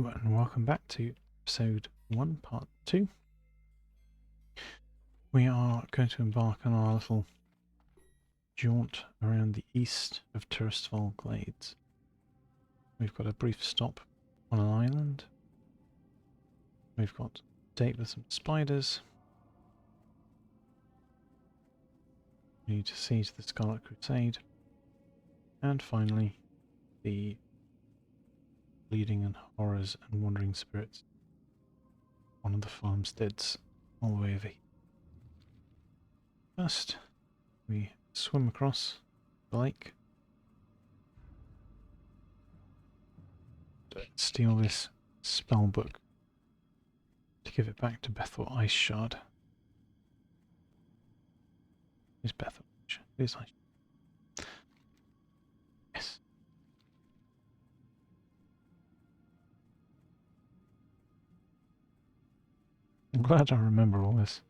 Hello and welcome back to episode 1 part 2. We are going to embark on our little jaunt around the east of Turstval Glades. We've got a brief stop on an island. We've got a date with some spiders. We need to seize the Scarlet Crusade. And finally, the bleeding and horrors and wandering spirits. One of the farmsteads all the way over here. First, we swim across the lake. Steal this spell book to give it back to Bethel Ice Shard. Is Bethel? It is Ice. Yes. I'm glad I remember all this.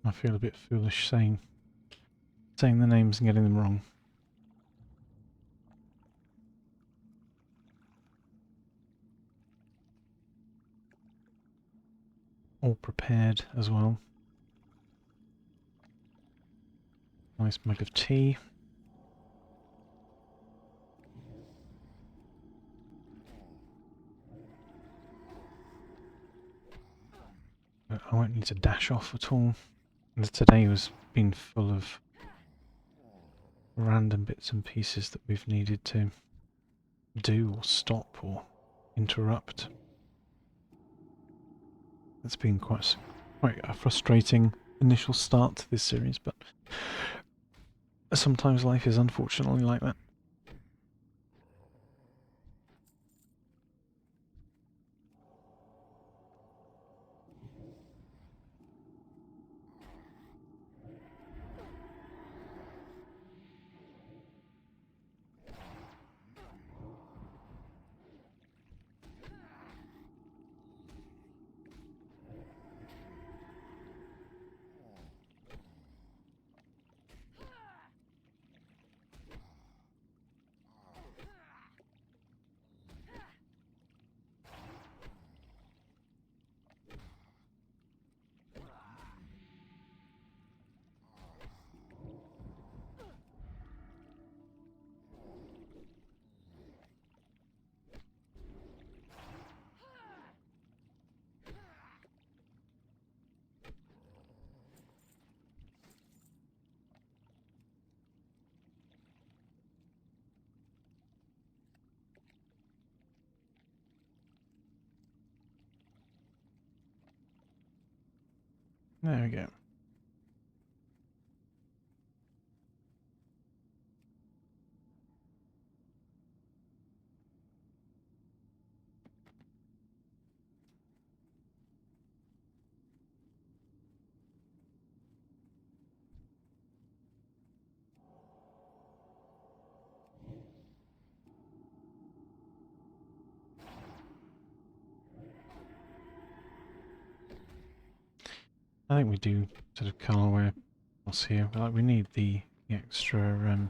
I feel a bit foolish saying the names and getting them wrong. All prepared as well. Nice mug of tea. I won't need to dash off at all. Today has been full of random bits and pieces that we've needed to do or stop or interrupt. It's been quite a frustrating initial start to this series, but sometimes life is unfortunately like that. There we go. I think we do sort of cull our way across here. Like we need the extra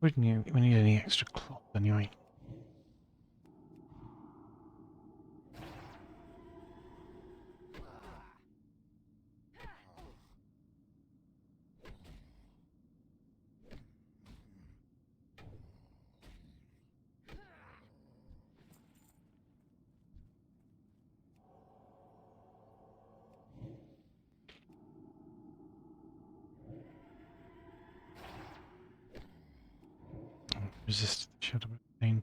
we need any extra cloth anyway. Resist the shadow of pain.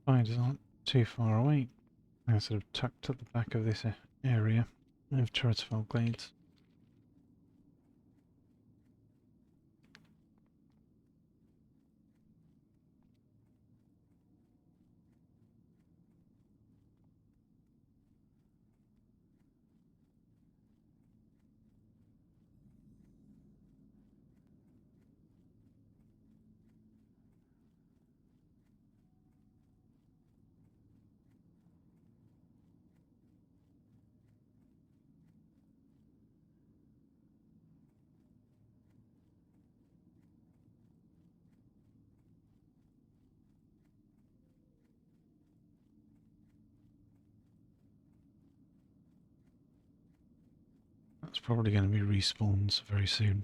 Spiders aren't too far away. They're sort of tucked at the back of this area of Turretville Glades. That's probably going to be respawns very soon.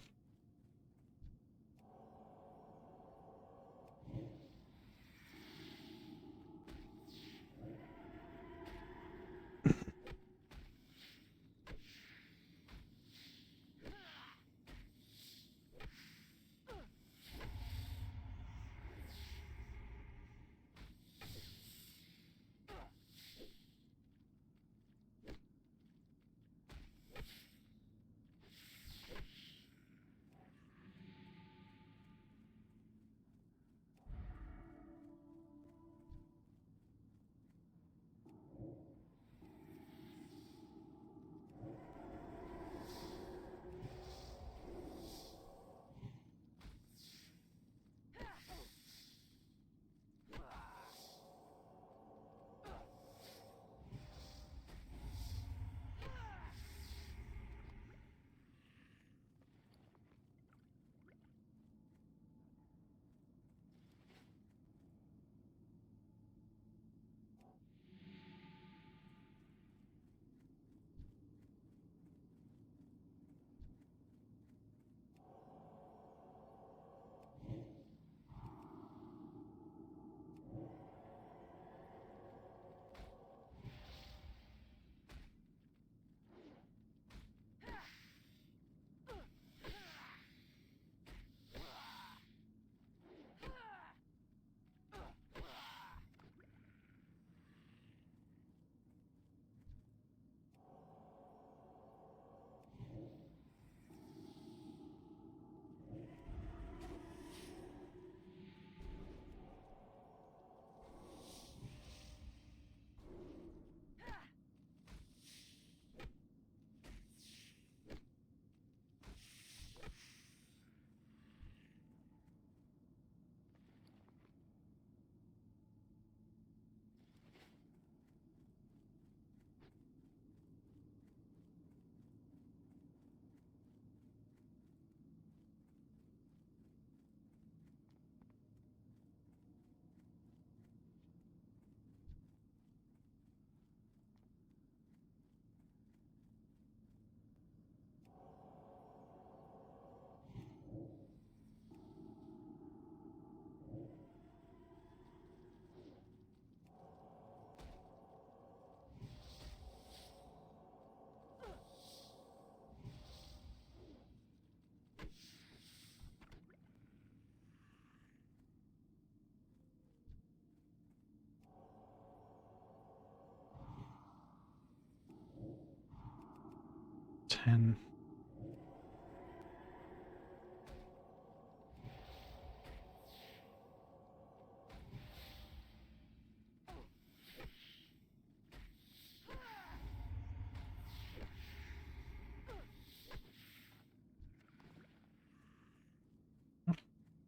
Ten.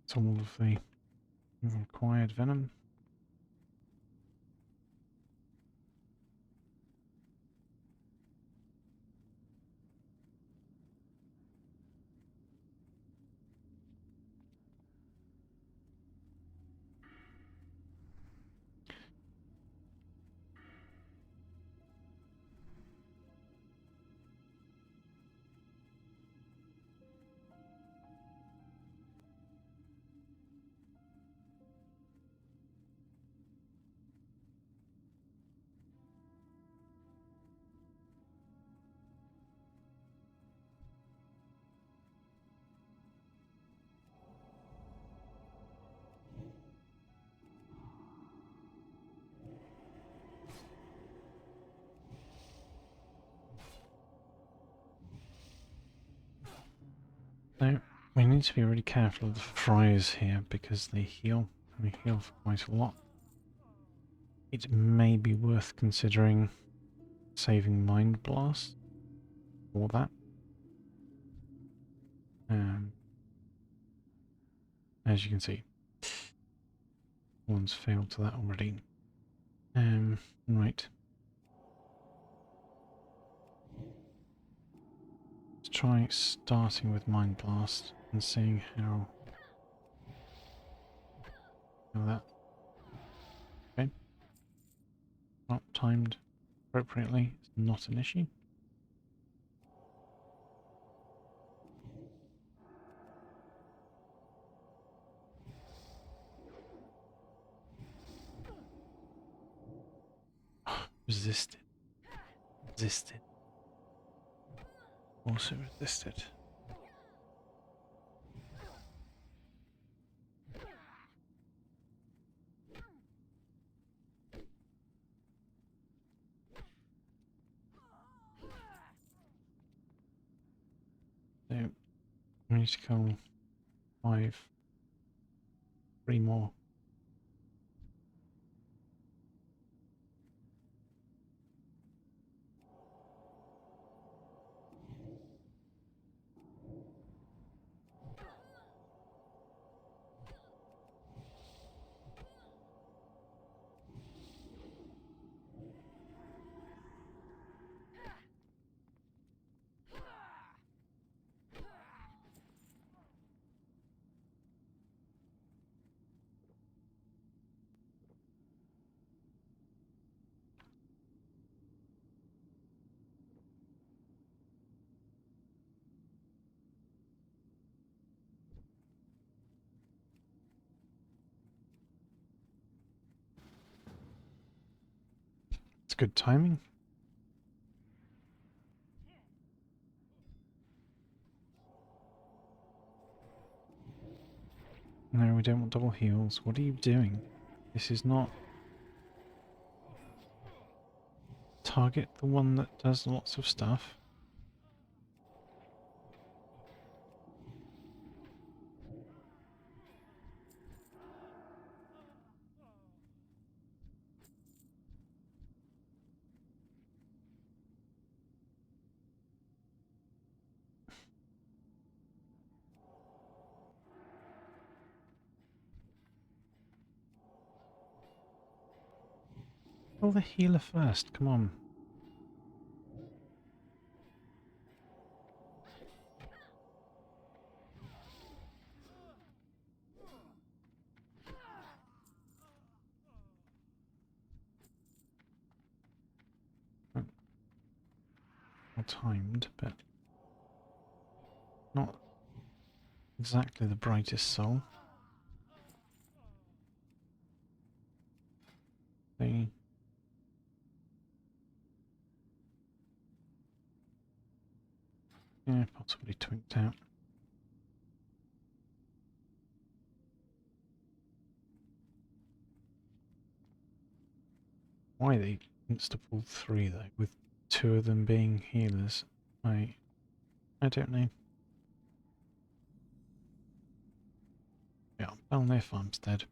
It's all of the required venom. Now, we need to be really careful of the fries here because they heal. And they heal for quite a lot. It may be worth considering saving Mind Blast for that. As you can see, one's failed to that already. Right. Let's try starting with Mind Blast and seeing how that. Okay. Not timed appropriately. It's not an issue. Resisted. Resisted. Also resisted. So, we need to kill 3 more. It's good timing. No, we don't want double heals. What are you doing? This is not... Target the one that does lots of stuff. Oh, the healer first. Come on. Well timed, but not exactly the brightest soul. They... Yeah, possibly twinked out. Why they insta-pulled 3 though, with 2 of them being healers, I don't know. Yeah, Belnir Farmstead.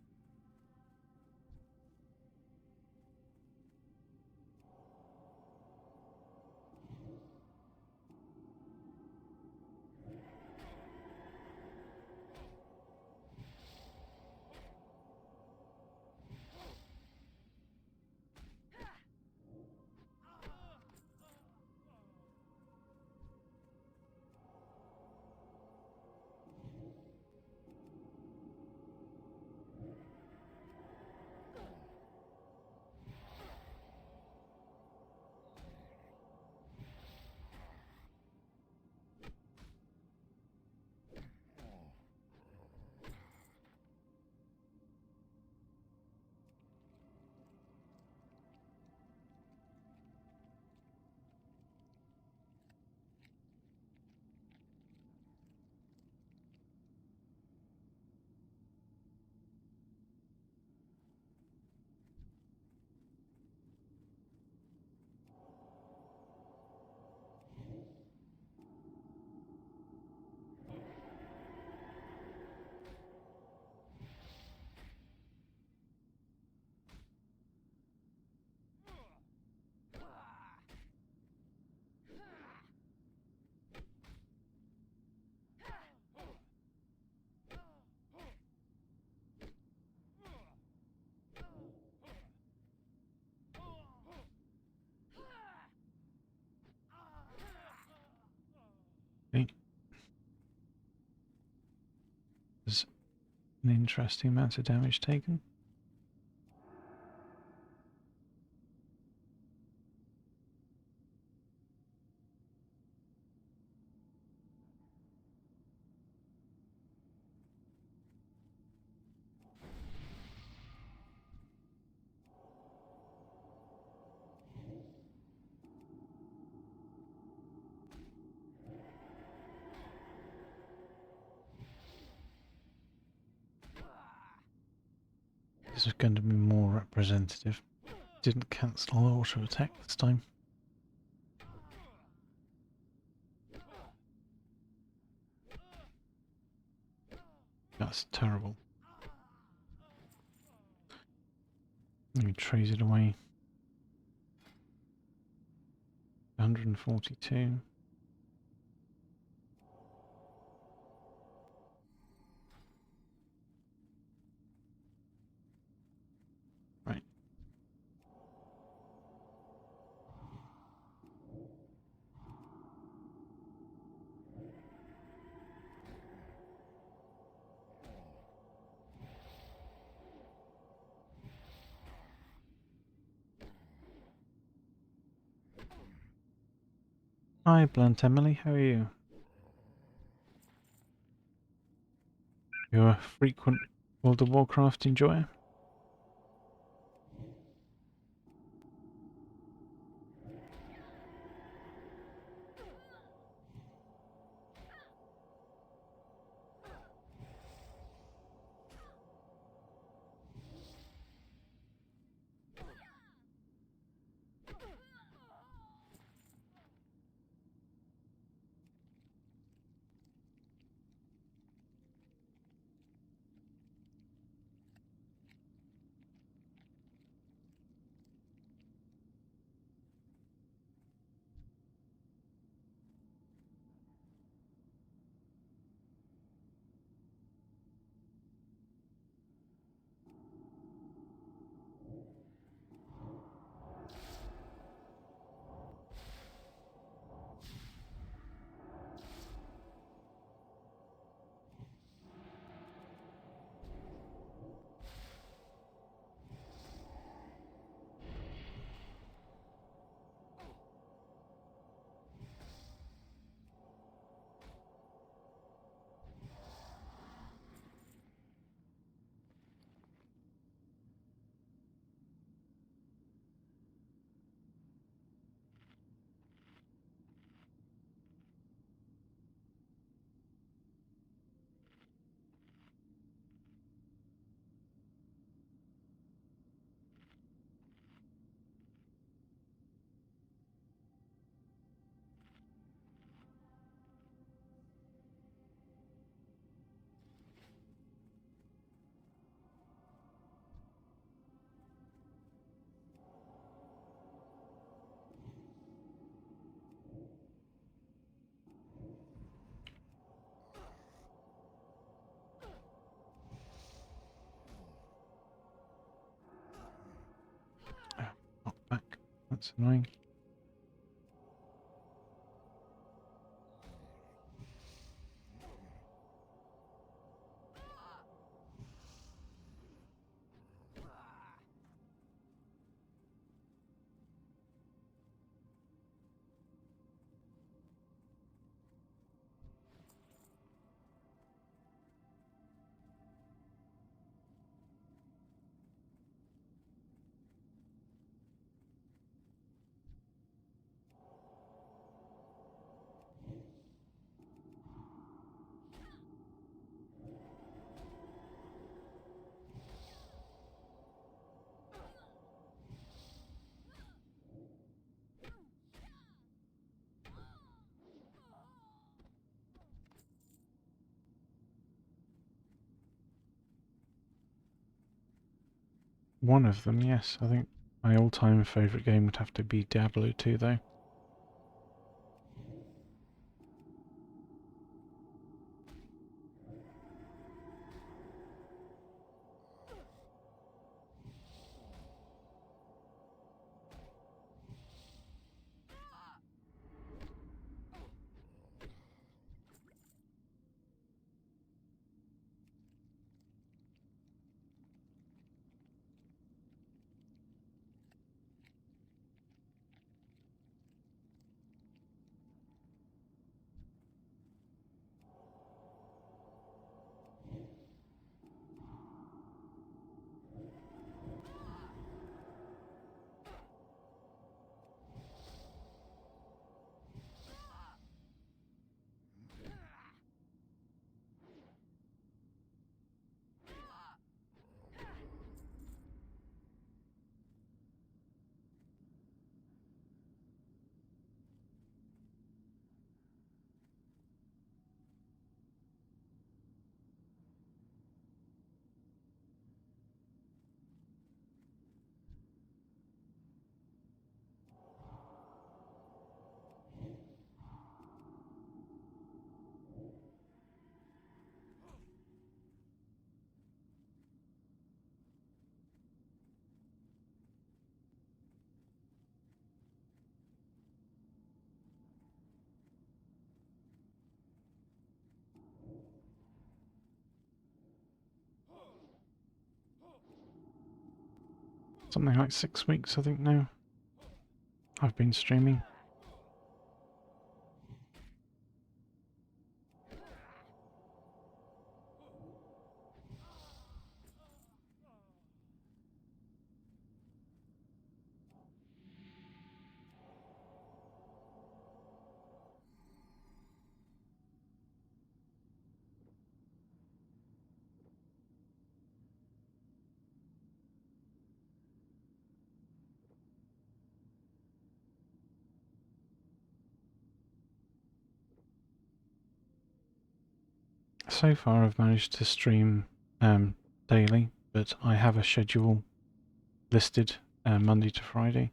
An interesting amount of damage taken. This is going to be more representative. Didn't cancel the auto attack this time. That's terrible. Let me trace it away. 142. Right. Hi, Blunt Emily, how are you? You're a frequent World of Warcraft enjoyer? Oh, not back. That's annoying. One of them, yes. I think my all-time favourite game would have to be Diablo 2, though. something like 6 weeks, I think now. I've been streaming. So far I've managed to stream daily, but I have a schedule listed Monday to Friday.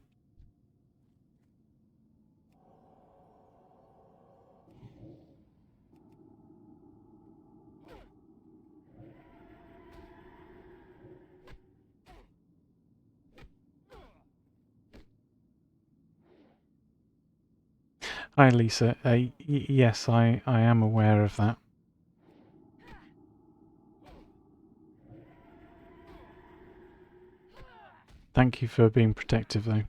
Hi Lisa, yes, I am aware of that. Thank you for being protective though.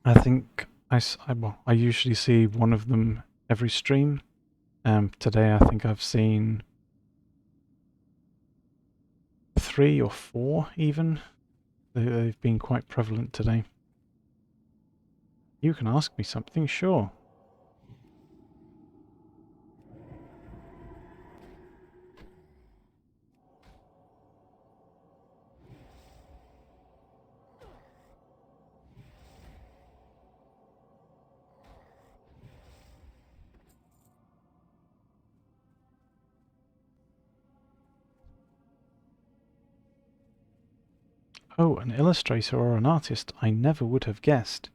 I think I usually see one of them every stream. Today I think I've seen 3 or 4 even. They've been quite prevalent today. You can ask me something, sure. Oh, an illustrator or an artist, I never would have guessed.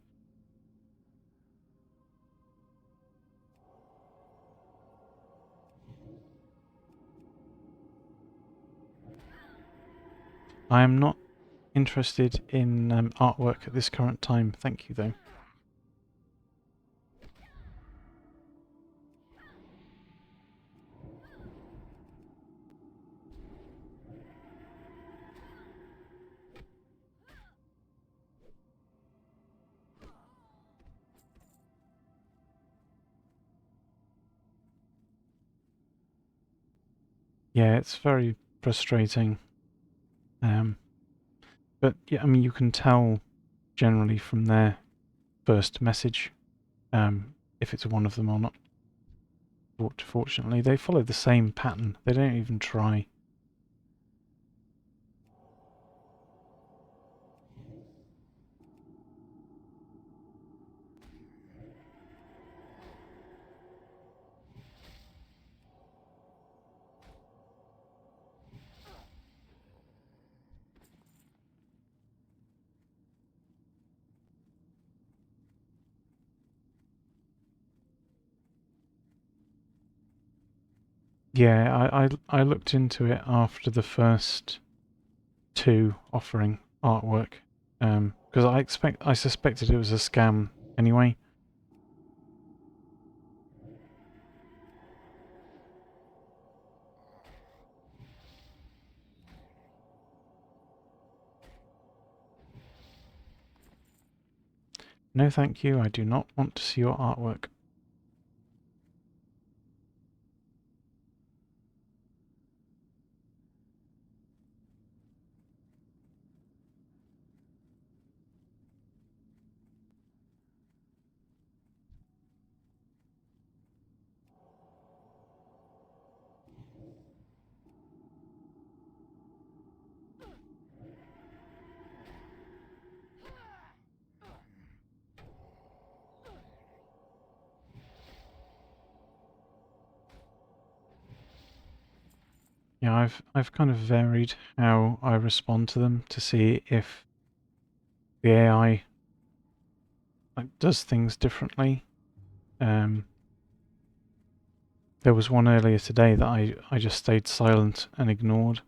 I am not interested in artwork at this current time, thank you though. Yeah, it's very frustrating. But yeah, I mean, you can tell generally from their first message if it's one of them or not. Fortunately, they follow the same pattern. They don't even try. Yeah, I looked into it after the first 2 offering artwork, because I suspected it was a scam anyway. No, thank you. I do not want to see your artwork. Yeah, I've kind of varied how I respond to them to see if the AI does things differently. There was one earlier today that I just stayed silent and ignored.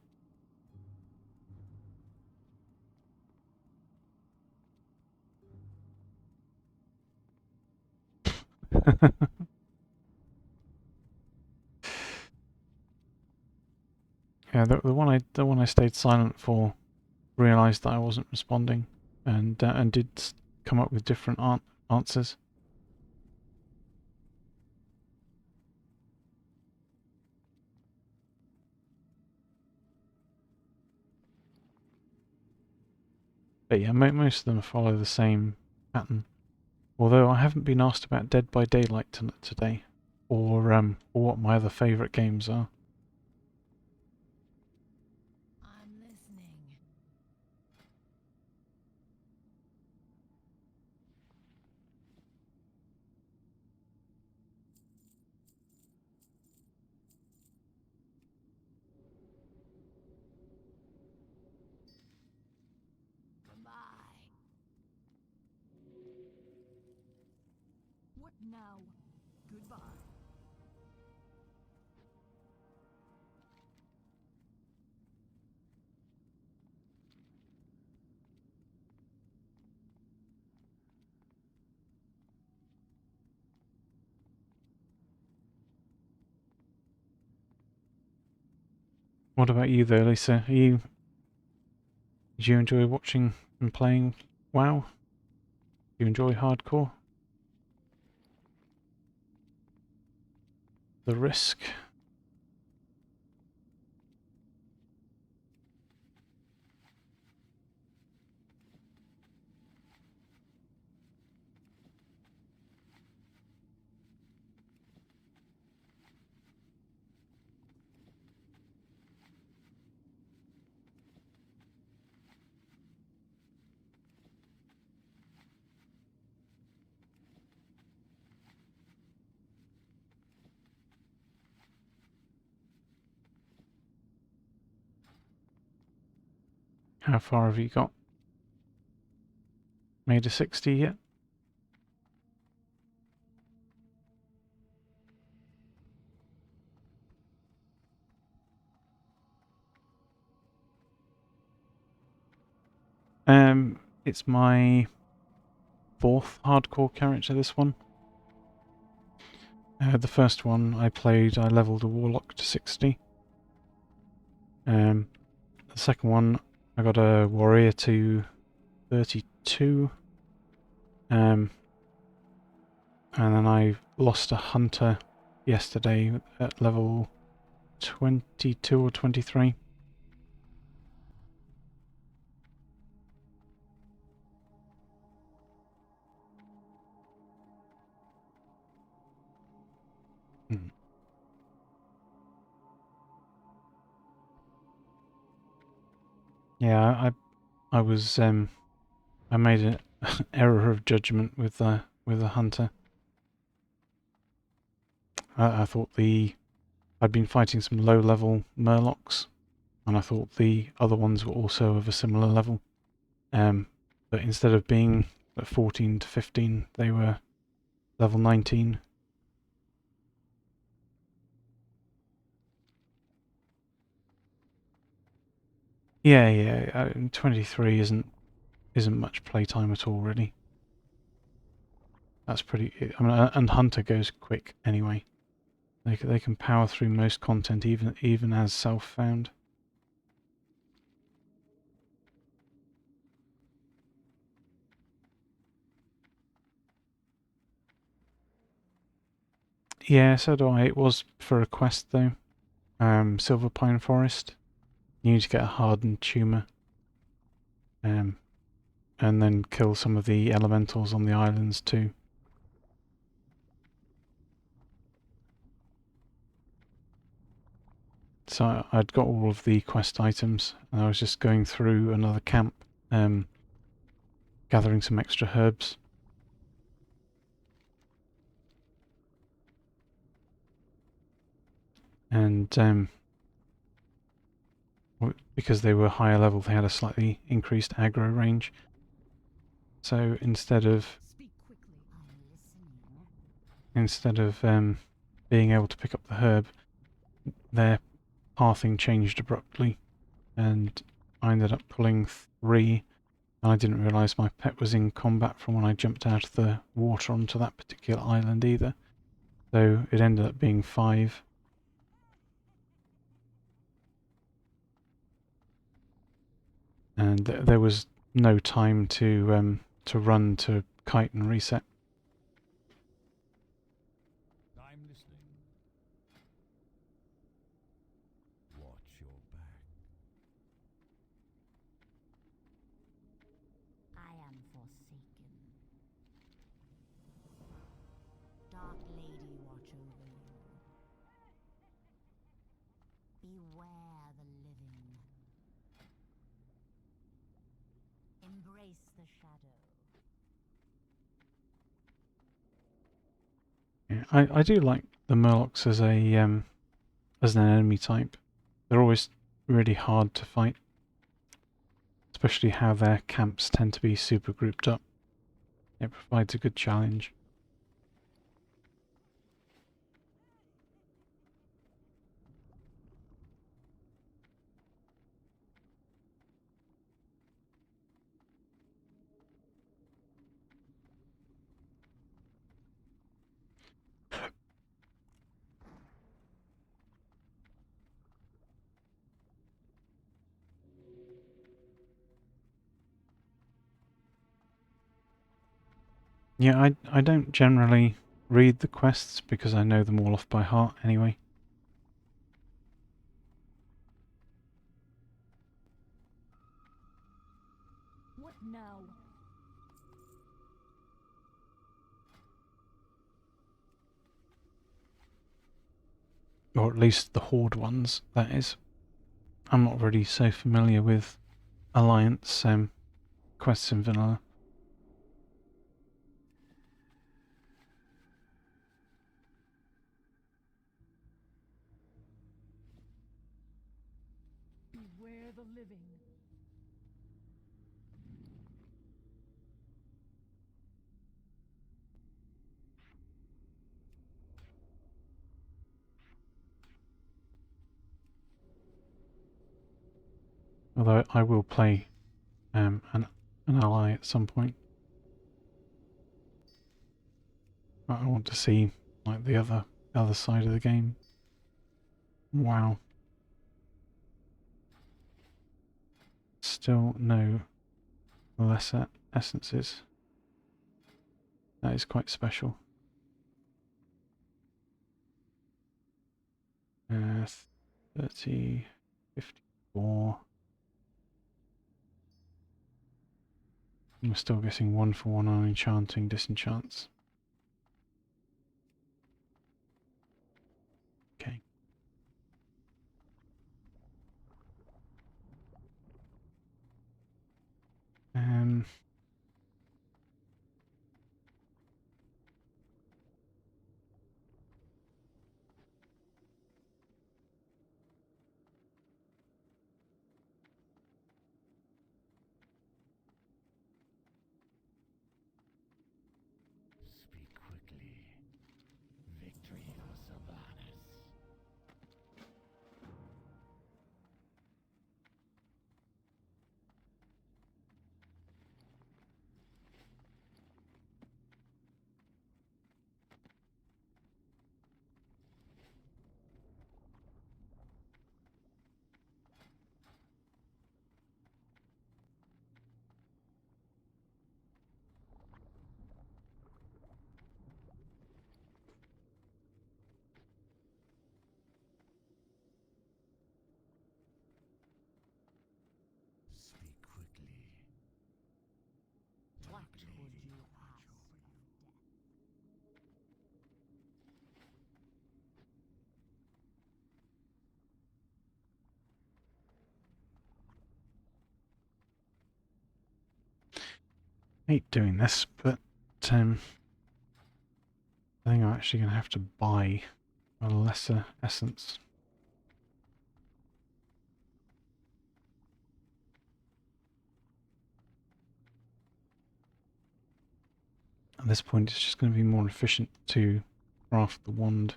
Yeah, the one I stayed silent for realised that I wasn't responding, and did come up with different answers. But yeah, most of them follow the same pattern. Although I haven't been asked about Dead by Daylight today, or what my other favourite games are. I'm listening. Goodbye. What now? Goodbye. What about you though, Lisa? Did you enjoy watching and playing WoW? Do you enjoy hardcore? The Risk? How far have you got? Made a 60 yet? It's my 4th hardcore character, this one. The first one I played, I leveled a warlock to 60. The second one, I got a warrior to 32. And then I lost a hunter yesterday at level 22 or 23. Yeah, I was I made an error of judgment with the hunter. I thought I'd been fighting some low level murlocs, and I thought the other ones were also of a similar level. But instead of being at 14 to 15, they were level 19. Yeah. 23 isn't much playtime at all, really. That's pretty. I mean, and Hunter goes quick anyway. They can power through most content, even as self-found. Yeah, so do I. It was for a quest though. Silver Pine Forest. You need to get a hardened tumor. And then kill some of the elementals on the islands too. So I'd got all of the quest items, and I was just going through another camp, gathering some extra herbs. And because they were higher level, they had a slightly increased aggro range. So instead of being able to pick up the herb, their pathing changed abruptly, and I ended up pulling 3 And I didn't realise my pet was in combat from when I jumped out of the water onto that particular island either. So it ended up being 5. And there was no time to run to kite and reset. I'm listening. Watch your back. I am forsaken. Dark Lady watch over you. Beware the living. Embrace the shadow. Yeah, I do like the Murlocs as an enemy type. They're always really hard to fight, especially how their camps tend to be super grouped up. It provides a good challenge. Yeah, I don't generally read the quests because I know them all off by heart anyway. What now? Or at least the Horde ones, that is. I'm not really so familiar with Alliance quests in vanilla. Beware the living. Although I will play an ally at some point. But I want to see like the other side of the game. Wow. Still no lesser essences. That is quite special. 30, 54. I'm still guessing 1 for 1 on enchanting disenchants. Okay. Um. Speak quickly. Victory for Sylvanas. Speak quickly. What Dark would Lady you watch ask over of you. death? Hate doing this, but I think I'm actually going to have to buy a lesser essence. At this point, it's just going to be more efficient to craft the wand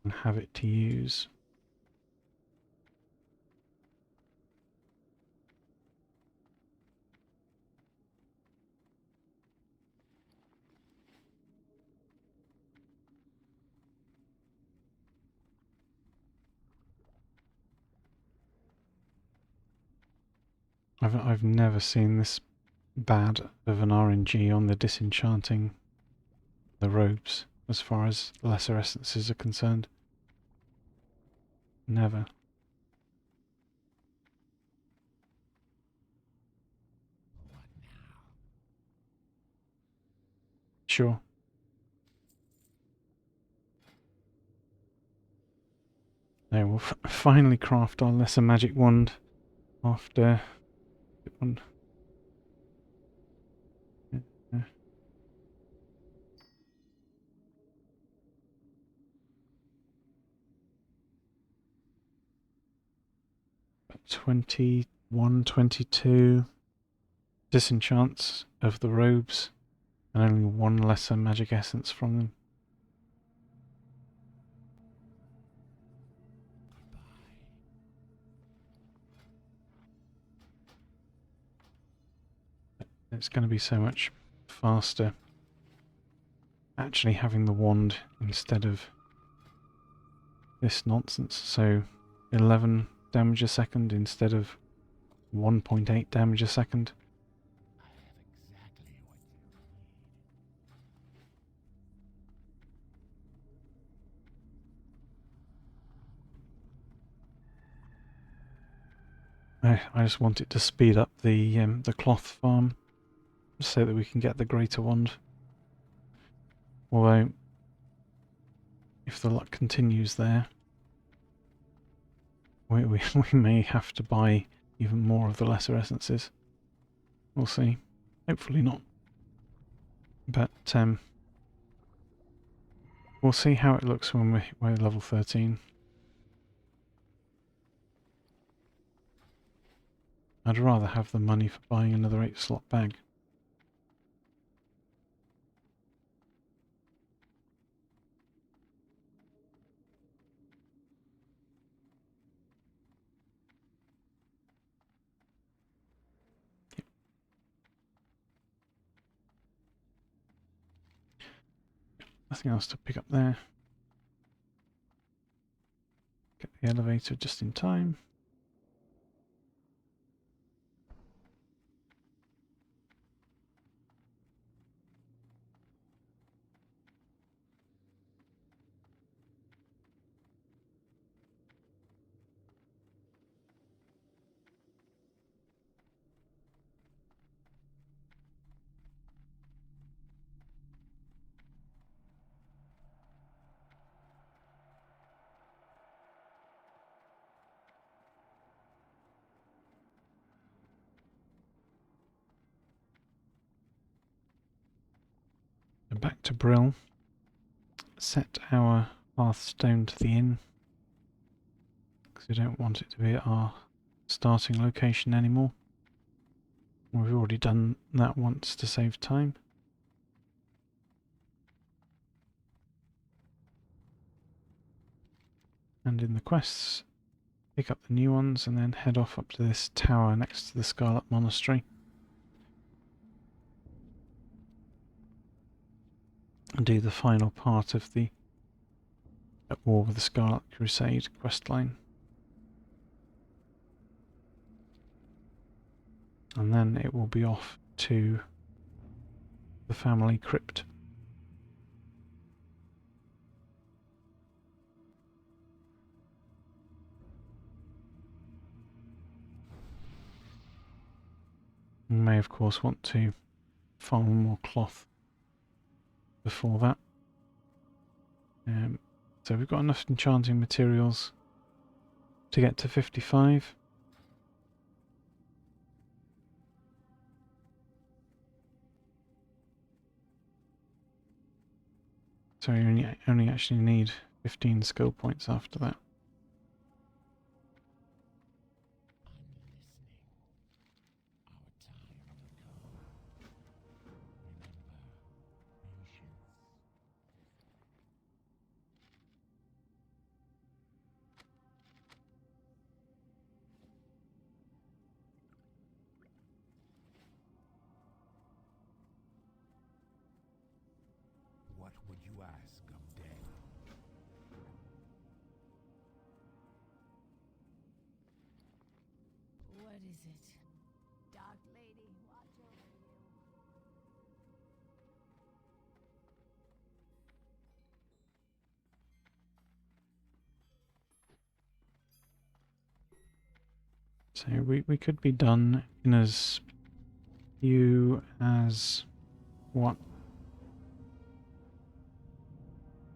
and have it to use. I've never seen this bad of an RNG on the disenchanting the robes as far as lesser essences are concerned. Never. What now? Sure. Now we'll finally craft our lesser magic wand after one. 21, 22 disenchants of the robes, and only one lesser magic essence from them. It's going to be so much faster actually having the wand instead of this nonsense. So 11 damage a second instead of 1.8 damage a second. I have exactly what you need. I just want it to speed up the cloth farm so that we can get the greater wand. Although, if the luck continues there, we may have to buy even more of the lesser essences. We'll see. Hopefully not. But we'll see how it looks when we're level 13. I'd rather have the money for buying another 8-slot bag. Nothing else to pick up there. Get the elevator just in time. And back to Brill. Set our hearthstone to the inn, because we don't want it to be at our starting location anymore. We've already done that once to save time. And in the quests, pick up the new ones and then head off up to this tower next to the Scarlet Monastery. And do the final part of the At War with the Scarlet Crusade questline. And then it will be off to the family crypt. We may of course want to farm more cloth before that. So we've got enough enchanting materials to get to 55. So you only actually need 15 skill points after that. What would you ask of death? What is it? Dark Lady, watch over you. So we could be done in as few as what?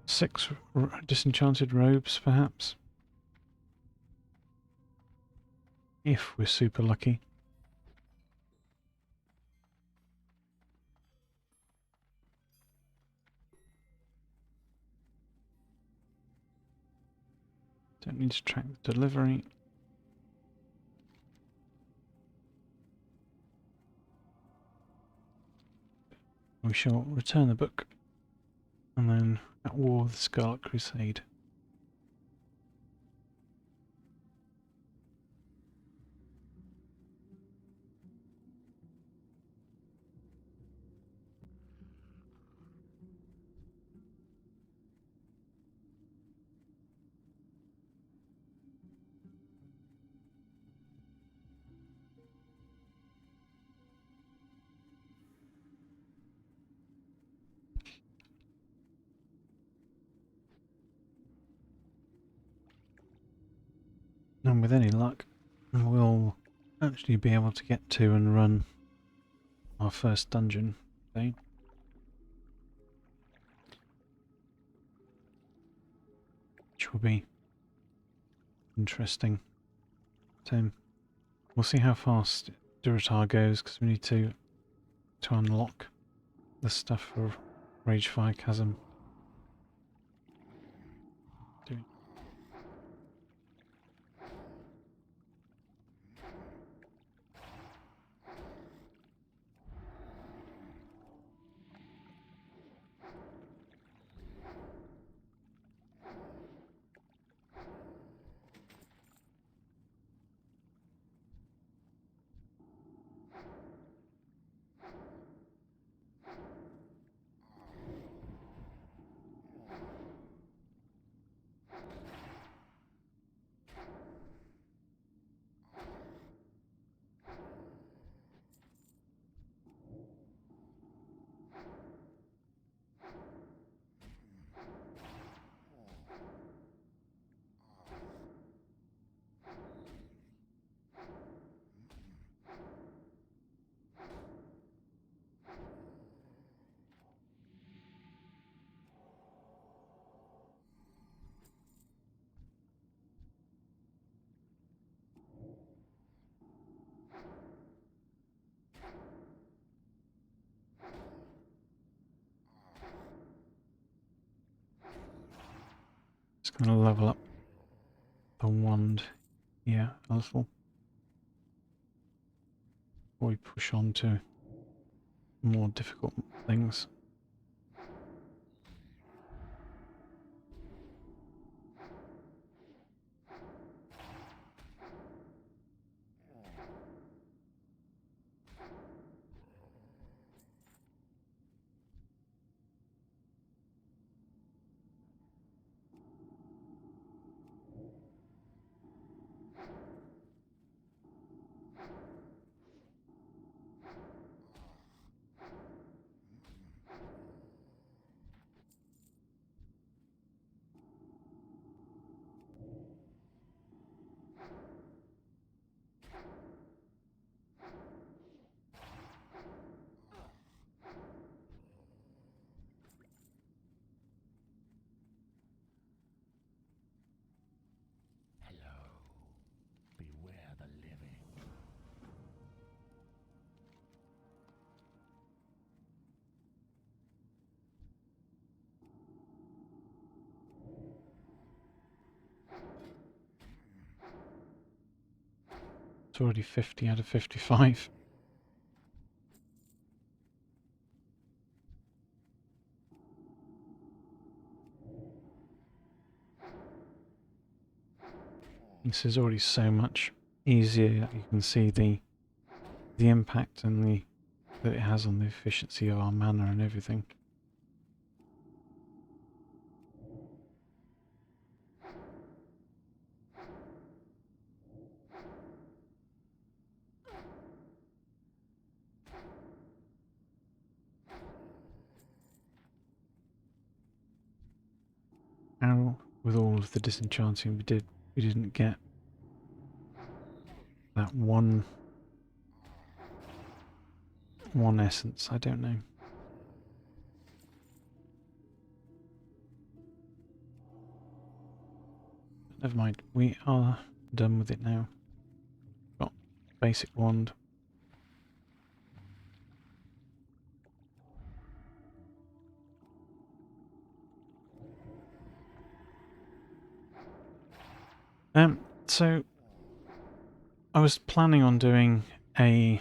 6 disenchanted robes, perhaps? If we're super lucky. Don't need to track the delivery. We shall return the book and then at war with the Scarlet Crusade. And with any luck, we'll actually be able to get to and run our first dungeon today. Which will be interesting. So we'll see how fast Durotar goes, because we need to unlock the stuff for Ragefire Chasm. Just going to level up the wand here a little before we push on to more difficult things. Hello. Beware the living. It's already 50 out of 55. This is already so much easier. You can see the impact and that it has on the efficiency of our mana and everything. How, with all of the disenchanting we didn't get that one essence. I don't know. Never mind. We are done with it now. Got basic wand. So I was planning on doing a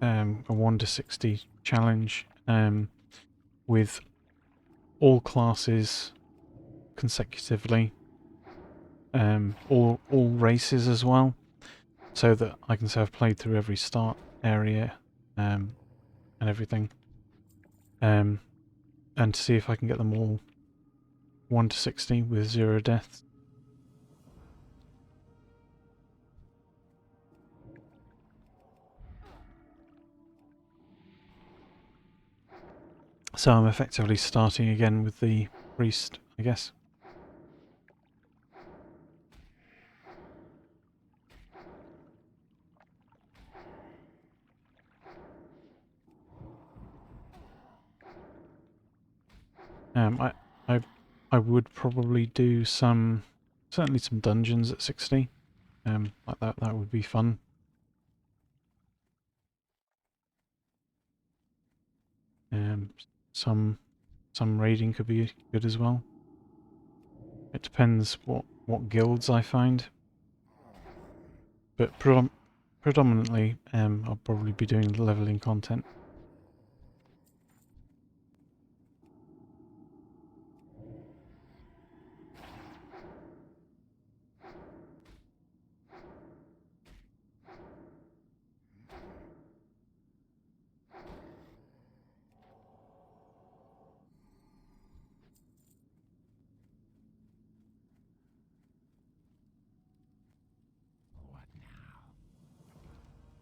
1 to 60 challenge with all classes consecutively, all races as well, so that I can say I've played through every start area and everything, and to see if I can get them all 1 to 60 with 0 deaths. So I'm effectively starting again with the priest, I guess. I I would probably do certainly some dungeons at 60. Like that would be fun. Um, some raiding could be good as well. It depends what guilds I find, but predominantly I'll probably be doing the leveling content. What now?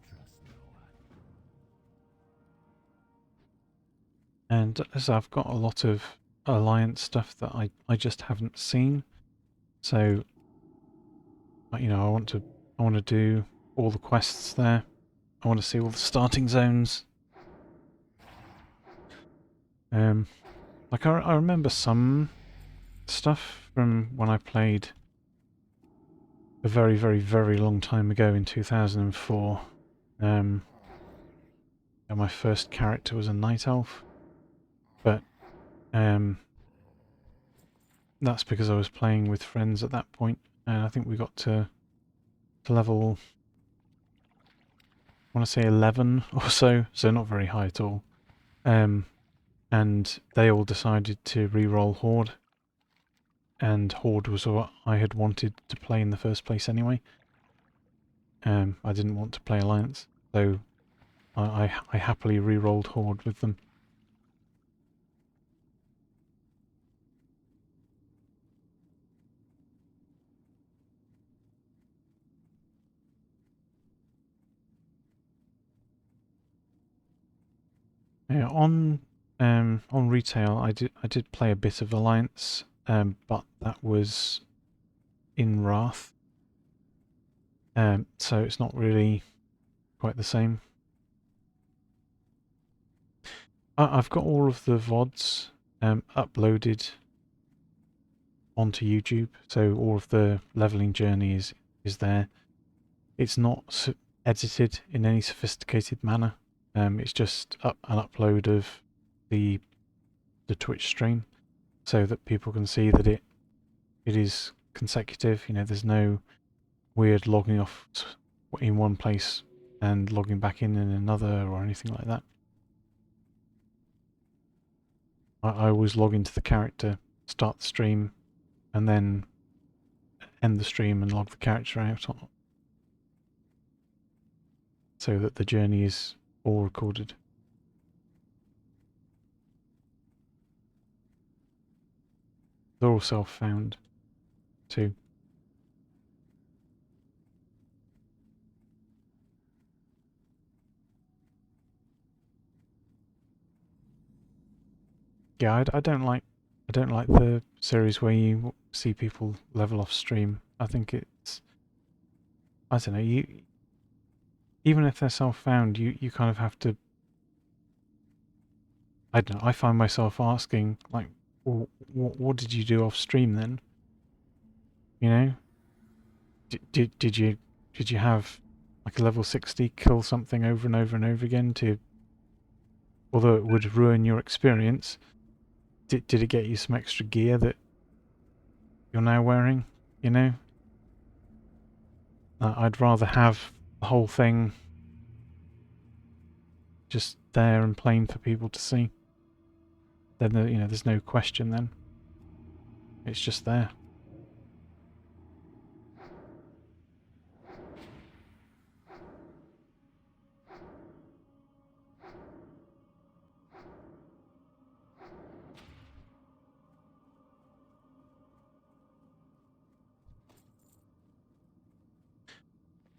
Trust no one. And as I've got a lot of alliance stuff that I just haven't seen, so you know I want to do all the quests there. I want to see all the starting zones. Like I remember some stuff from when I played a very, very, very long time ago in 2004. And my first character was a night elf, but that's because I was playing with friends at that point, and I think we got to level, I want to say 11 or so not very high at all. And they all decided to re-roll Horde, and Horde was what I had wanted to play in the first place anyway. I didn't want to play Alliance, so I happily re-rolled Horde with them. Yeah, on retail, I did play a bit of Alliance, but that was in Wrath, so it's not really quite the same. I've got all of the VODs uploaded onto YouTube, so all of the leveling journey is there. It's not edited in any sophisticated manner. It's just an upload of the Twitch stream, so that people can see that it is consecutive. You know, there's no weird logging off in one place and logging back in another or anything like that. I always log into the character, start the stream, and then end the stream and log the character out, so that the journey is all recorded. They're all self-found too. Yeah, I don't like I don't like the series where you see people level off stream. I think it's, I don't know, even if they're self-found, you kind of have to, I don't know, I find myself asking, like, well, what did you do off stream then? You know? Did you have like a level 60 kill something over and over and over again to, although it would ruin your experience, did it get you some extra gear that you're now wearing, you know? I'd rather have the whole thing just there and plain for people to see. Then, you know, there's no question then. It's just there.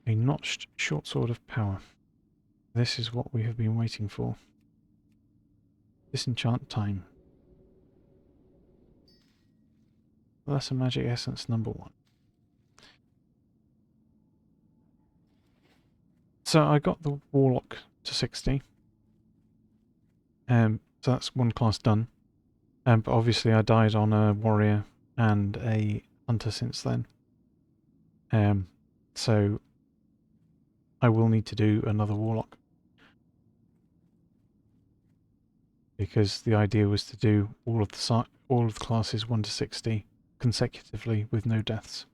A notched short sword of power. This is what we have been waiting for. Disenchant time. Lesser magic essence number 1. So I got the warlock to 60. So that's one class done. But obviously I died on a warrior and a hunter since then. So I will need to do another warlock. Because the idea was to do all of the classes 1 to 60 consecutively with no deaths.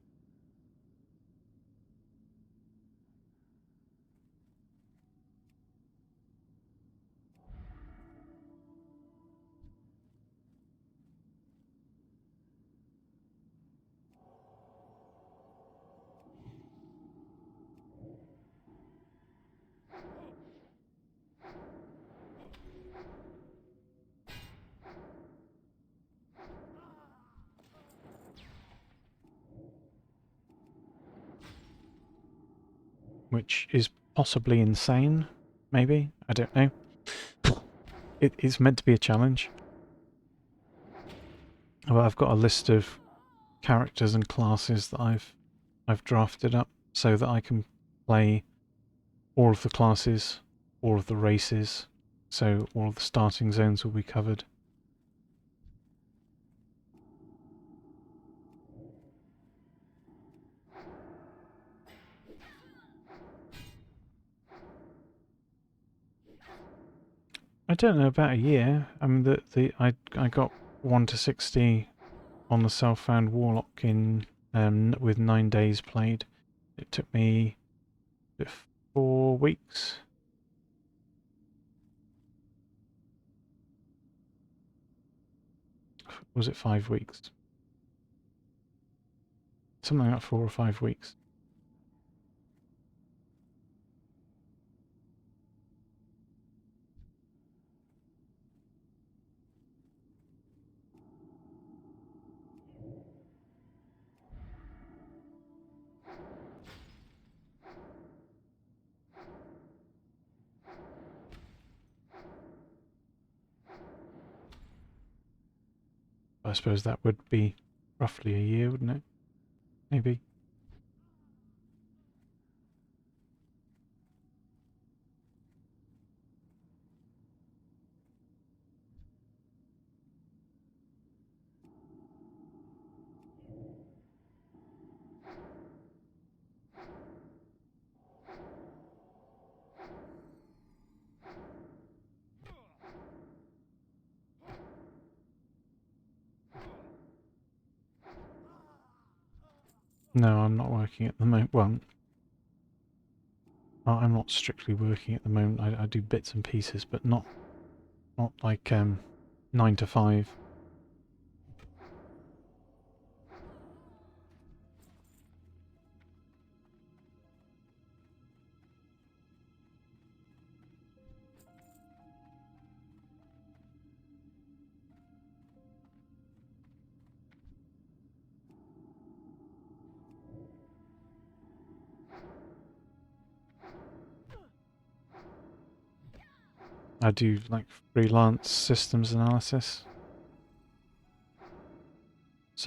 Which is possibly insane, maybe? I don't know. It's meant to be a challenge. But I've got a list of characters and classes that I've drafted up so that I can play all of the classes, all of the races, so all of the starting zones will be covered. I don't know, about a year. I mean, I got 1 to 60 on the self-found warlock in with 9 days played. It took me 4 weeks. Was it 5 weeks? Something like 4 or 5 weeks. I suppose that would be roughly a year, wouldn't it? Maybe. No, I'm not working at the moment. Well, I'm not strictly working at the moment. I do bits and pieces, but not like 9 to 5. I do like freelance systems analysis.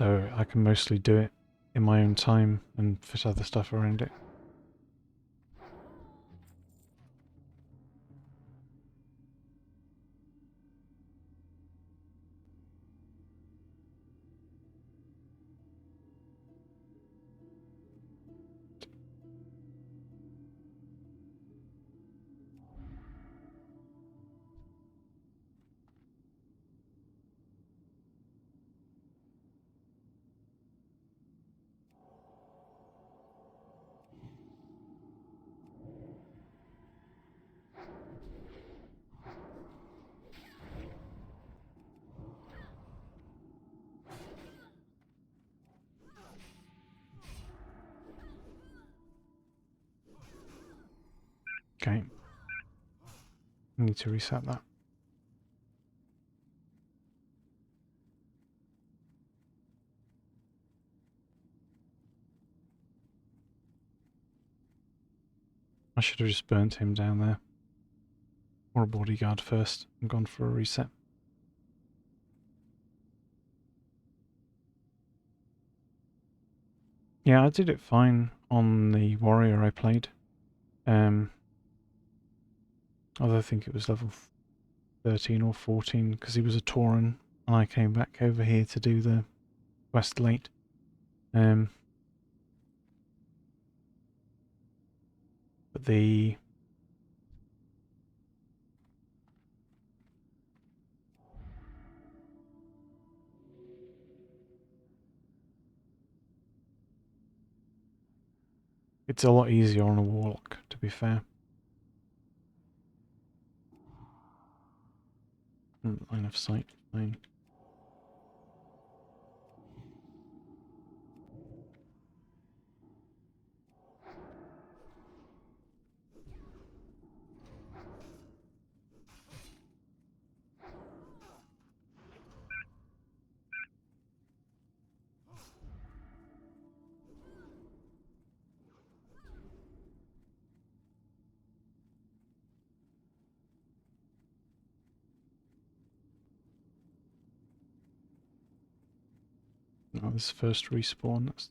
So I can mostly do it in my own time and fit other stuff around it. Okay. I need to reset that. I should have just burnt him down there. Or a bodyguard first and gone for a reset. Yeah, I did it fine on the warrior I played. Although I think it was level 13 or 14 because he was a Tauren and I came back over here to do the quest late. But the it's a lot easier on a warlock, to be fair. Line of sight, fine. Oh, this first respawn, that's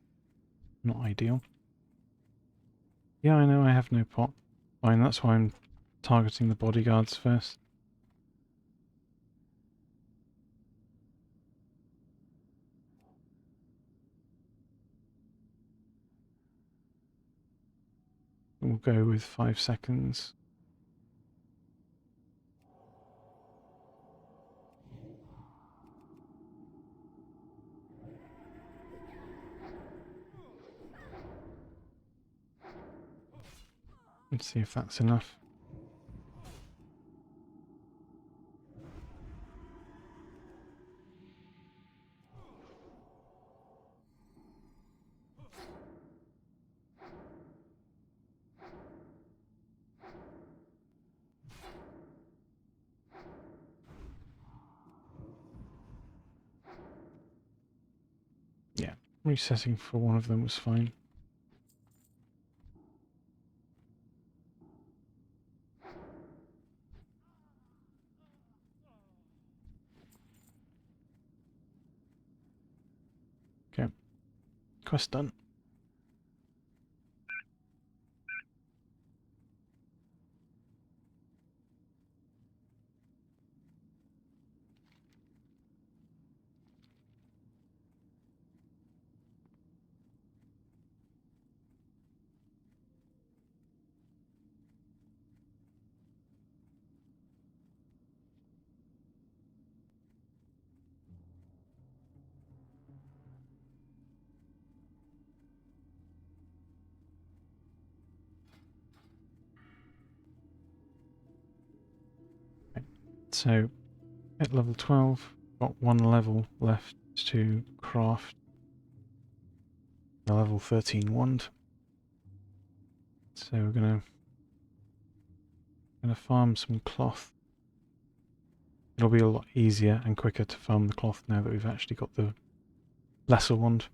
not ideal. Yeah, I know I have no pot. Fine, that's why I'm targeting the bodyguards first. We'll go with 5 seconds. Let's see if that's enough. Yeah, resetting for one of them was fine. Okay, quest done. So, at level 12, got one level left to craft the level 13 wand. So we're gonna farm some cloth. It'll be a lot easier and quicker to farm the cloth now that we've actually got the lesser wand.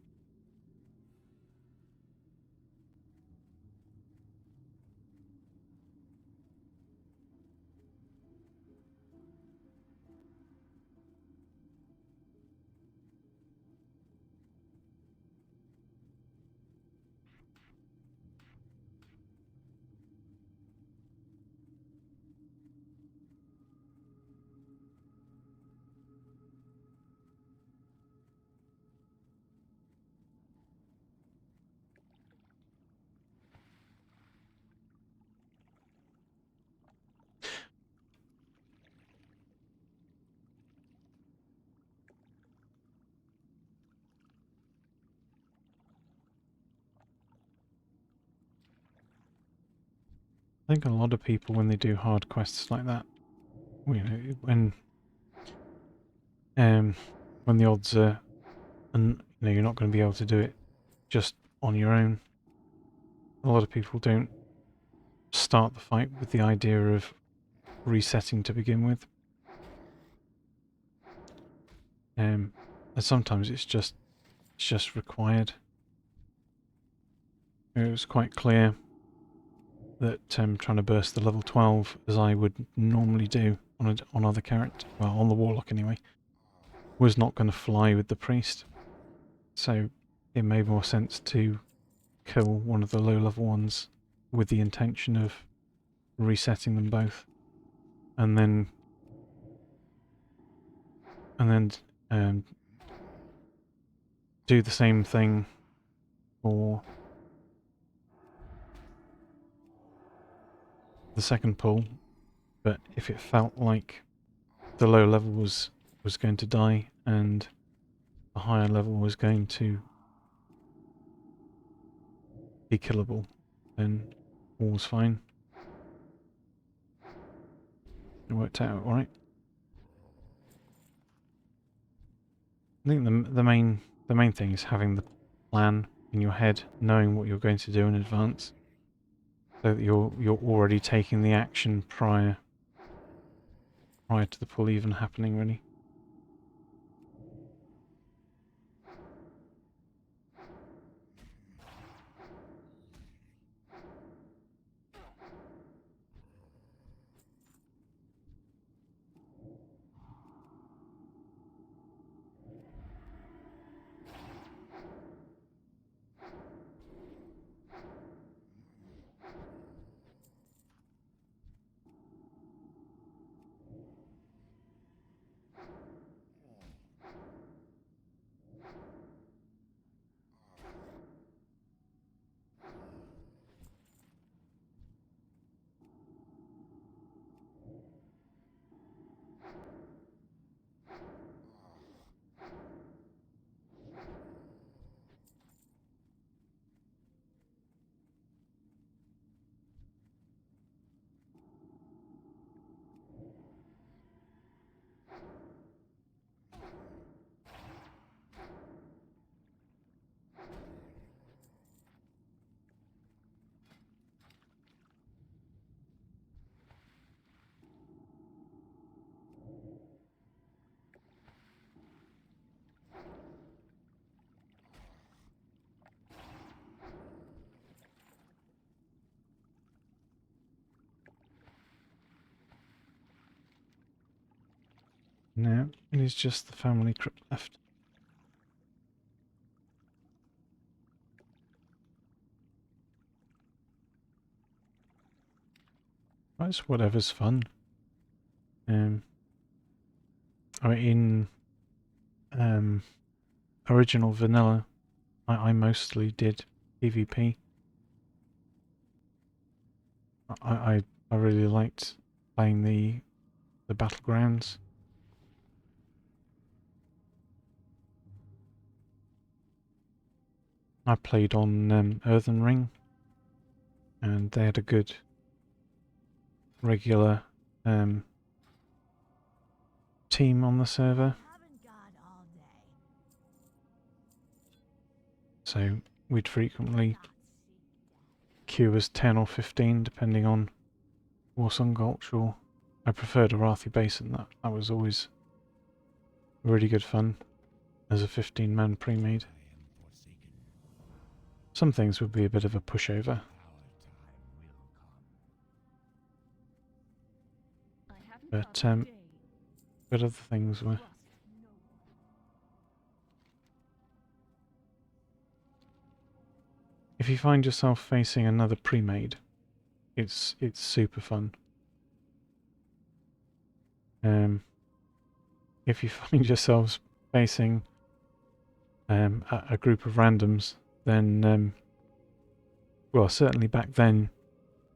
I think a lot of people, when they do hard quests like that, you know, when the odds are, and you know, you're not going to be able to do it just on your own. A lot of people don't start the fight with the idea of resetting to begin with. And sometimes it's just required. It was quite clear that trying to burst the level 12, as I would normally do on other characters, well, on the warlock anyway, was not going to fly with the priest. So it made more sense to kill one of the low level ones with the intention of resetting them both, and then do the same thing for the second pull. But if it felt like the low level was going to die and the higher level was going to be killable, then all was fine. It worked out alright. I think the main thing is having the plan in your head, knowing what you're going to do in advance, so that you're already taking the action prior to the pull even happening, really. Now it is just the family crypt left. Right, it's whatever's fun. I mean, in original vanilla, I mostly did PvP. I really liked playing the battlegrounds. I played on Earthen Ring, and they had a good regular team on the server. Haven't got all day. So we'd frequently Not see queue as 10 or 15 depending on Warsong Gulch, or I preferred Arathi Basin. That was always really good fun as a 15-man pre-made. I am forsaken. Some things would be a bit of a pushover, Our time will come. I haven't but got all day. other things were. Trust no one. If you find yourself facing another pre-made, it's super fun. If you find yourselves facing a group of randoms, then well, certainly back then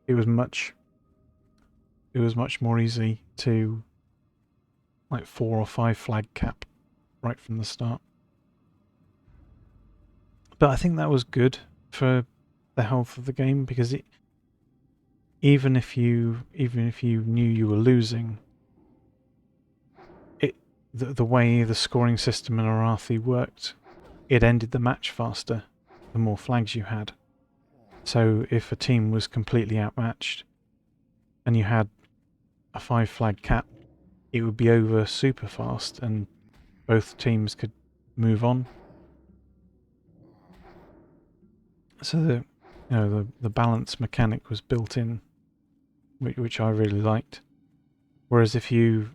it was much more easy to like 4 or 5 flag cap right from the start. But I think that was good for the health of the game, because even if you knew you were losing, the way the scoring system in Arathi worked, it ended the match faster the more flags you had. So if a team was completely outmatched and you had a 5-flag cap, it would be over super fast and both teams could move on. So the balance mechanic was built in, which I really liked. Whereas if you...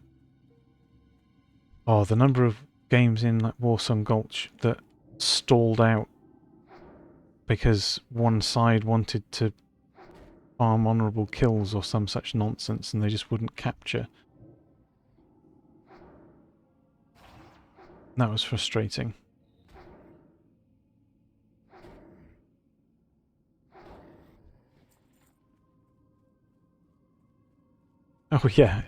the number of games in like Warsong Gulch that stalled out because one side wanted to farm honourable kills or some such nonsense and they just wouldn't capture. That was frustrating. Oh yeah,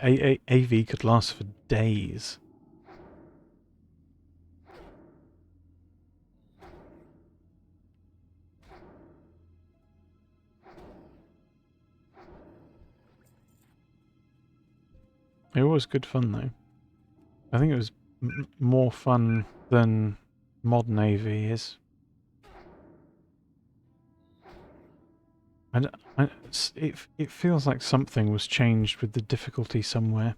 AV could last for days. It was good fun though. I think it was more fun than modern AV is. It feels like something was changed with the difficulty somewhere.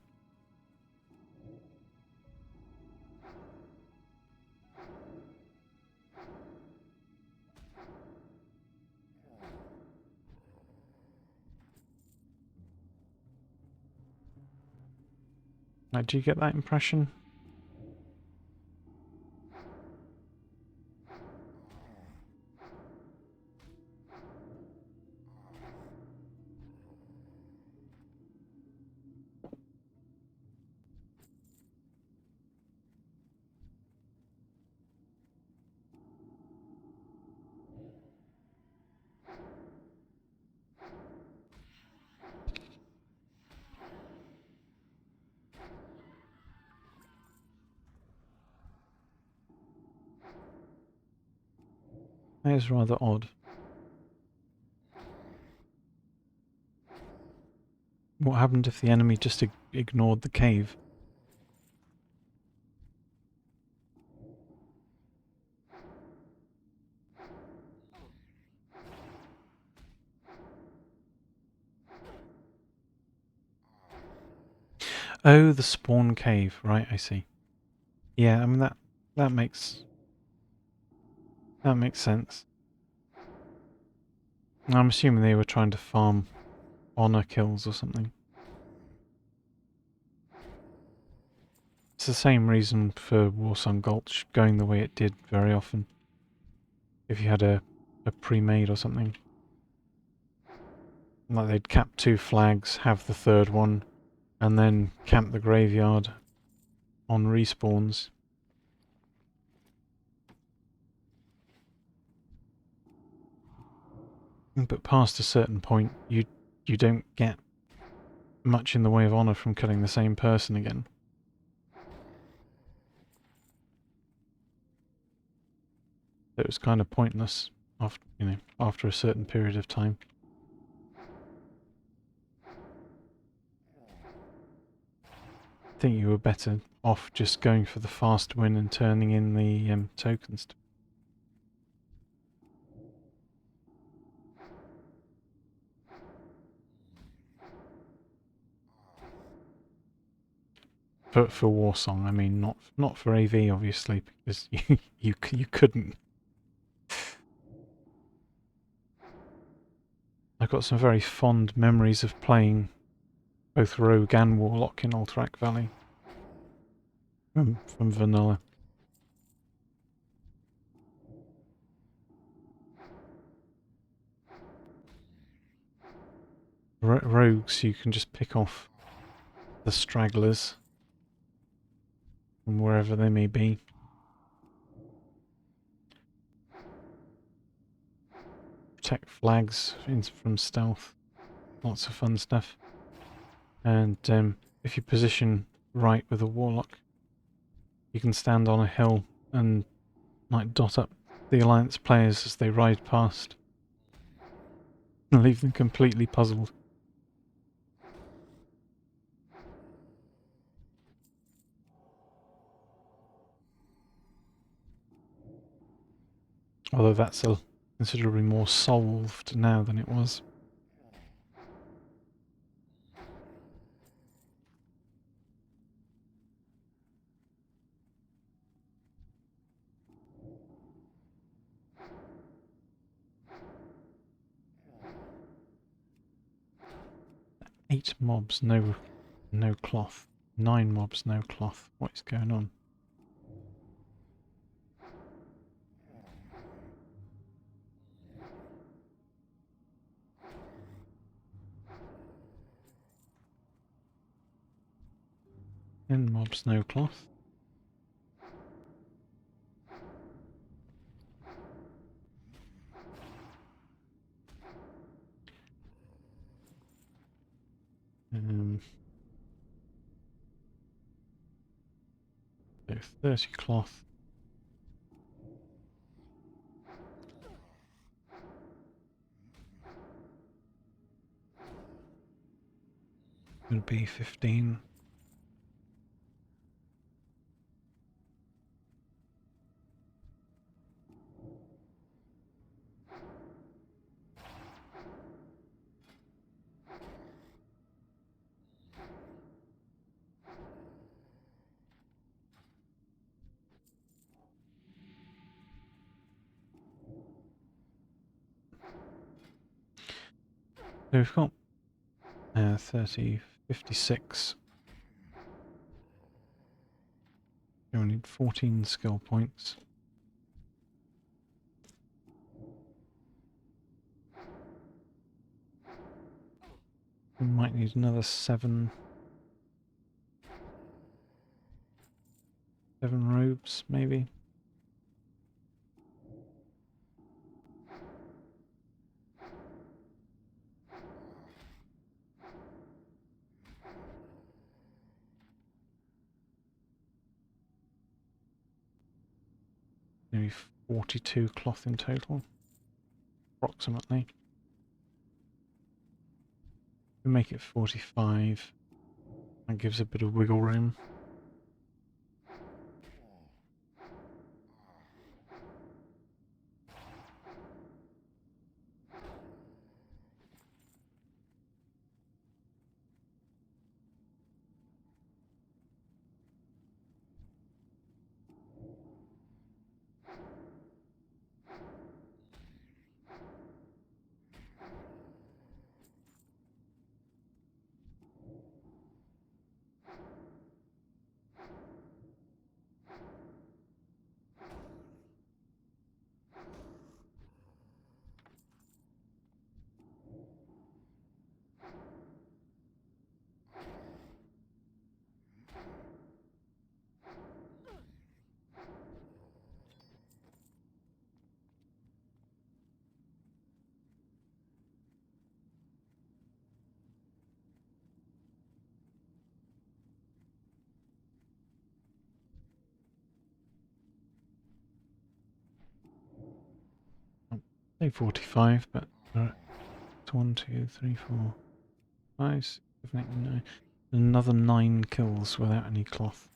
Like, do you get that impression? That is rather odd. What happened if the enemy just ignored the cave? Oh, the spawn cave. Right, I see. Yeah, I mean that makes sense. I'm assuming they were trying to farm honor kills or something. It's the same reason for Warsong Gulch going the way it did very often. If you had a pre-made or something. Like they'd cap 2 flags, have the third one, and then camp the graveyard on respawns. But past a certain point, you don't get much in the way of honour from killing the same person again. It was kind of pointless after a certain period of time. I think you were better off just going for the fast win and turning in the tokens. For Warsong, I mean, not for AV, obviously, because you couldn't. I've got some very fond memories of playing both Rogue and Warlock in Alterac Valley from vanilla. Rogues, you can just pick off the stragglers from wherever they may be. Protect flags from stealth. Lots of fun stuff. And if you position right with a Warlock, you can stand on a hill and like dot up the Alliance players as they ride past and leave them completely puzzled. Although that's considerably more solved now than it was. Eight mobs, no cloth. 9 mobs, no cloth. What is going on? Ten mobs, no cloth. So 30 cloth. Would be 15. So we've got 30, 56. We need 14 skill points. We might need another 7 robes, maybe. Maybe 42 cloth in total, approximately. We make it 45. That gives a bit of wiggle room. Say 45, but 1, 2, 3, 4, 5, 6, 7, 8, 9. Another 9 kills without any cloth.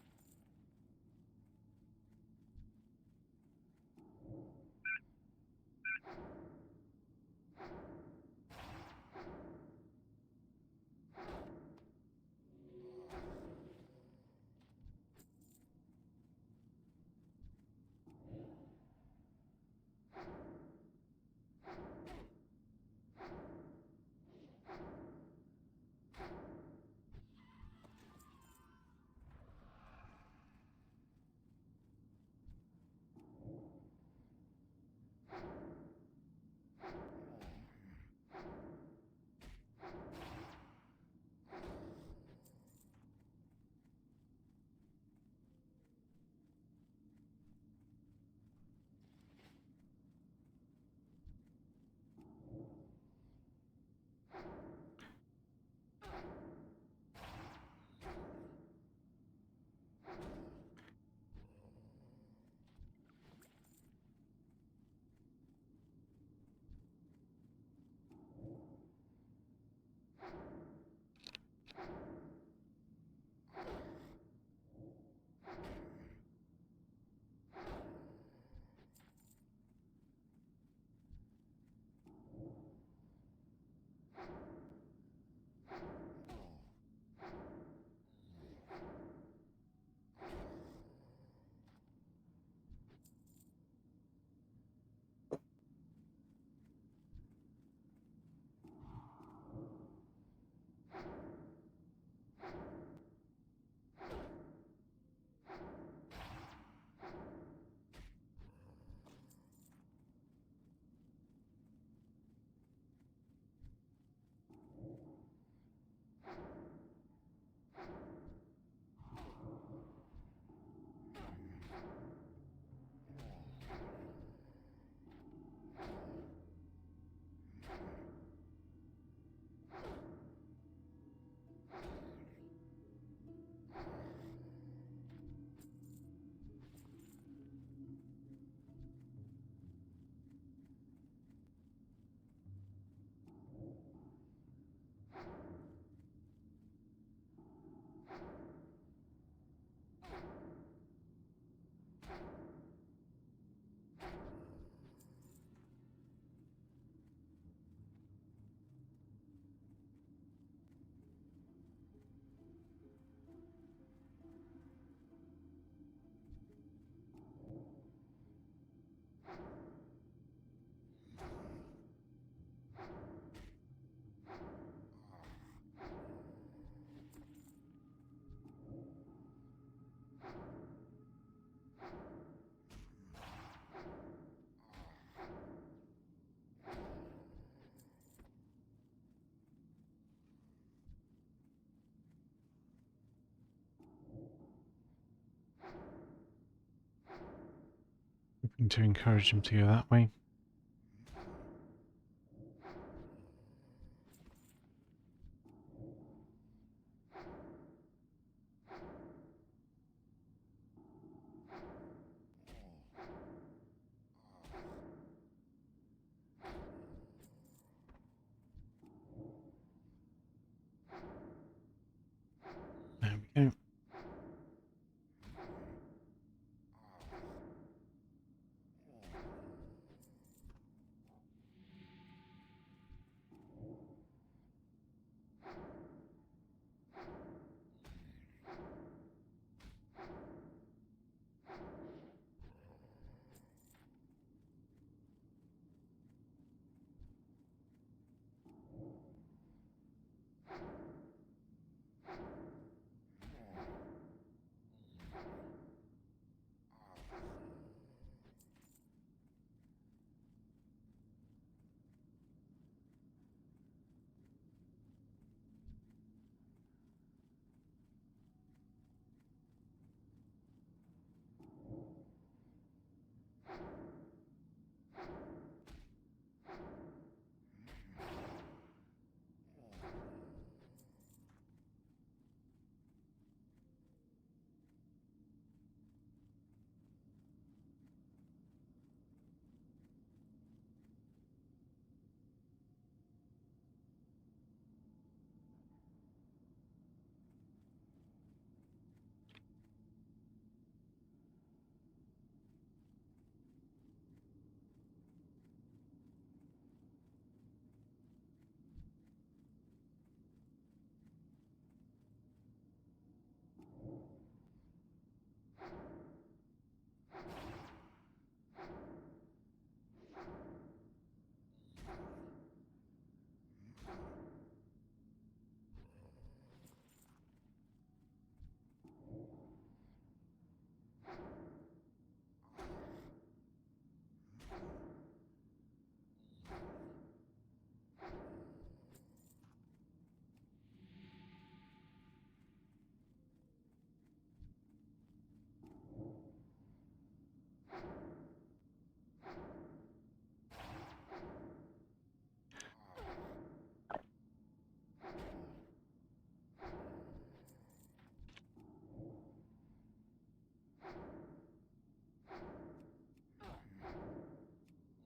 Nothing to encourage him to go that way. There we go.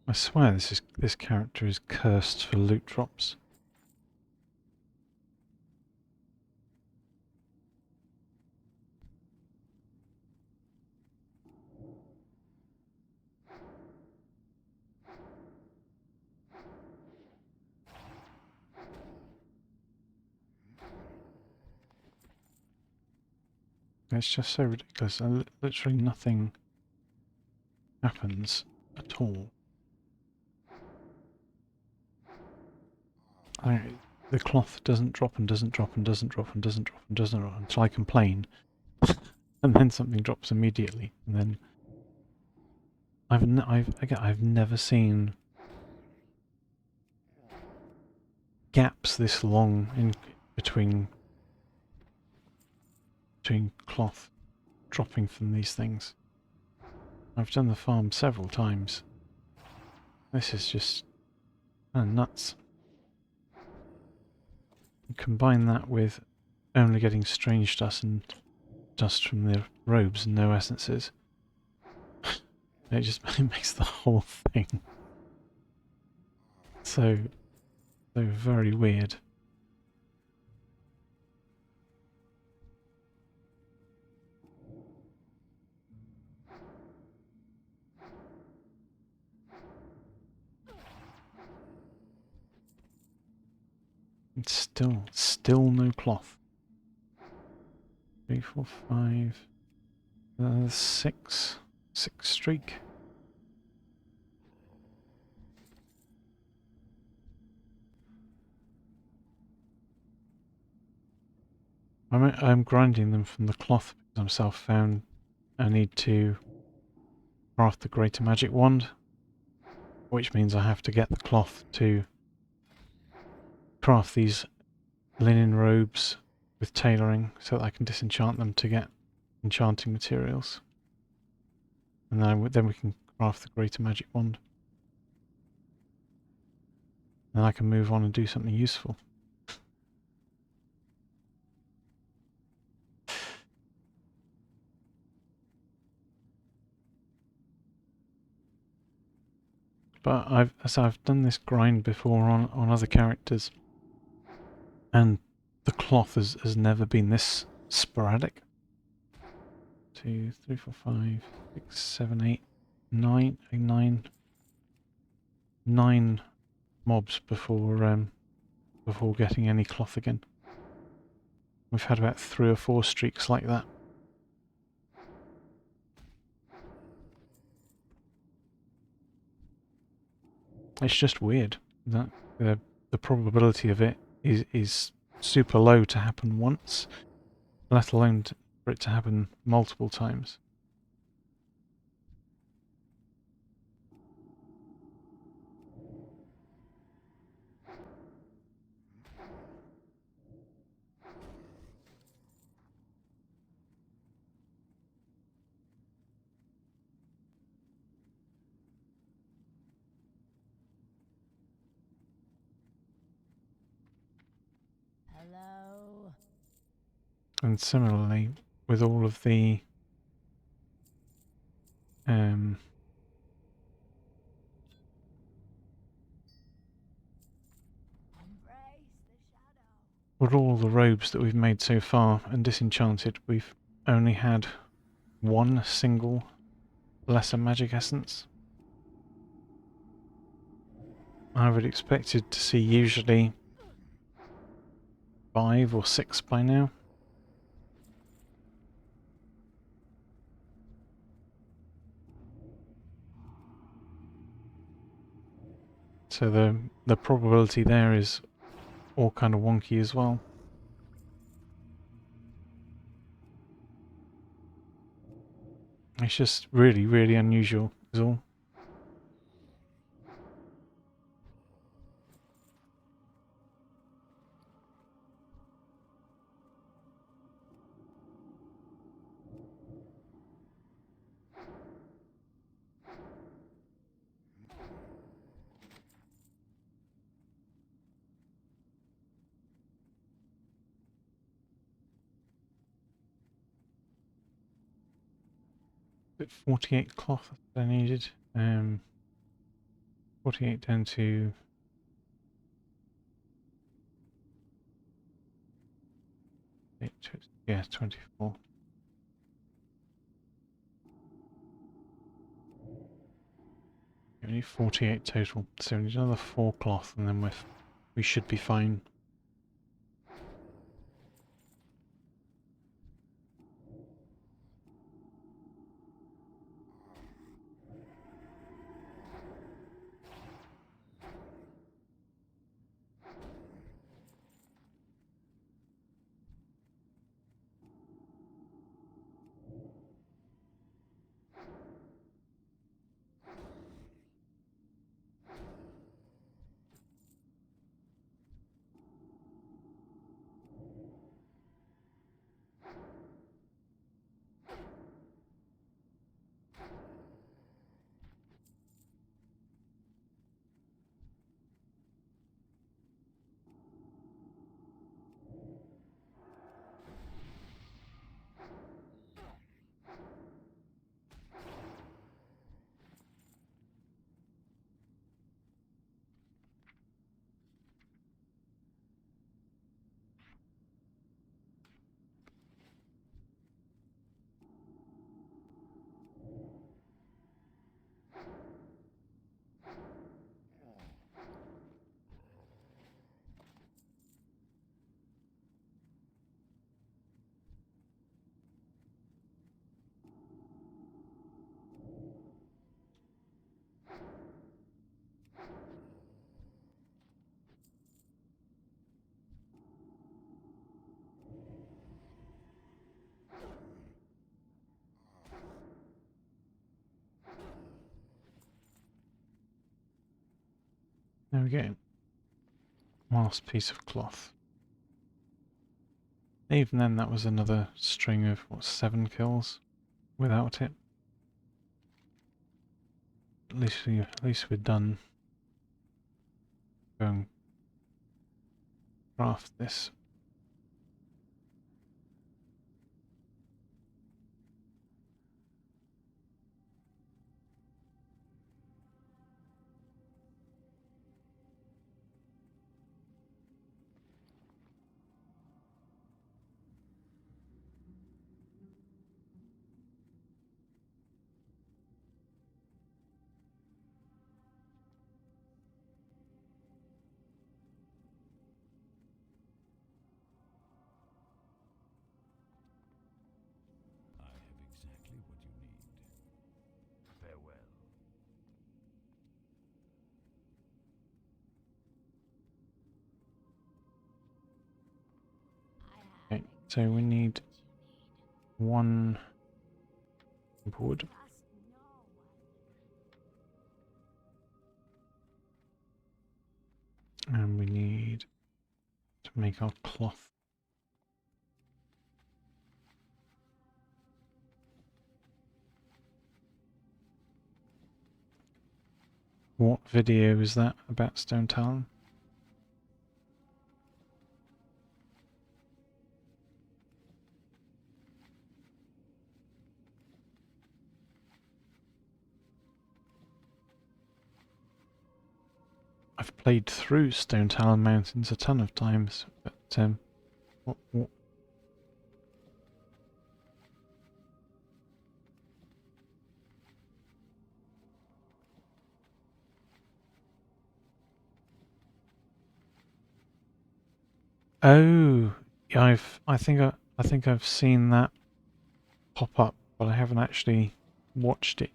I swear this character is cursed for loot drops. It's just so ridiculous. Literally nothing happens at all. The cloth doesn't drop and doesn't drop and doesn't drop and doesn't drop and doesn't drop until I complain, and then something drops immediately. And then I've never seen gaps this long in between cloth dropping from these things. I've done the farm several times. This is just nuts. Combine that with only getting strange dust and dust from the robes and no essences. It just makes the whole thing so very weird. It's still no cloth. 3, 4, 5, 6 streak. I'm grinding them from the cloth because I'm self-found. I need to craft the greater magic wand, which means I have to get the cloth to craft these linen robes with tailoring so that I can disenchant them to get enchanting materials. And then we can craft the greater magic wand. Then I can move on and do something useful. But I've done this grind before on other characters, and the cloth has never been this sporadic. 2, 3, 4, 5, 6, 7, 8, 9, 9 mobs before getting any cloth again. We've had about 3 or 4 streaks like that. It's just weird that the probability of it is super low to happen once, let alone for it to happen multiple times. Hello? And similarly, with all of the Embrace the shadow. with all the robes that we've made so far and disenchanted, we've only had one single lesser magic essence. I would expected to see usually 5 or 6 by now. So the probability there is all kind of wonky as well. It's just really, really unusual is all. But 48 cloth that I needed. 48 down to 8, yeah, 24. We need 48 total, so we need another 4 cloth and then we should be fine. There we go. Last piece of cloth. Even then, that was another string of, what, 7 kills without it. at least we're done. Go and craft this. I have exactly what you need. Farewell. I Okay, have so we need what you need. one wood. Trust no one. And we need to make our cloth. What video is that about Stone Talon? I've played through Stone Talon Mountains a ton of times, but what? Oh, yeah, I think I've seen that pop up, but I haven't actually watched it.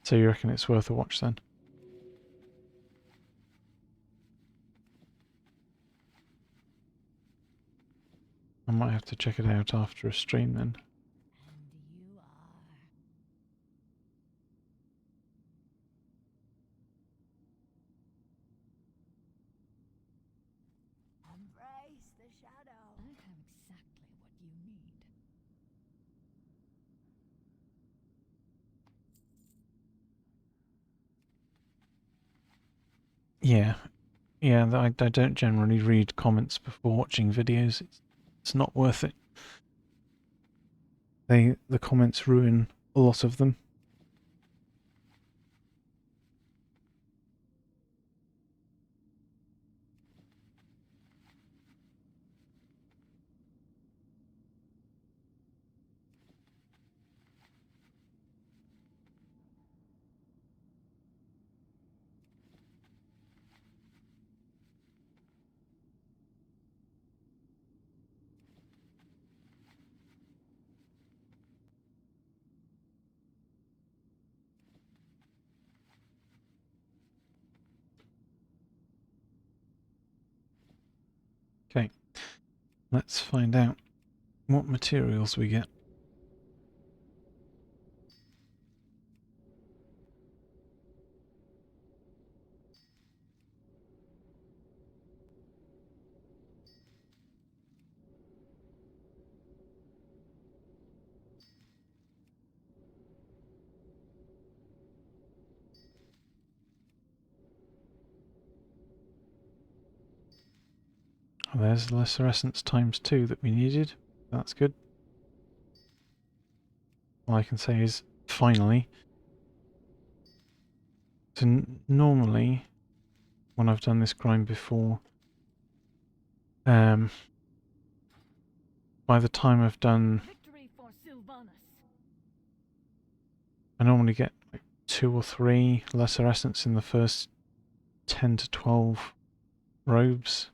So you reckon it's worth a watch then? I might have to check it out after a stream then. And you are. Embrace the shadow. I have exactly what you need. Yeah, yeah. I don't generally read comments before watching videos. It's not worth it. The comments ruin a lot of them. Okay, let's find out what materials we get. Oh, there's lesser essence times 2 that we needed. That's good. All I can say is, finally. So normally, when I've done this grind before, by the time I've done, Victory for Sylvanas. I normally get like 2 or 3 lesser essence in the first 10 to 12 robes.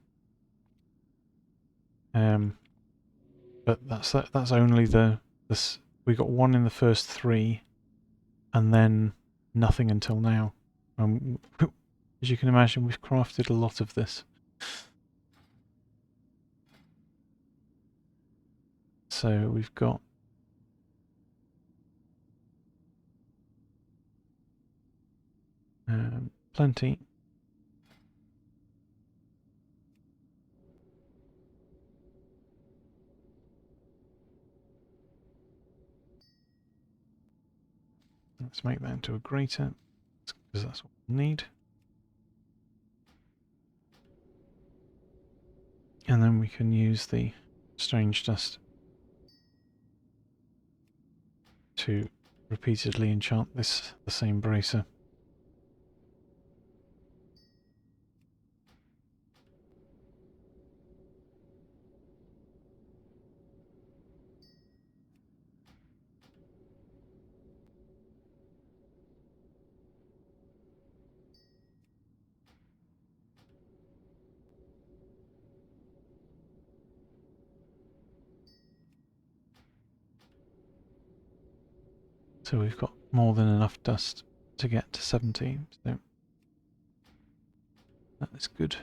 But that's only we got 1 in the first 3, and then nothing until now. As you can imagine, we've crafted a lot of this. So we've got Plenty. Let's make that into a grater, because that's what we need. And then we can use the strange dust to repeatedly enchant the same bracer. So we've got more than enough dust to get to 17, so that is good.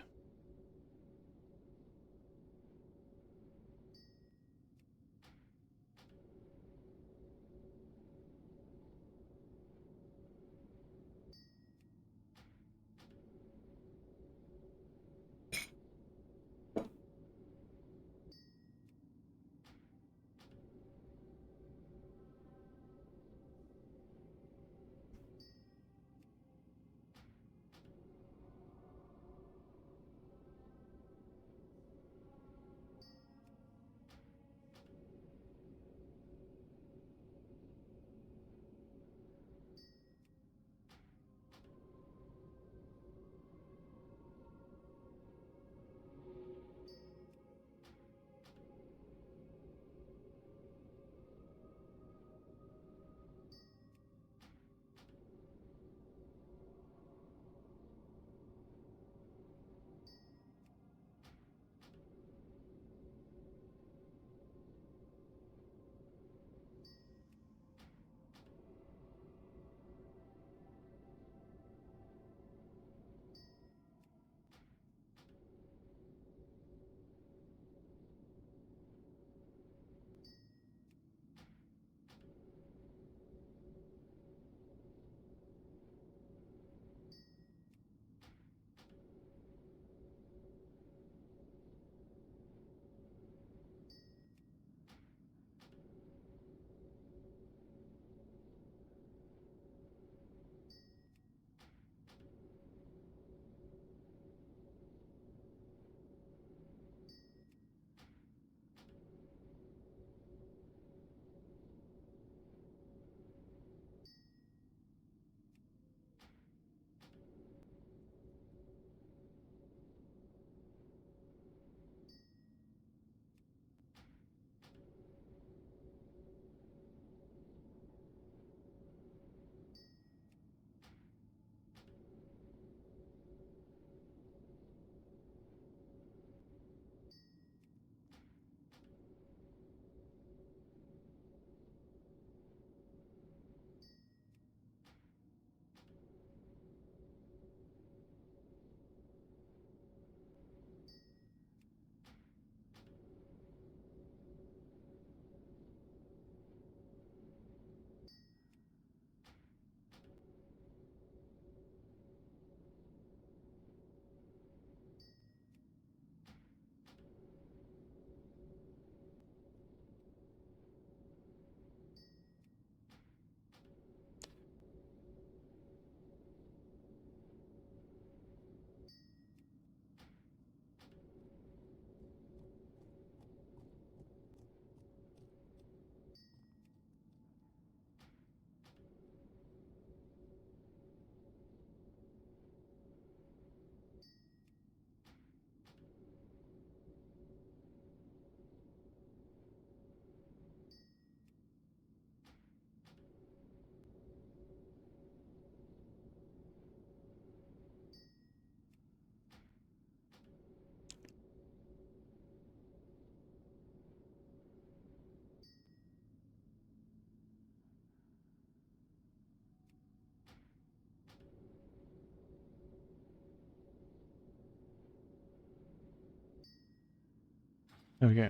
There we go,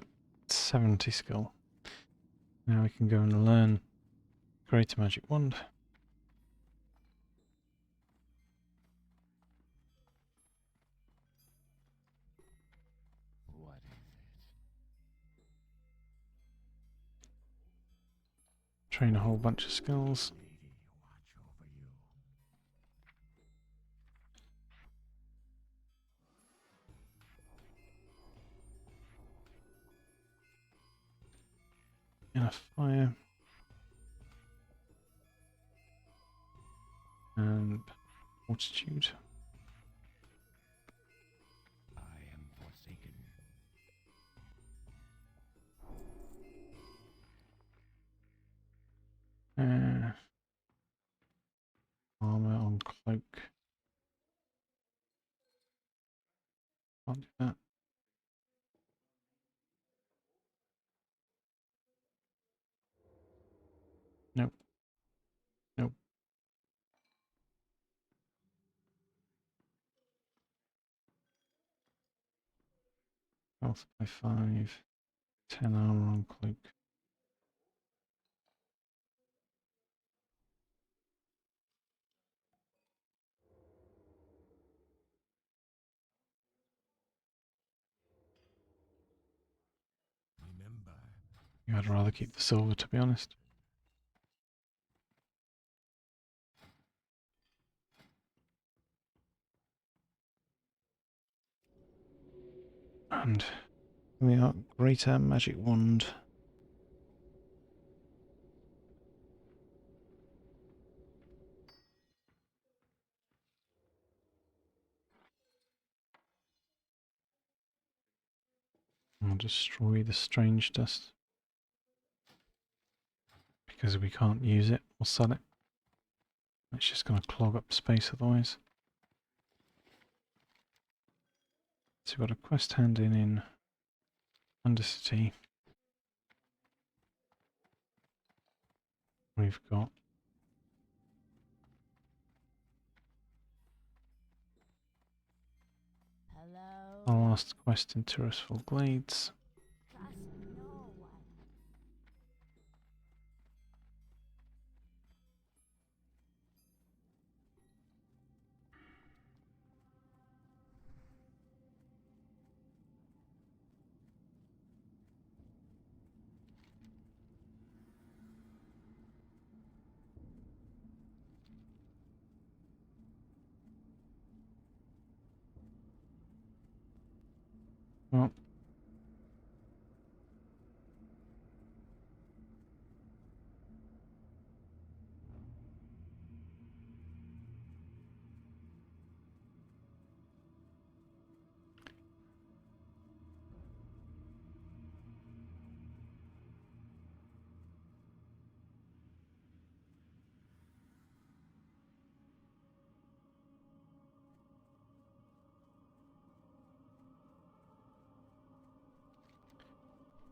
70 skill. Now we can go and learn Greater Magic Wand. Train a whole bunch of skills. Lady watch over you. In a fire. And fortitude. I am forsaken. Armor on cloak. Can't do that. Nope. Nope. Health by 5. 10 armor on cloak. Remember, Yeah, I'd rather keep the silver, to be honest. And we are greater magic wand. I'll destroy the strange dust. Because we can't use it or sell it. It's just going to clog up space otherwise. So we've got a quest handing in Undercity. We've got Hello? our last quest in Terraceful Glades. Trust no one. Well,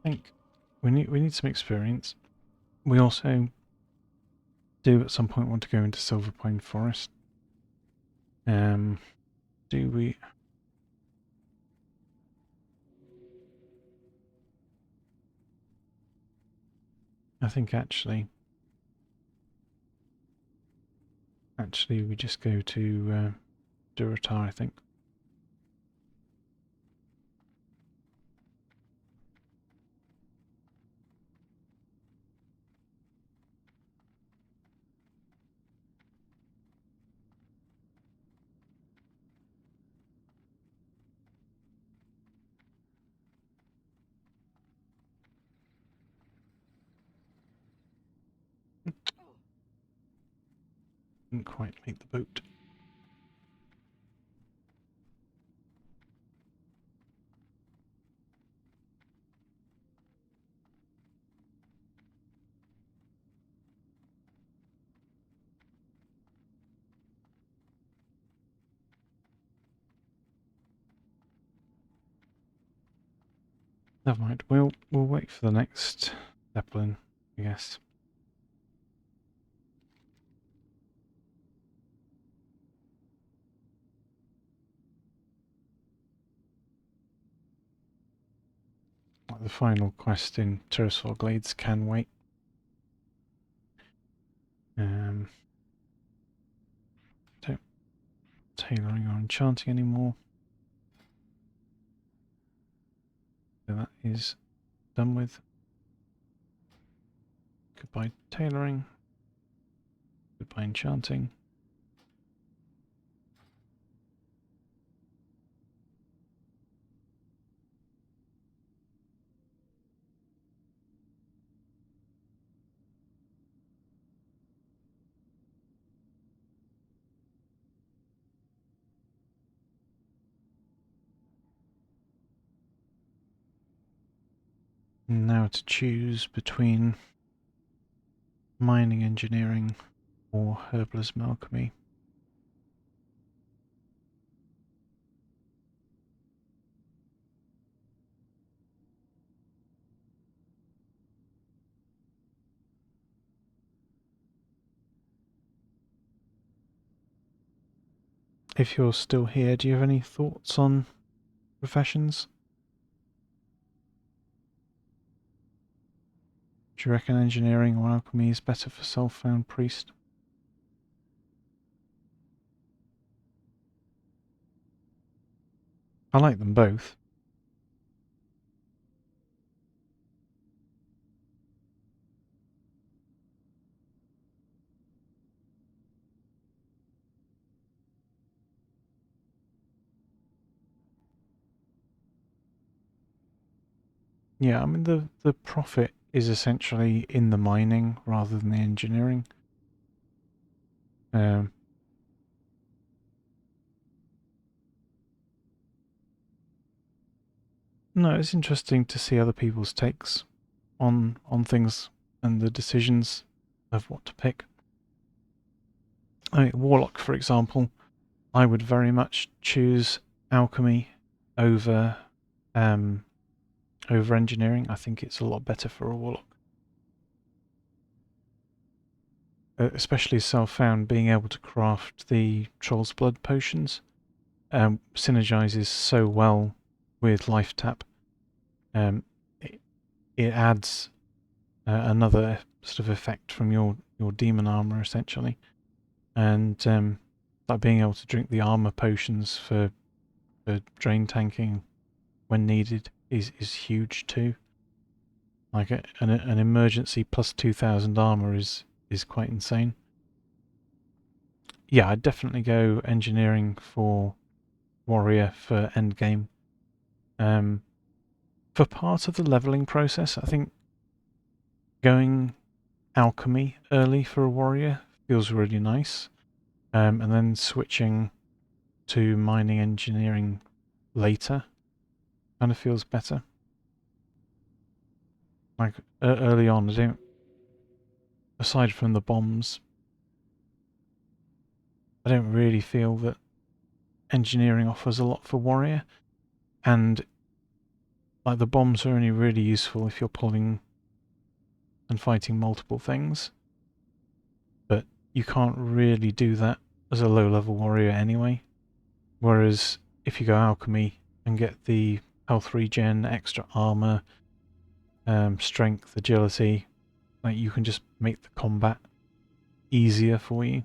I think we need some experience. We also do at some point want to go into Silver Pine Forest. Do we? I think actually we just go to Duratar, I think. Didn't quite make the boat. Never mind. We'll wait for the next Zeppelin, I guess. Like the final quest in Terraceful Glades can wait. Don't tailoring or enchanting anymore. So that is done with. Goodbye tailoring. Goodbye enchanting. Now to choose between mining engineering or herbalism alchemy. If you're still here, do you have any thoughts on professions? Do you reckon engineering or alchemy is better for self-found priest? I like them both. Yeah, I mean the profit is essentially in the mining rather than the engineering. Um, no, it's interesting to see other people's takes on things and the decisions of what to pick. I mean, Warlock, for example, I would very much choose alchemy over over engineering. I think it's a lot better for a Warlock. Especially self-found, being able to craft the Troll's Blood potions synergizes so well with Life Tap. It adds another sort of effect from your demon armor, essentially. And like being able to drink the armor potions for drain tanking when needed is huge too. Like an emergency plus 2000 armor is quite insane. Yeah, I'd definitely go engineering for warrior for endgame. For part of the leveling process, I think going alchemy early for a warrior feels really nice. And then switching to mining engineering later kind of feels better. Like early on, I don't, aside from the bombs, I don't really feel that engineering offers a lot for warrior, and like the bombs are only really useful if you're pulling and fighting multiple things, but you can't really do that as a low level warrior anyway. Whereas if you go alchemy and get the health regen, extra armor, strength, agility, like you can just make the combat easier for you.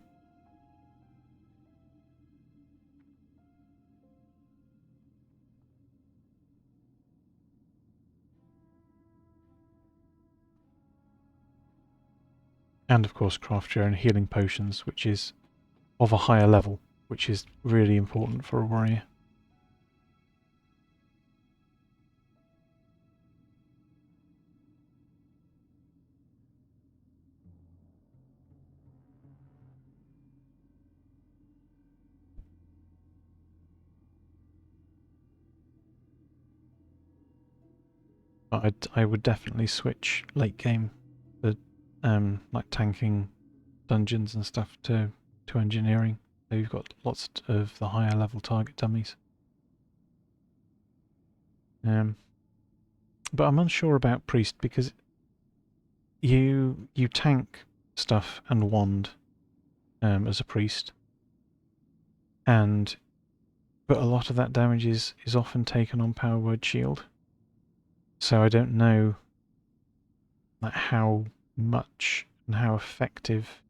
And of course craft your own healing potions, which is of a higher level, which is really important for a warrior. But I would definitely switch late game, the like tanking dungeons and stuff to engineering. So you've got lots of the higher level target dummies. But I'm unsure about priest because you tank stuff and wand as a priest, but a lot of that damage is often taken on power word shield. So I don't know like how much and how effective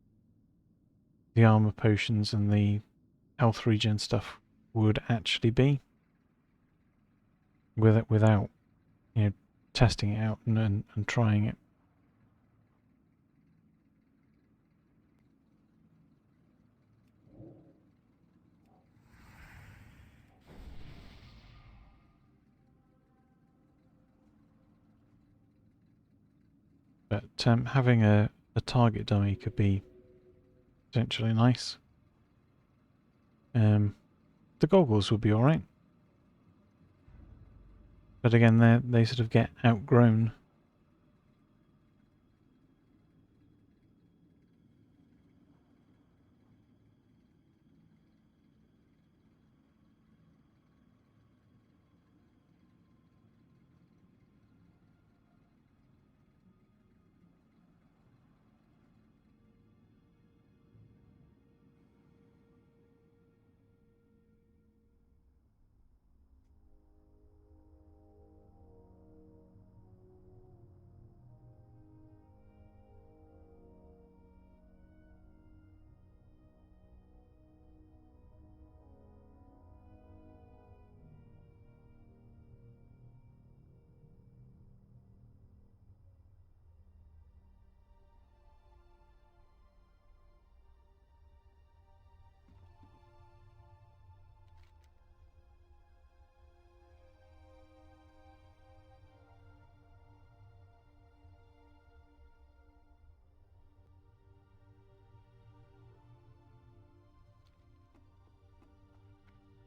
the armor potions and the health regen stuff would actually be without testing it out and trying it. But having a target dummy could be potentially nice. The goggles would be alright. But again, they sort of get outgrown.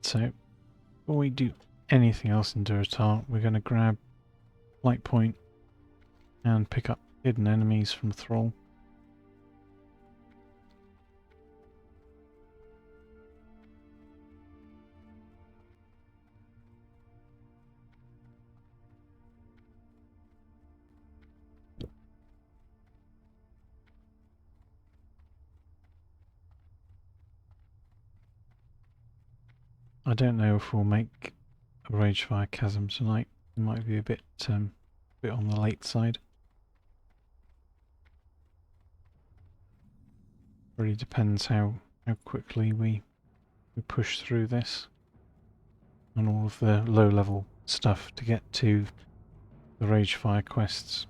So, before we do anything else in Duratar, we're going to grab Light Point and pick up hidden enemies from Thrall. I don't know if we'll make a Ragefire Chasm tonight. It might be a bit on the late side. Really depends how quickly we push through this and all of the low level stuff to get to the Ragefire quests.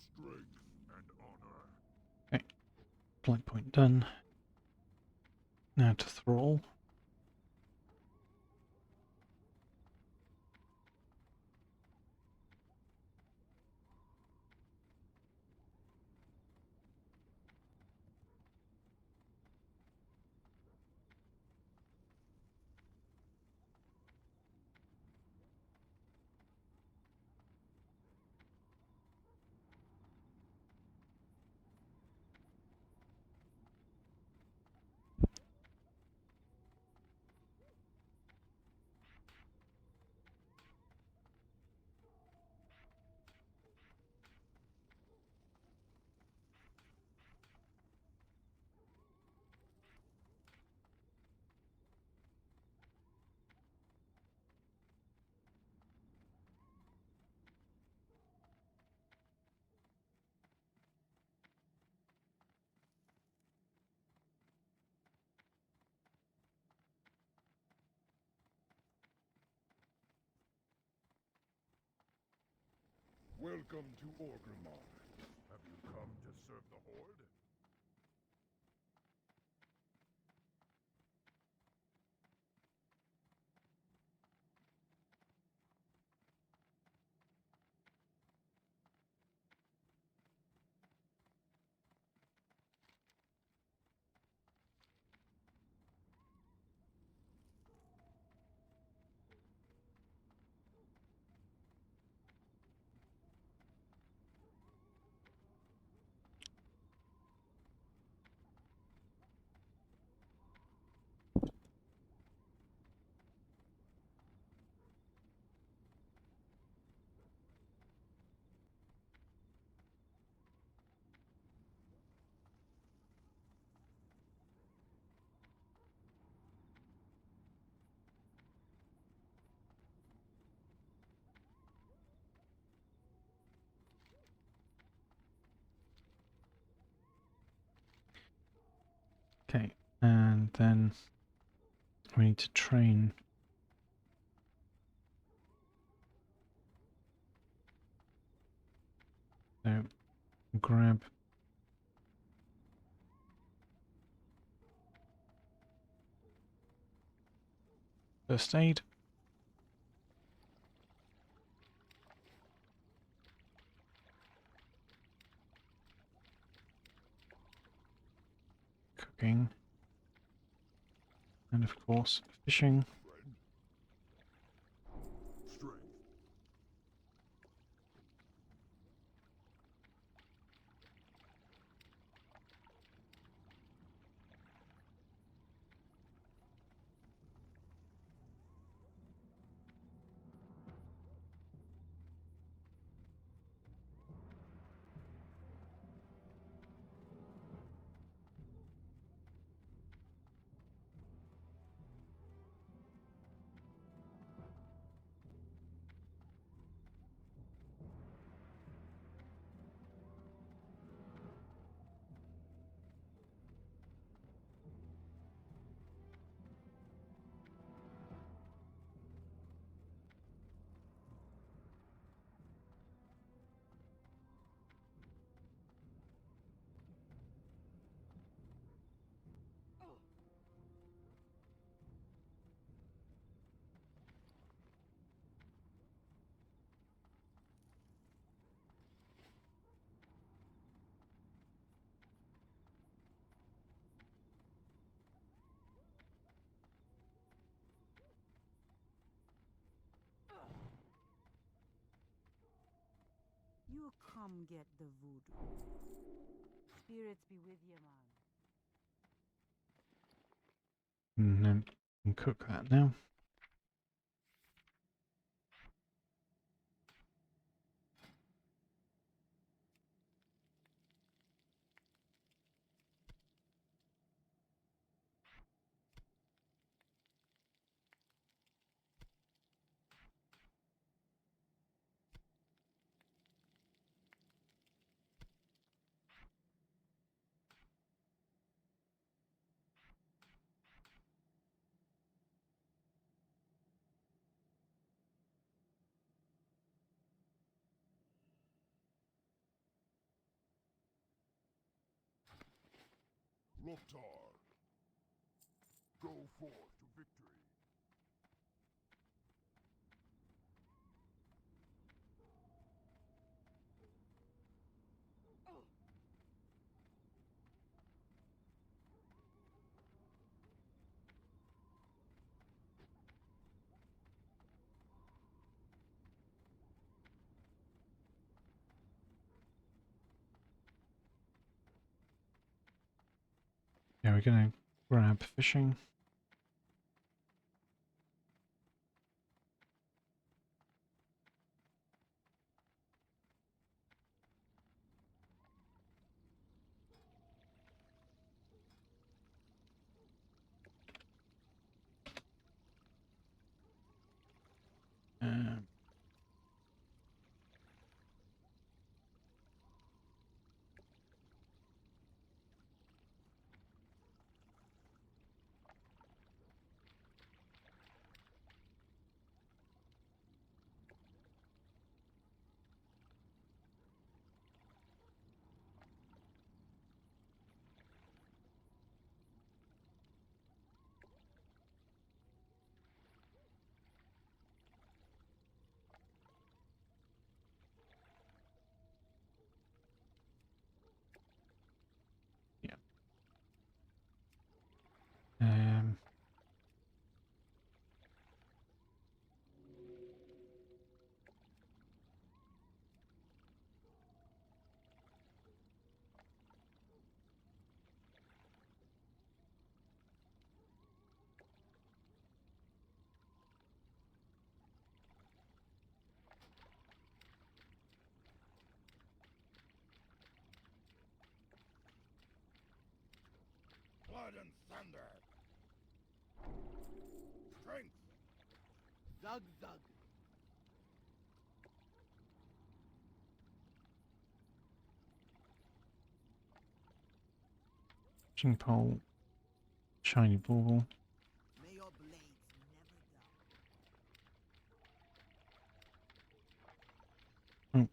Strength and honor. Okay, Blight Point done. Now to Thrall. Welcome to Orgrimmar. Have you come to serve the Horde? Okay, and then we need to train. So grab first aid. Cooking. And of course, fishing. Friend. Strength. You come get the voodoo. Spirits be with you, man. And then we can cook that now. Loktar. Go forth to victory. Yeah, we're gonna grab fishing. Um, yeah. Um, Blood and thunder. Strength. Zug zug. fishing pole. Shiny bauble. May your blades never dull. Oh.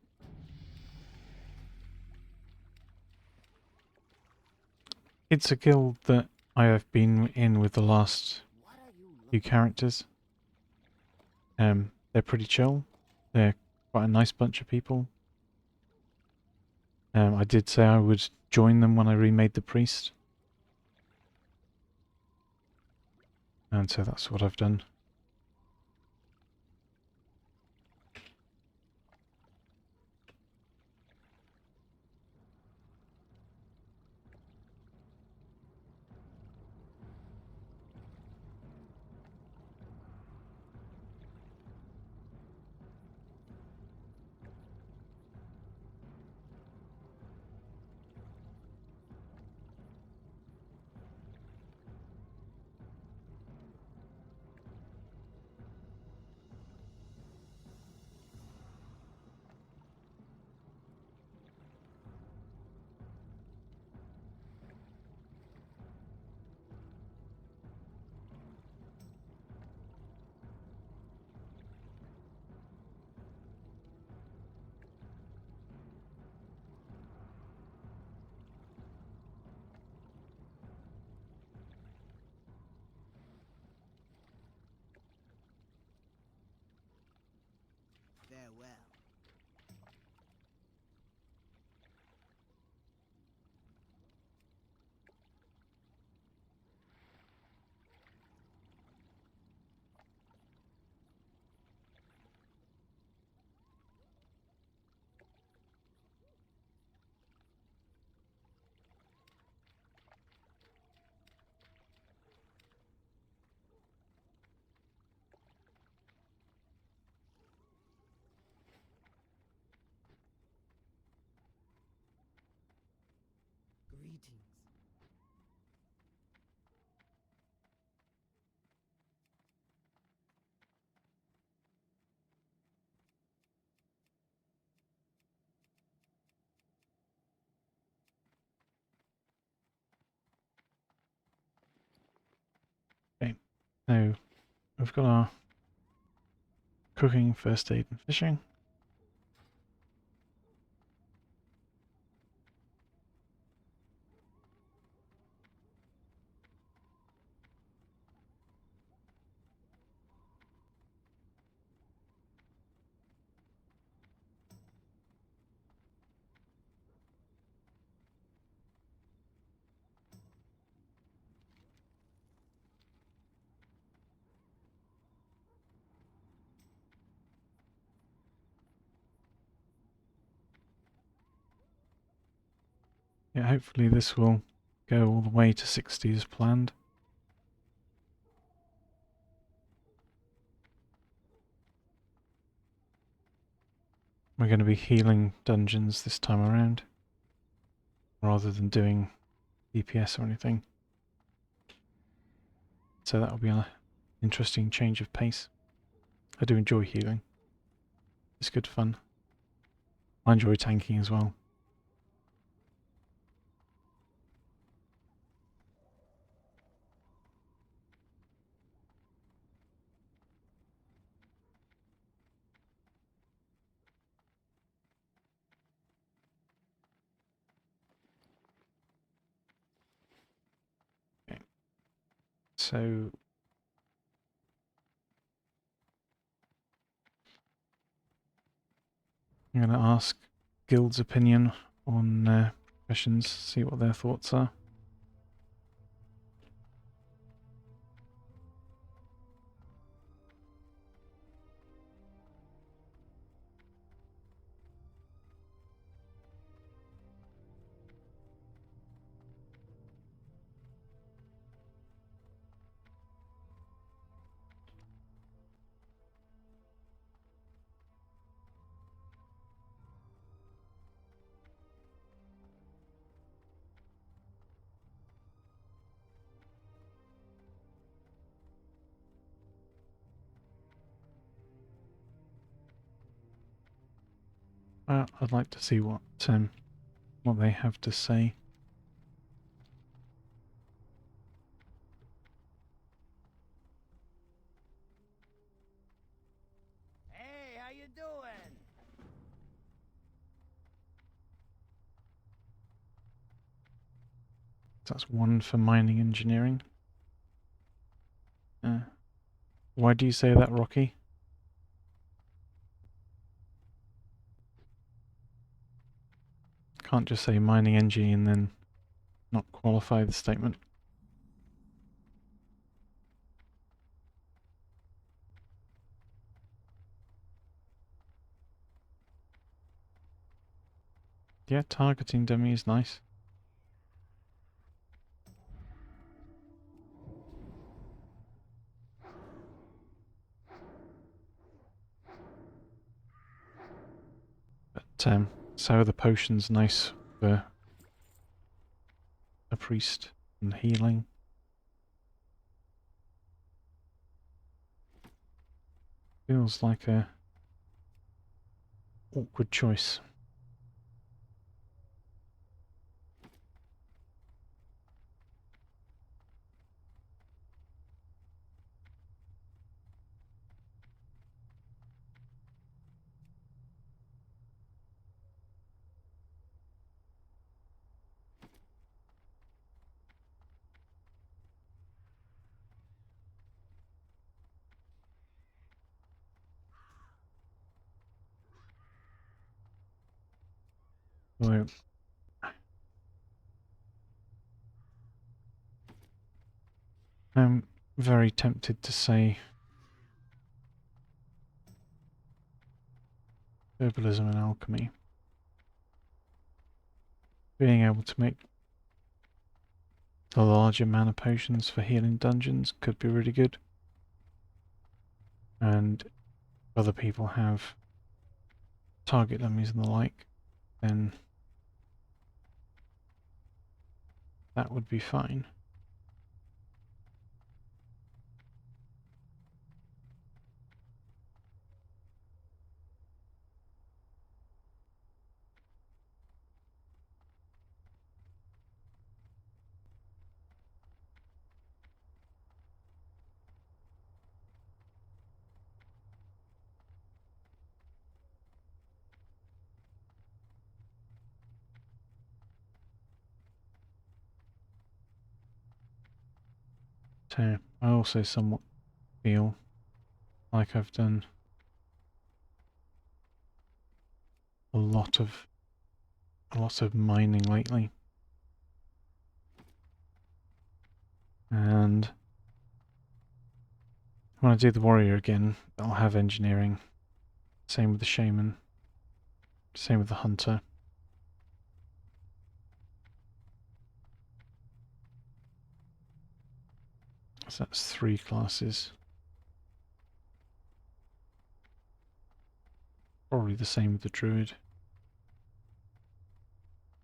It's a guild that I have been in with the last What are you few characters. They're pretty chill. They're quite a nice bunch of people. I did say I would join them when I remade the priest. And so that's what I've done. Farewell. Greetings. Okay, so we've got our cooking, first aid and fishing. Yeah, hopefully this will go all the way to 60 as planned. We're going to be healing dungeons this time around, rather than doing DPS or anything. So that'll be an interesting change of pace. I do enjoy healing. It's good fun. I enjoy tanking as well. Okay. So I'm going to ask Guild's opinion on professions, see what their thoughts are. I'd like to see what they have to say. That's 1 for mining engineering. Why do you say that, Rocky? Can't just say mining engie and then not qualify the statement. Yeah, targeting dummy is nice. But so are the potions nice for a priest and healing. Feels like a awkward choice. So I'm very tempted to say herbalism and alchemy. Being able to make the larger mana potions for healing dungeons could be really good. And if other people have target dummies and the like, then that would be fine. So I also somewhat feel like I've done a lot of mining lately. And when I do the warrior again, I'll have engineering. Same with the shaman. Same with the hunter. So that's 3 classes. Probably the same with the druid.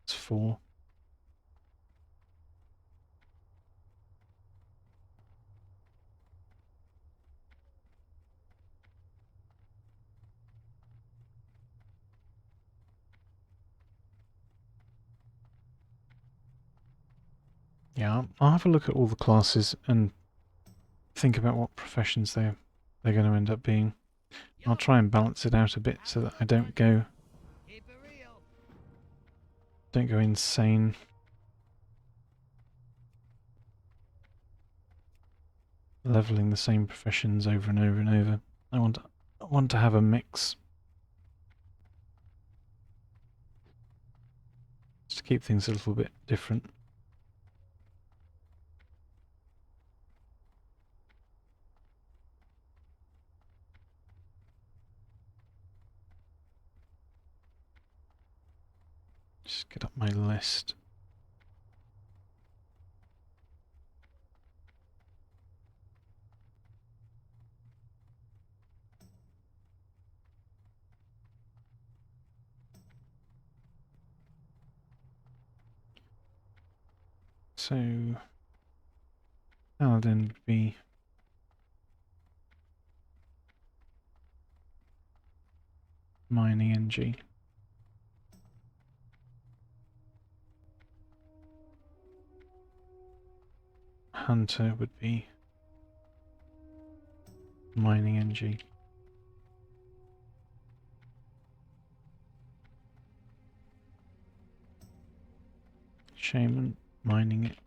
It's 4. Yeah, I'll have a look at all the classes and think about what professions they're going to end up being. I'll try and balance it out a bit so that I don't go insane. Leveling the same professions over and over and over. I want to have a mix. Just to keep things a little bit different. Just get up my list. So Paladin would be mining NG. Hunter would be mining NG. Shaman, mining it.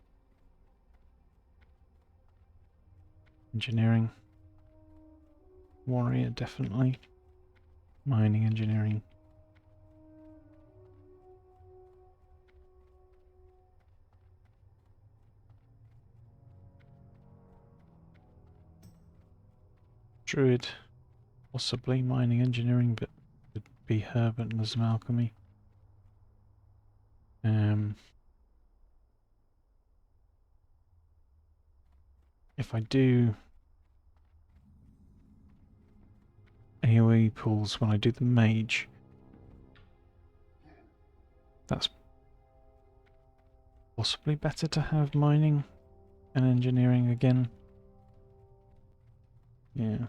Engineering. Warrior, definitely. Mining, engineering. Druid, possibly mining, engineering, but would be Herbert and some alchemy. If I do AoE pulls when I do the mage, that's possibly better to have mining and engineering again. Yeah.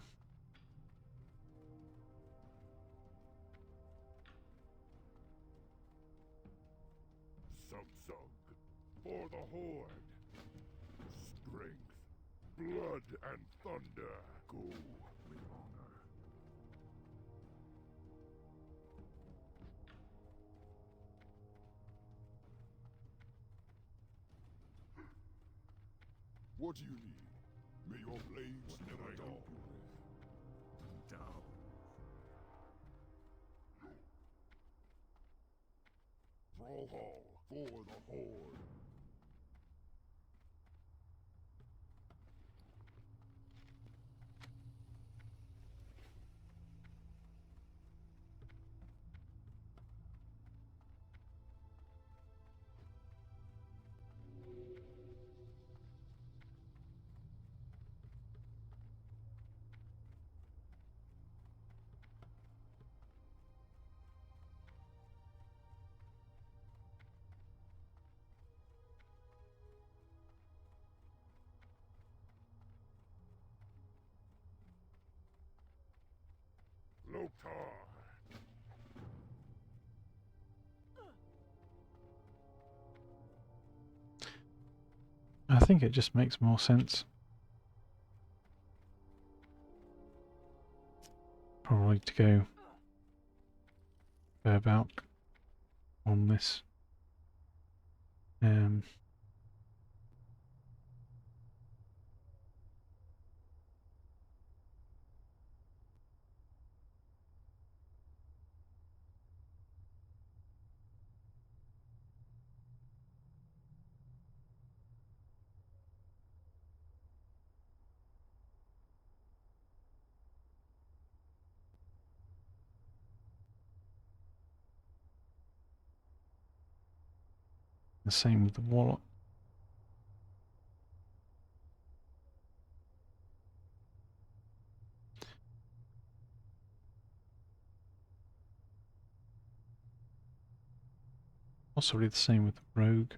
Samsung, for the Horde. Strength, blood, and thunder. Go with honor. What do you need? May your blades never dull. Down. Brawl Hall for the Horde. Loktar. I think it just makes more sense. Probably to go about on this. The same with the warlock. Possibly the same with the rogue.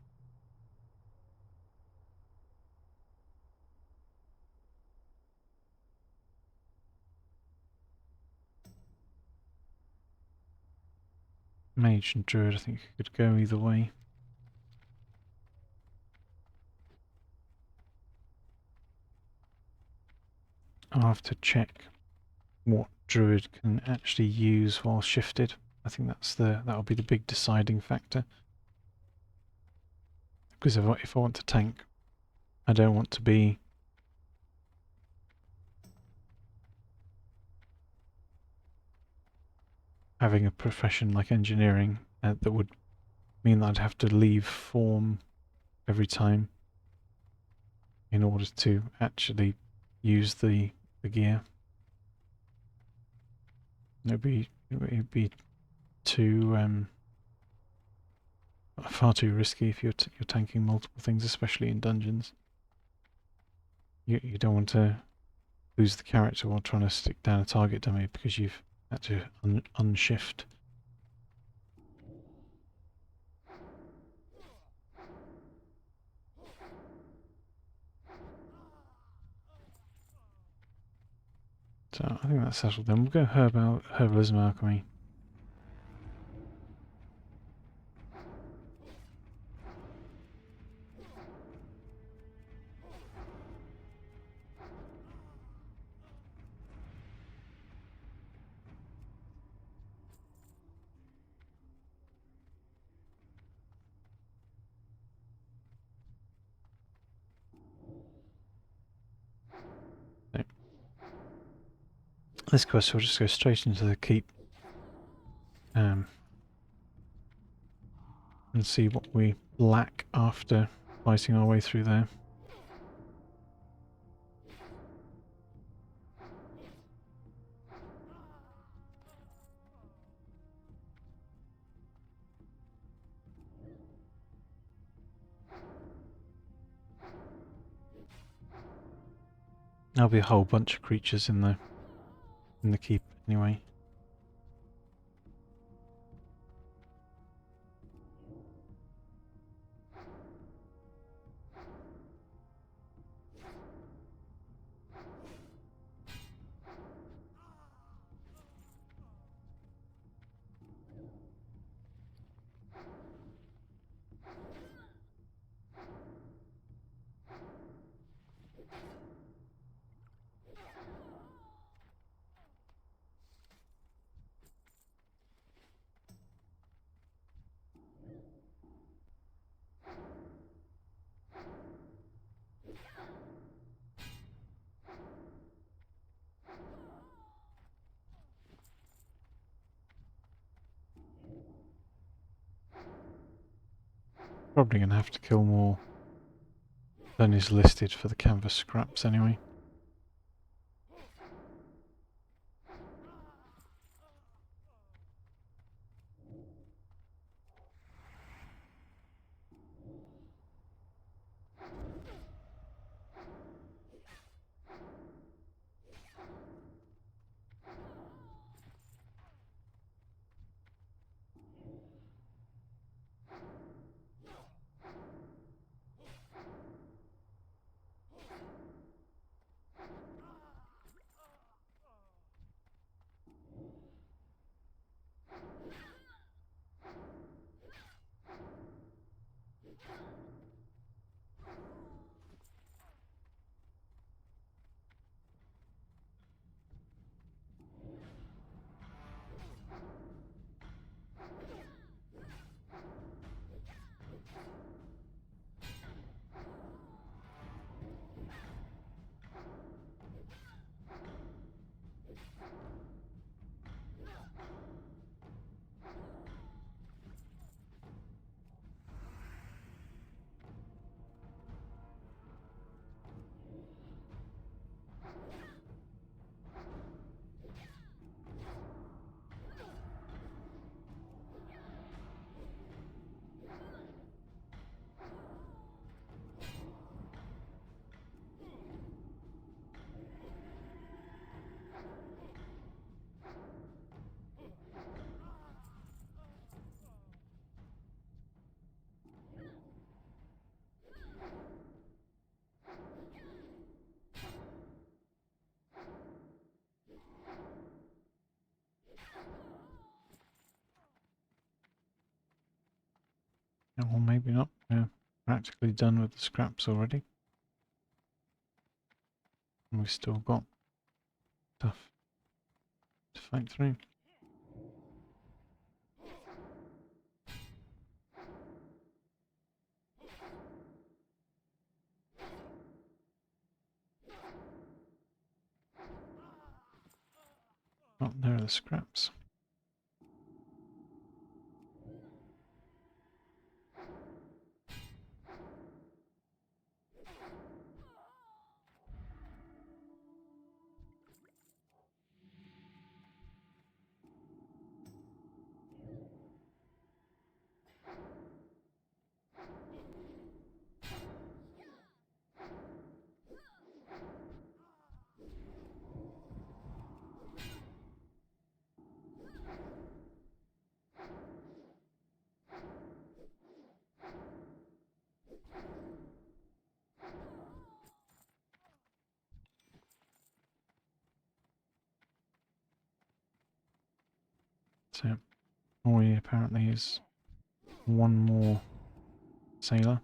Mage and druid, I think it could go either way. I'll have to check what druid can actually use while shifted. I think that'll be the big deciding factor. Because if I want to tank, I don't want to be having a profession like engineering that would mean that I'd have to leave form every time in order to actually use the gear. It'd be too far too risky if you're tanking multiple things, especially in dungeons. You don't want to lose the character while trying to stick down a target dummy because you've had to unshift. So I think that's settled then. We'll go herbalism alchemy. This quest will just go straight into the keep and see what we lack after fighting our way through there. There'll be a whole bunch of creatures in the keep anyway. Probably going to have to kill more than is listed for the canvas scraps anyway. Or maybe not. We're practically done with the scraps already. And we've still got stuff to fight through. Oh, there are the scraps. So all we need apparently is one more sailor.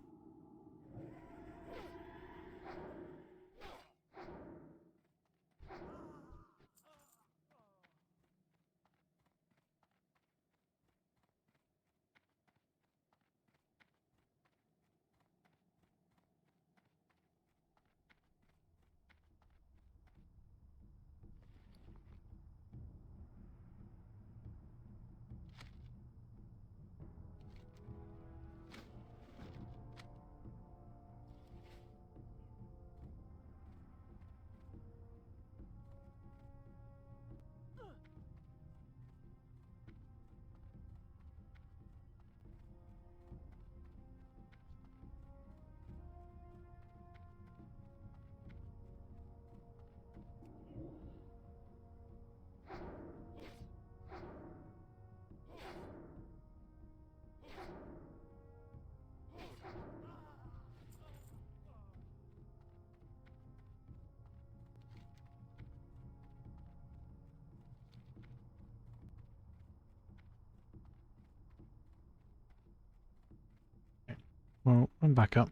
Well, run back up,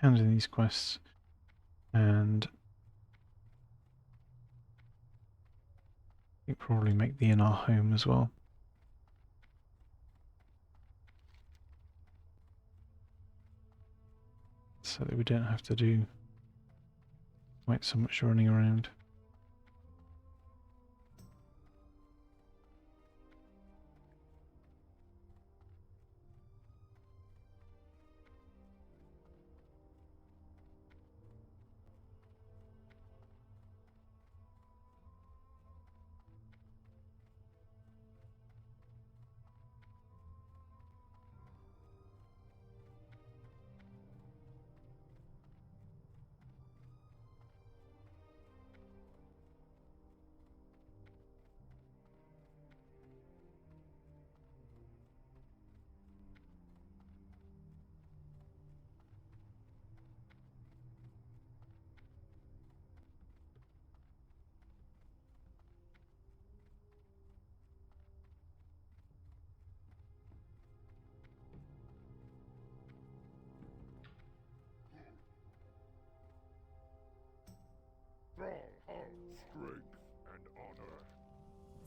hand in these quests, and you probably make the inn our home as well. So that we don't have to do quite so much running around. Stronghold, strength, and honor.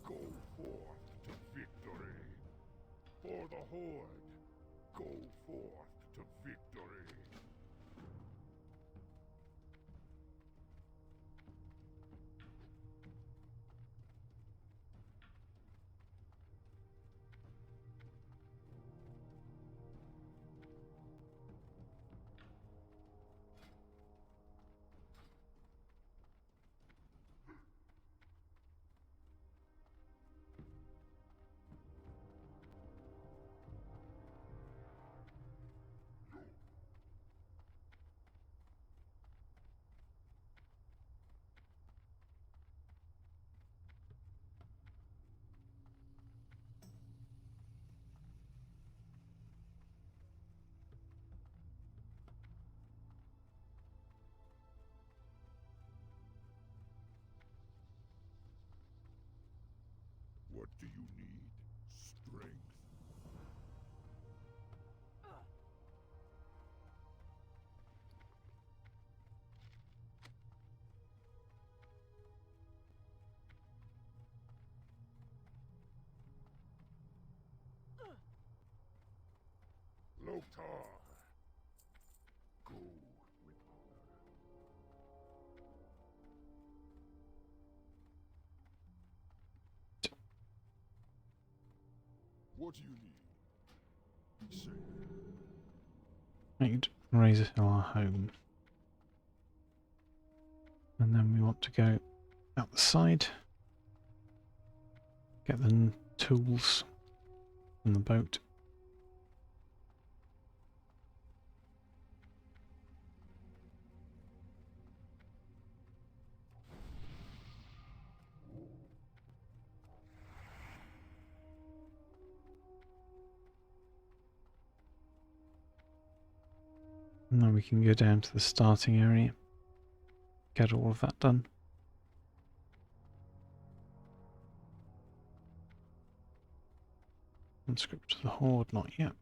Go forth to victory. For the Horde, go forth to victory. What do you need? Strength. Loktar. Go with honor. What do you need? Say. Made Razor Hill our home. And then we want to go out the side, get the tools from the boat. And then we can go down to the starting area, get all of that done. Conscript to the Horde, not yet.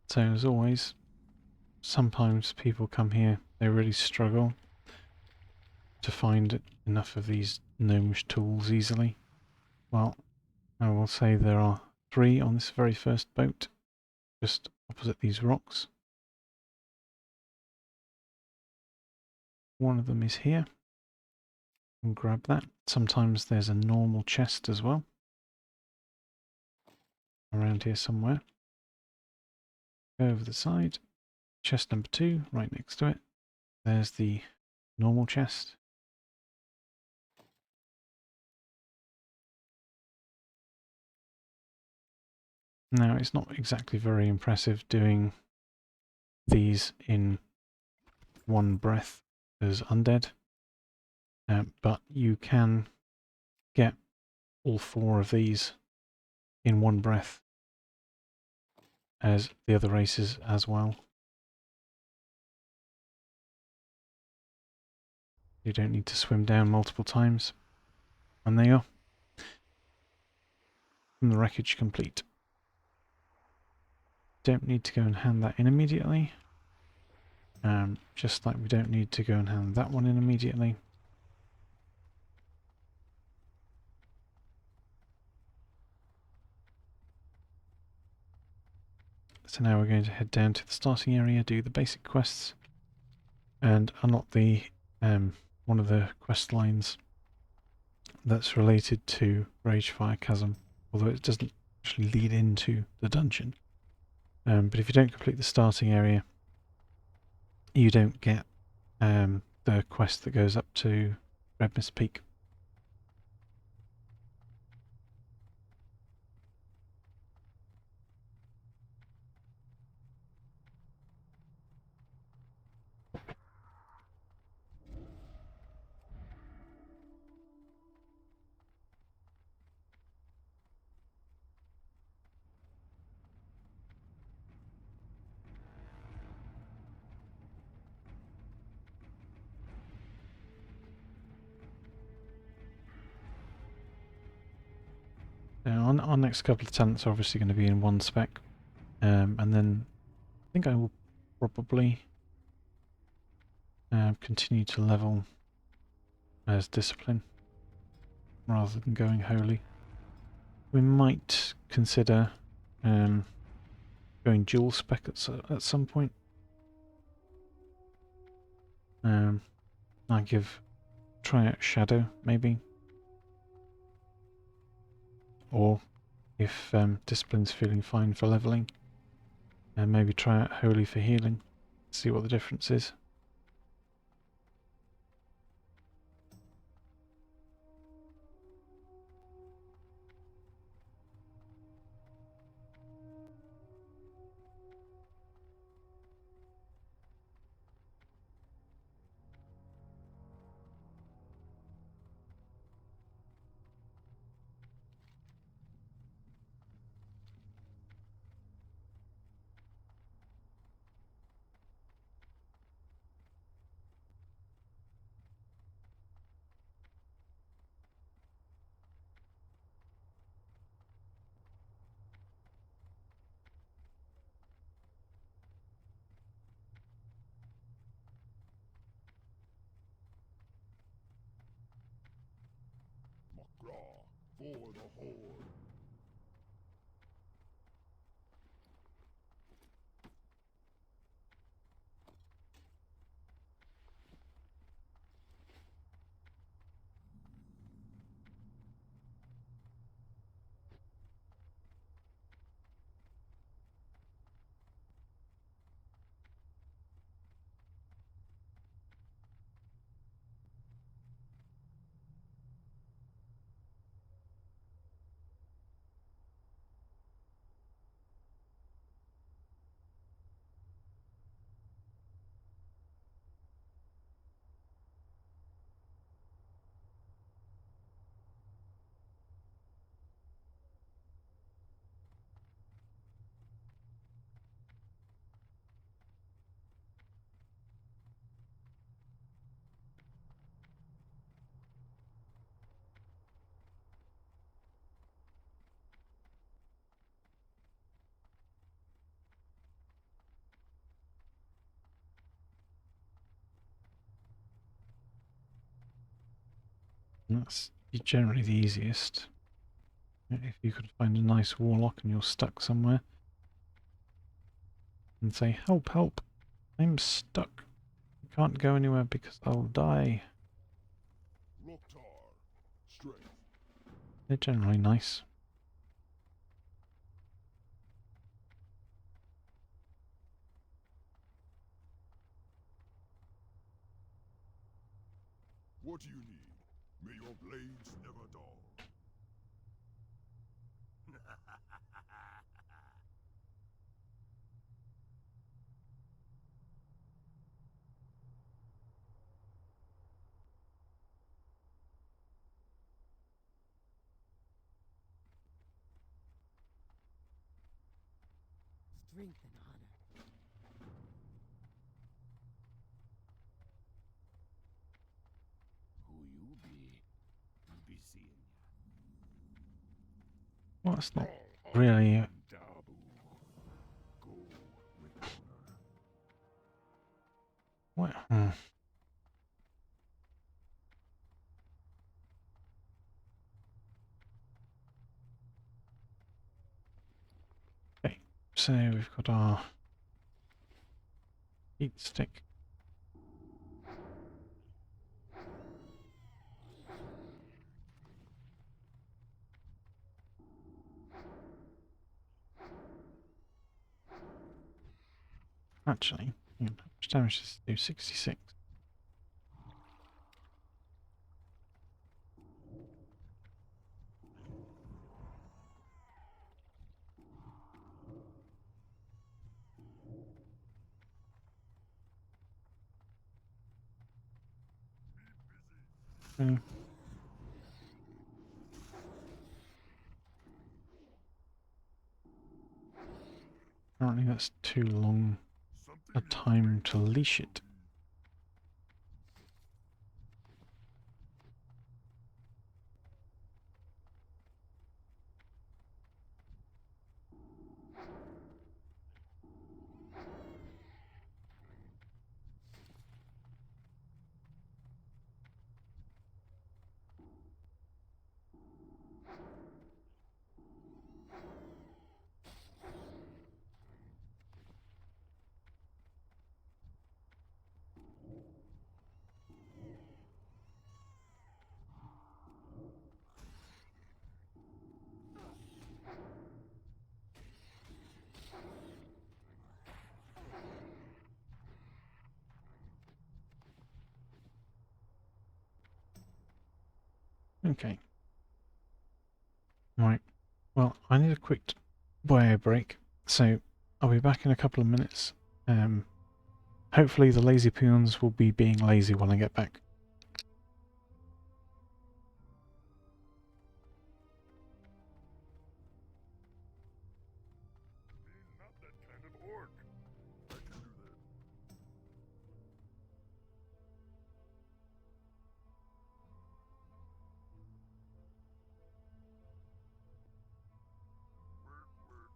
So as always, sometimes people come here, they really struggle to find enough of these gnomish tools easily. Well, I will say there are 3 on this very first boat, just opposite these rocks. One of them is here. And grab that. Sometimes there's a normal chest as well, around here somewhere. Go over the side. Chest number 2, right next to it. There's the normal chest. Now, it's not exactly very impressive doing these in one breath as undead, but you can get all 4 of these in one breath as the other races as well. You don't need to swim down multiple times. And there you are. From the wreckage complete. Don't need to go and hand that in immediately. Just like we don't need to go and hand that one in immediately. So now we're going to head down to the starting area, do the basic quests, and unlock the one of the quest lines that's related to Ragefire Chasm, although it doesn't actually lead into the dungeon. But if you don't complete the starting area, you don't get the quest that goes up to Red Mist Peak. Now, our next couple of talents are obviously going to be in one spec, and then I think I will probably continue to level as discipline rather than going holy. We might consider going dual spec at some point. I'll try out Shadow maybe, or if discipline's feeling fine for leveling, and maybe try out holy for healing, see what the difference is. Magraw for the Horde. And that's generally the easiest. If you could find a nice warlock and you're stuck somewhere, and say, help, help, I'm stuck. I can't go anywhere because I'll die. Loktar, strength. They're generally nice. What do you need? May your blades never dull. strength and honor. Who you be seeing Well, it's not ya. really. Dabu. Go with honor. Well, okay, so we've got our heat stick. Actually, hang on, how much damage does it do? 66. Really? Apparently that's too long a Something time to leash it. Okay. Right. Well, I need a quick bio break, so I'll be back in a couple of minutes. Hopefully the lazy peons will be being lazy when I get back. not that kind of orc. I can do that. Work.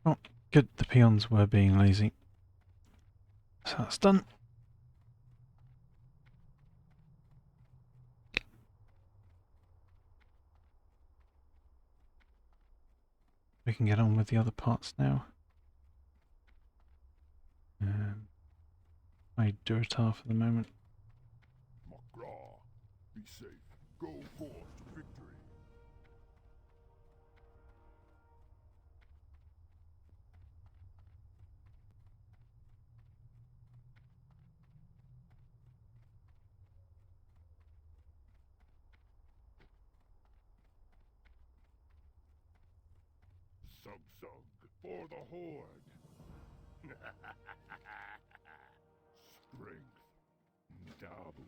Oh, good. The peons were being lazy. So that's done. We can get on with the other parts now. I Duratar for the moment. Magraw, be safe. Go forth to victory. Sug Sug for the Horde. Strength. Dabu.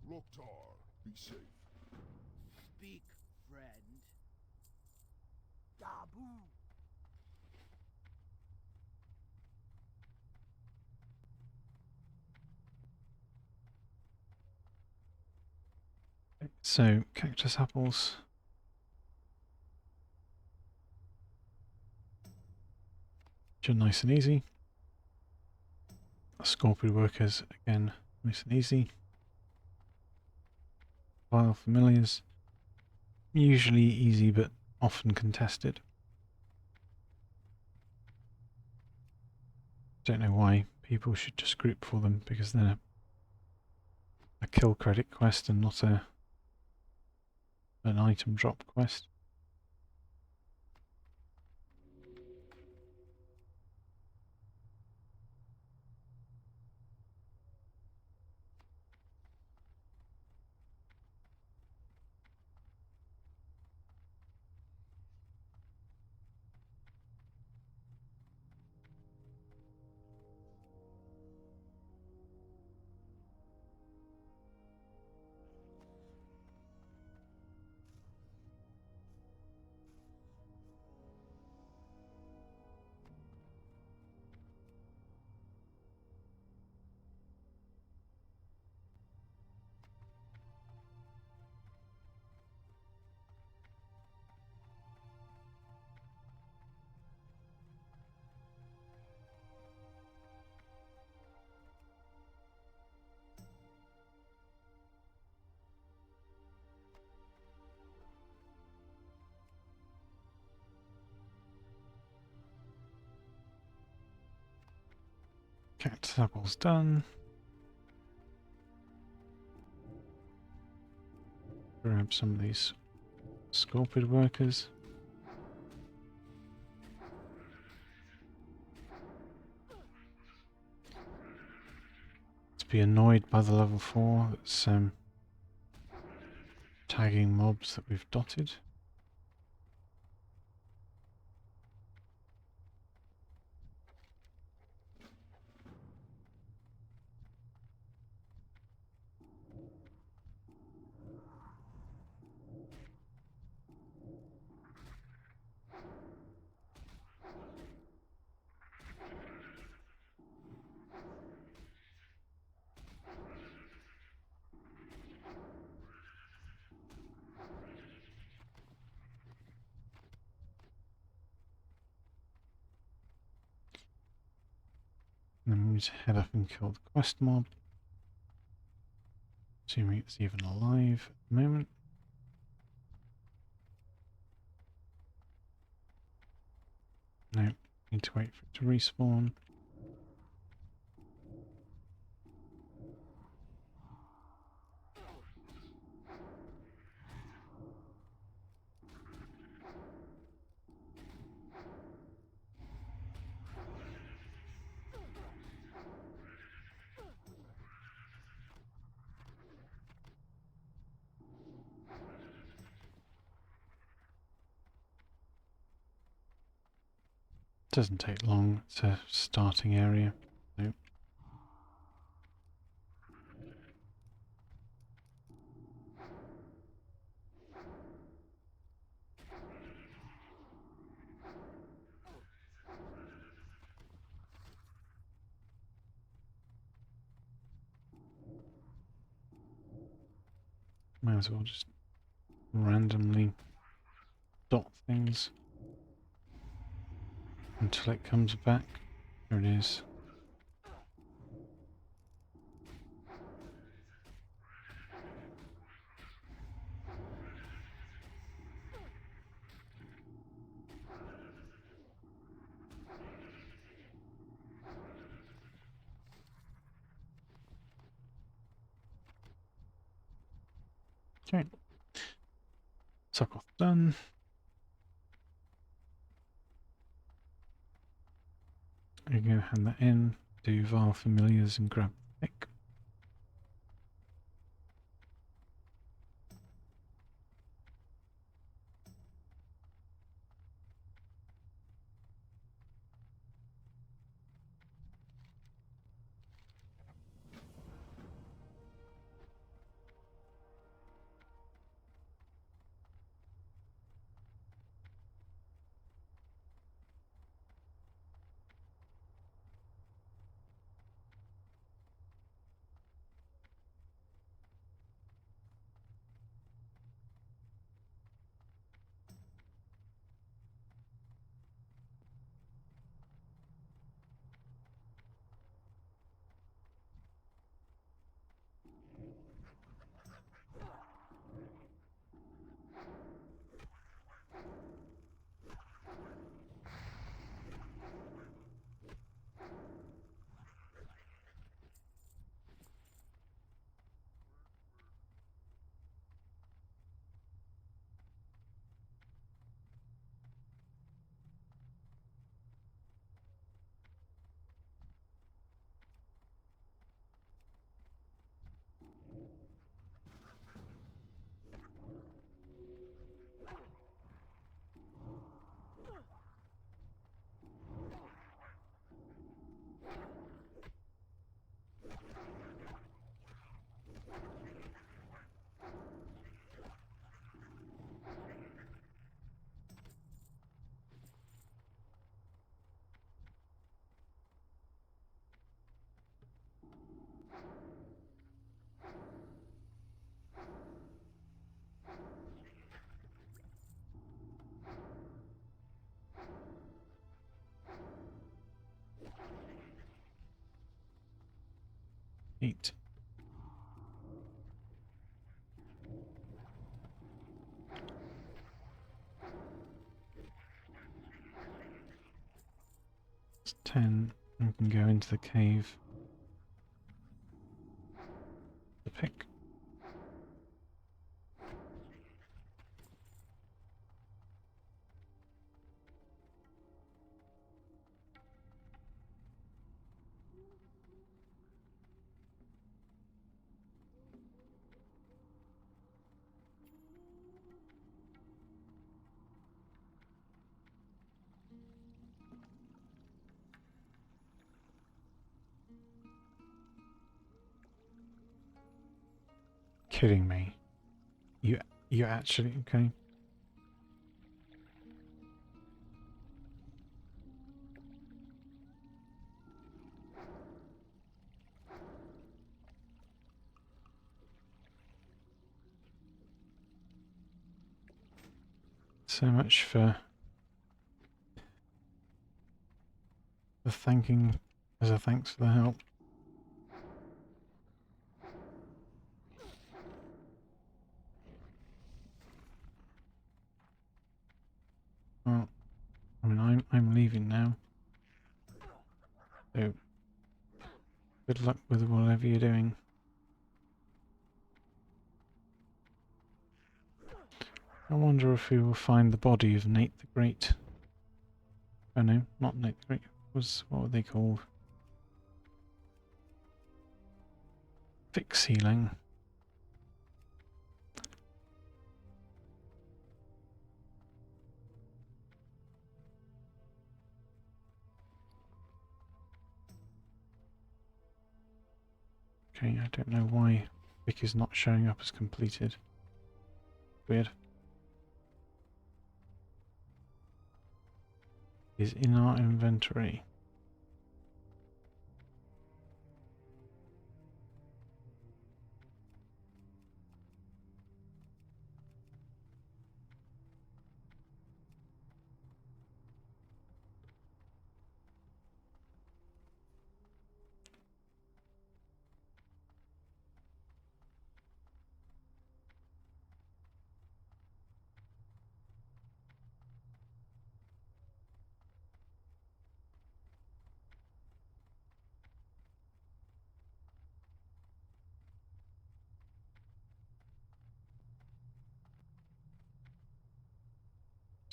Loktar, be safe. Speak, friend. Dabu. So, cactus apples. Which are nice and easy. Scorpion workers, again, nice and easy. Vile familiars. Usually easy, but often contested. Don't know why people should just group for them, because they're a kill credit quest and not an item drop quest. Cactus apples done. Grab some of these scorpion workers. To be annoyed by the level 4 that's tagging mobs that we've dotted. And then we need to head up and kill the quest mob. Assuming it's even alive at the moment. No, need to wait for it to respawn. Doesn't take long, it's a starting area. Nope. Might as well just randomly dot things until it comes back. There it is. Okay. Suck off done. You're going to hand that in, do Vile Familiars and grab the pick. Eight. It's 10. We can go into the cave. The pick. Kidding me. You actually okay? So much for thanking as a thanks for the help. Well, I mean I'm leaving now. So good luck with whatever you're doing. I wonder if we will find the body of Nate the Great. Oh no, not Nate the Great. What were they called? Fix healing. Okay, I don't know why Vic is not showing up as completed. Weird. Is in our inventory.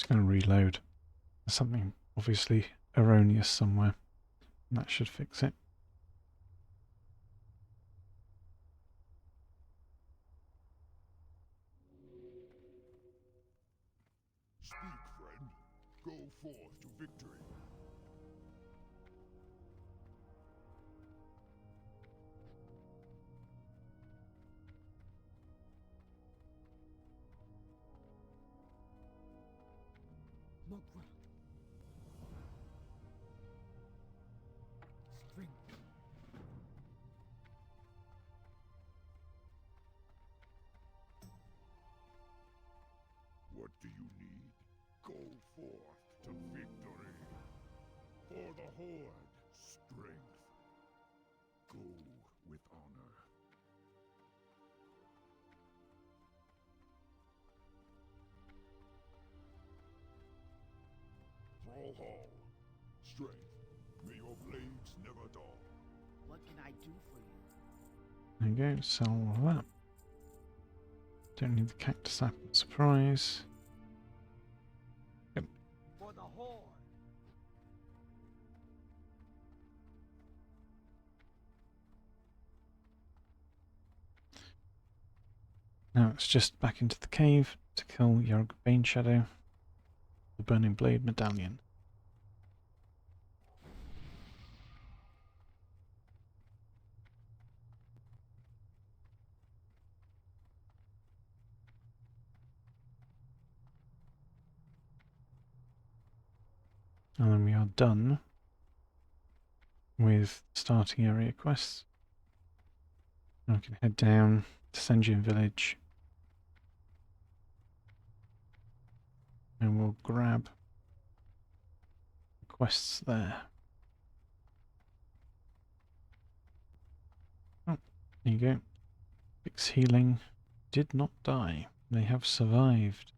just going to reload. There's something obviously erroneous somewhere. And that should fix it. Speak, friend. Go forth to victory. Mokra. Strength. What do you need? Go forth to victory. For the Horde, strength. Go with honor. Brawl Hall, strength. May your blades never dull. What can I do for you? There you go, sell all of that. Don't need the cactus apple surprise. Yep. For the Horde. Now it's just back into the cave to kill Yarg Bane Shadow, the Burning Blade Medallion. And then we are done with starting area quests. Now we can head down to Senjin Village and we'll grab the quests there. Oh, there you go. Fix healing. Did not die. They have survived.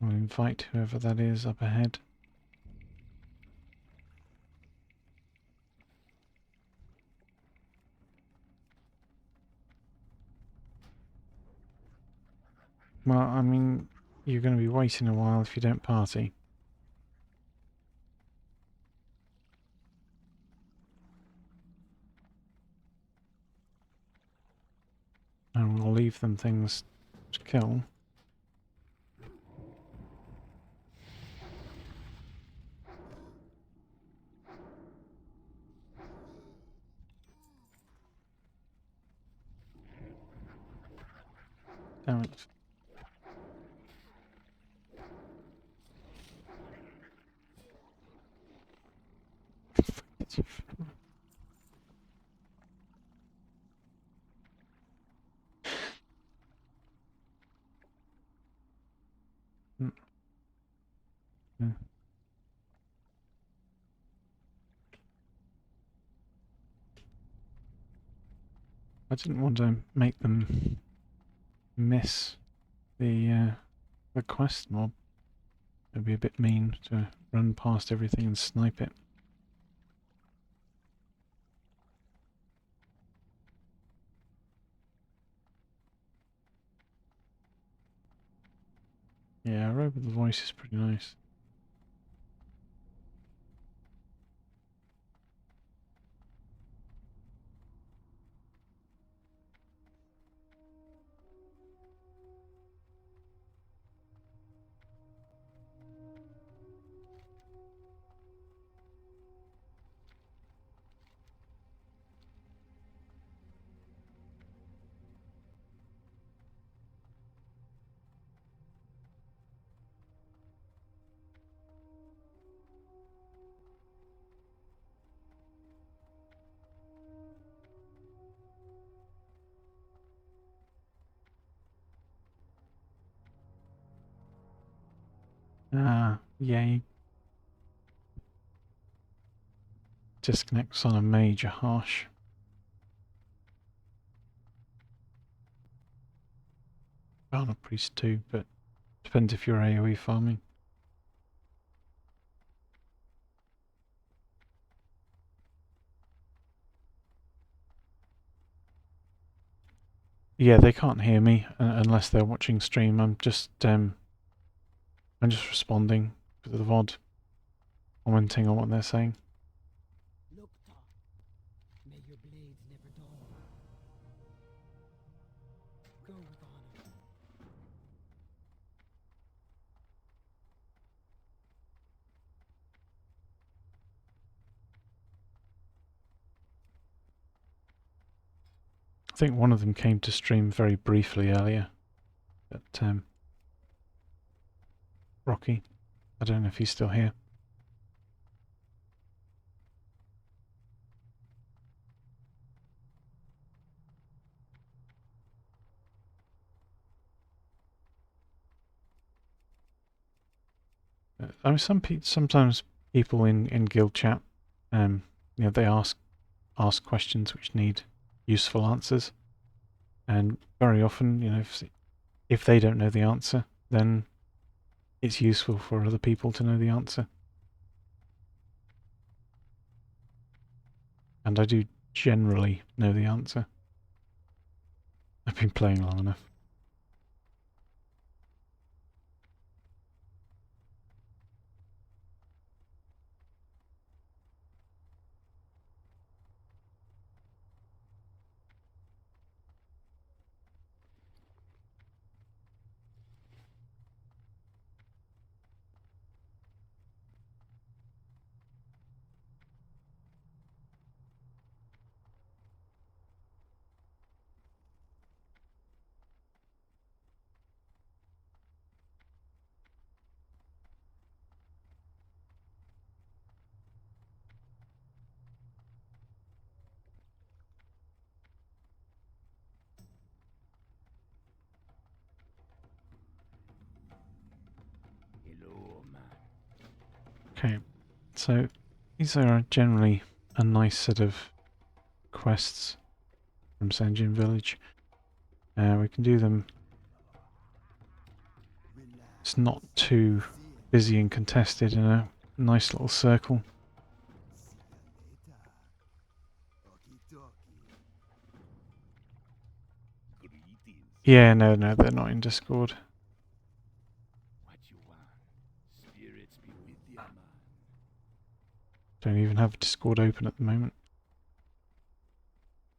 I'll invite whoever that is up ahead. Well, I mean, you're going to be waiting a while if you don't party. And we'll leave them things to kill. Damn it. Mm. Mm. I didn't want to make them miss the quest mob. It'd be a bit mean to run past everything and snipe it. Yeah, Robe with the Voice is pretty nice. Yeah, he disconnects on a major harsh. On a priest too, but depends if you're AoE farming. Yeah, they can't hear me unless they're watching stream. I'm just responding to the VOD, commenting on what they're saying. Look, Tom. May your blades never dull. Go with honor. I think one of them came to stream very briefly earlier, but Rocky, I don't know if he's still here. I mean, sometimes people in guild chat, you know, they ask questions which need useful answers, and very often, you know, if they don't know the answer, then it's useful for other people to know the answer. And I do generally know the answer. I've been playing long enough. Hello, man. Okay, so these are generally a nice set of quests from Senjin Village. We can do them. It's not too busy and contested in a nice little circle. Greetings. Yeah, no, they're not in Discord. What you want? Spirits be with you, man. Don't even have Discord open at the moment.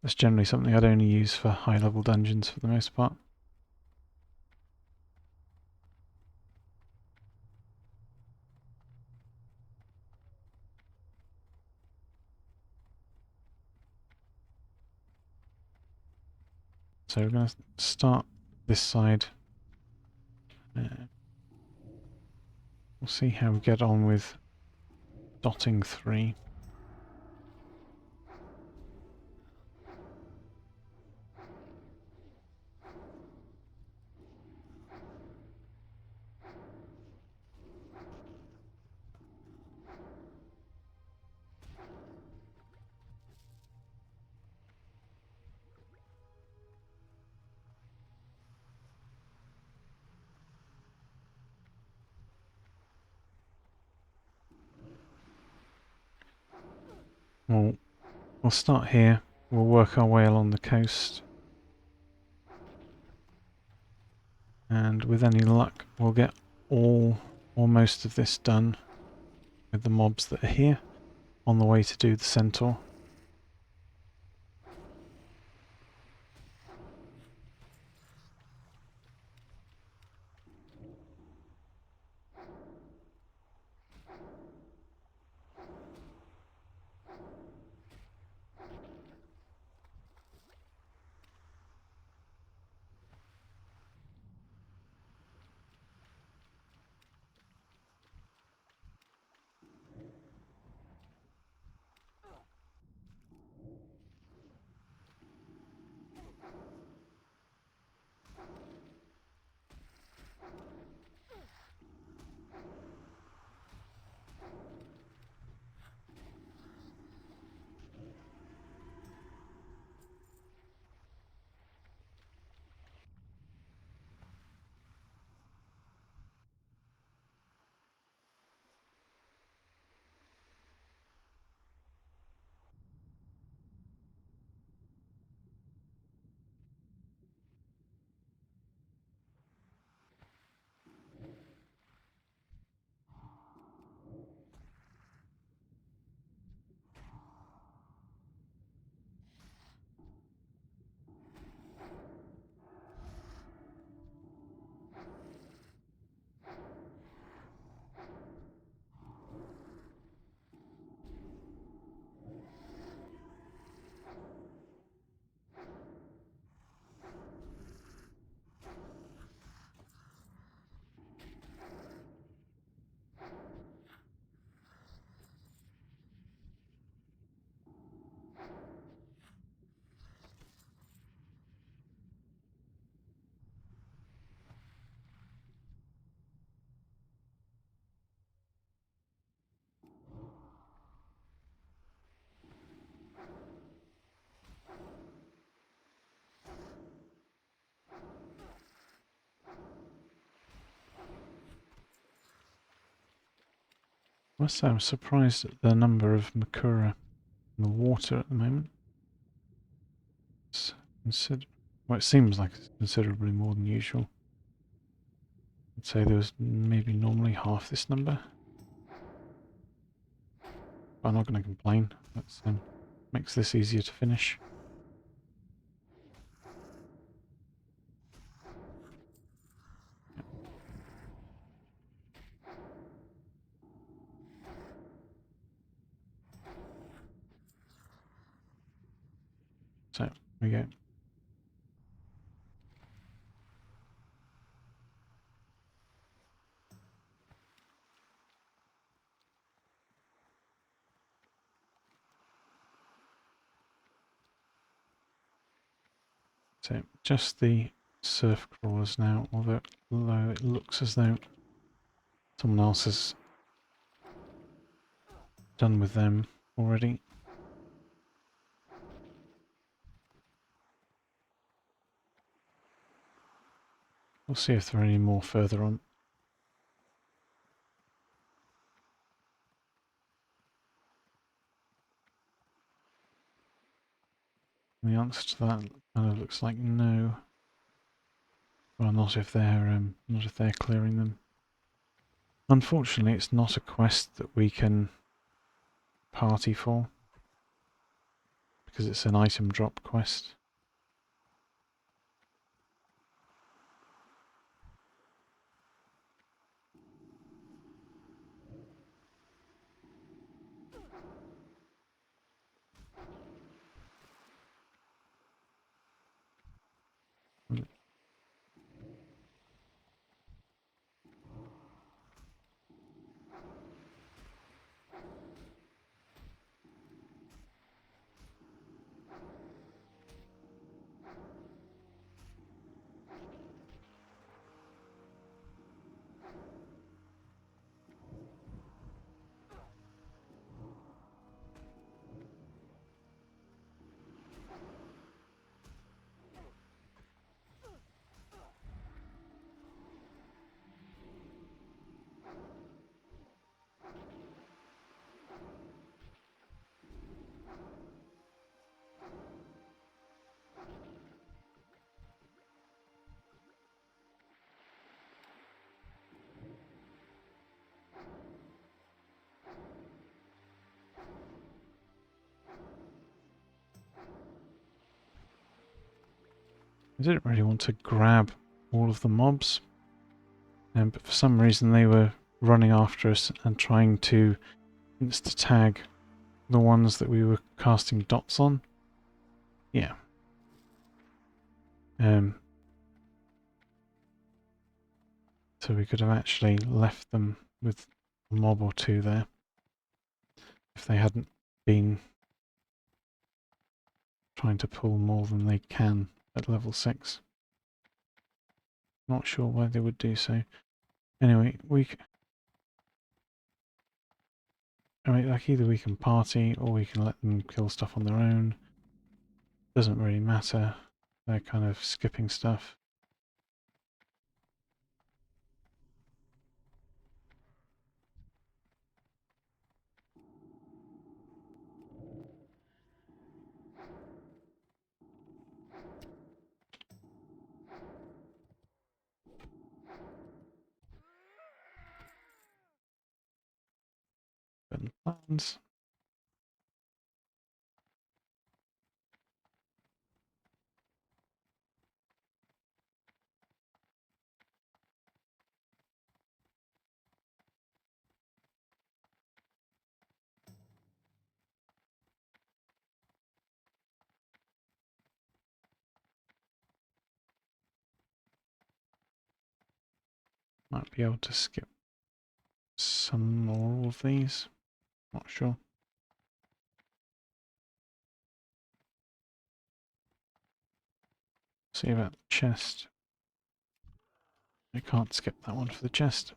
That's generally something I'd only use for high-level dungeons for the most part. So we're going to start this side. We'll see how we get on with dotting 3. We'll start here. We'll work our way along the coast. And with any luck, we'll get all or most of this done with the mobs that are here on the way to do the centaur. must say I'm surprised at the number of Makura in the water at the moment. It's well, it seems like it's considerably more than usual. I'd say there was maybe normally half this number. But I'm not going to complain. That makes this easier to finish. So, there we go. So, just the surf crawlers now, although it looks as though someone else has done with them already. We'll see if there are any more further on. And the answer to that kind of looks like no. Well, not if they're clearing them. Unfortunately, it's not a quest that we can party for because it's an item drop quest. I didn't really want to grab all of the mobs, but for some reason they were running after us and trying to insta-tag the ones that we were casting dots on. Yeah. So we could have actually left them with a mob or two there if they hadn't been trying to pull more than they can at level 6. Not sure why they would do so. Anyway, like either we can party or we can let them kill stuff on their own. Doesn't really matter. They're kind of skipping stuff. Certain plans. Might be able to skip some or all of these. Not sure. See about the chest. I can't skip that one for the chest.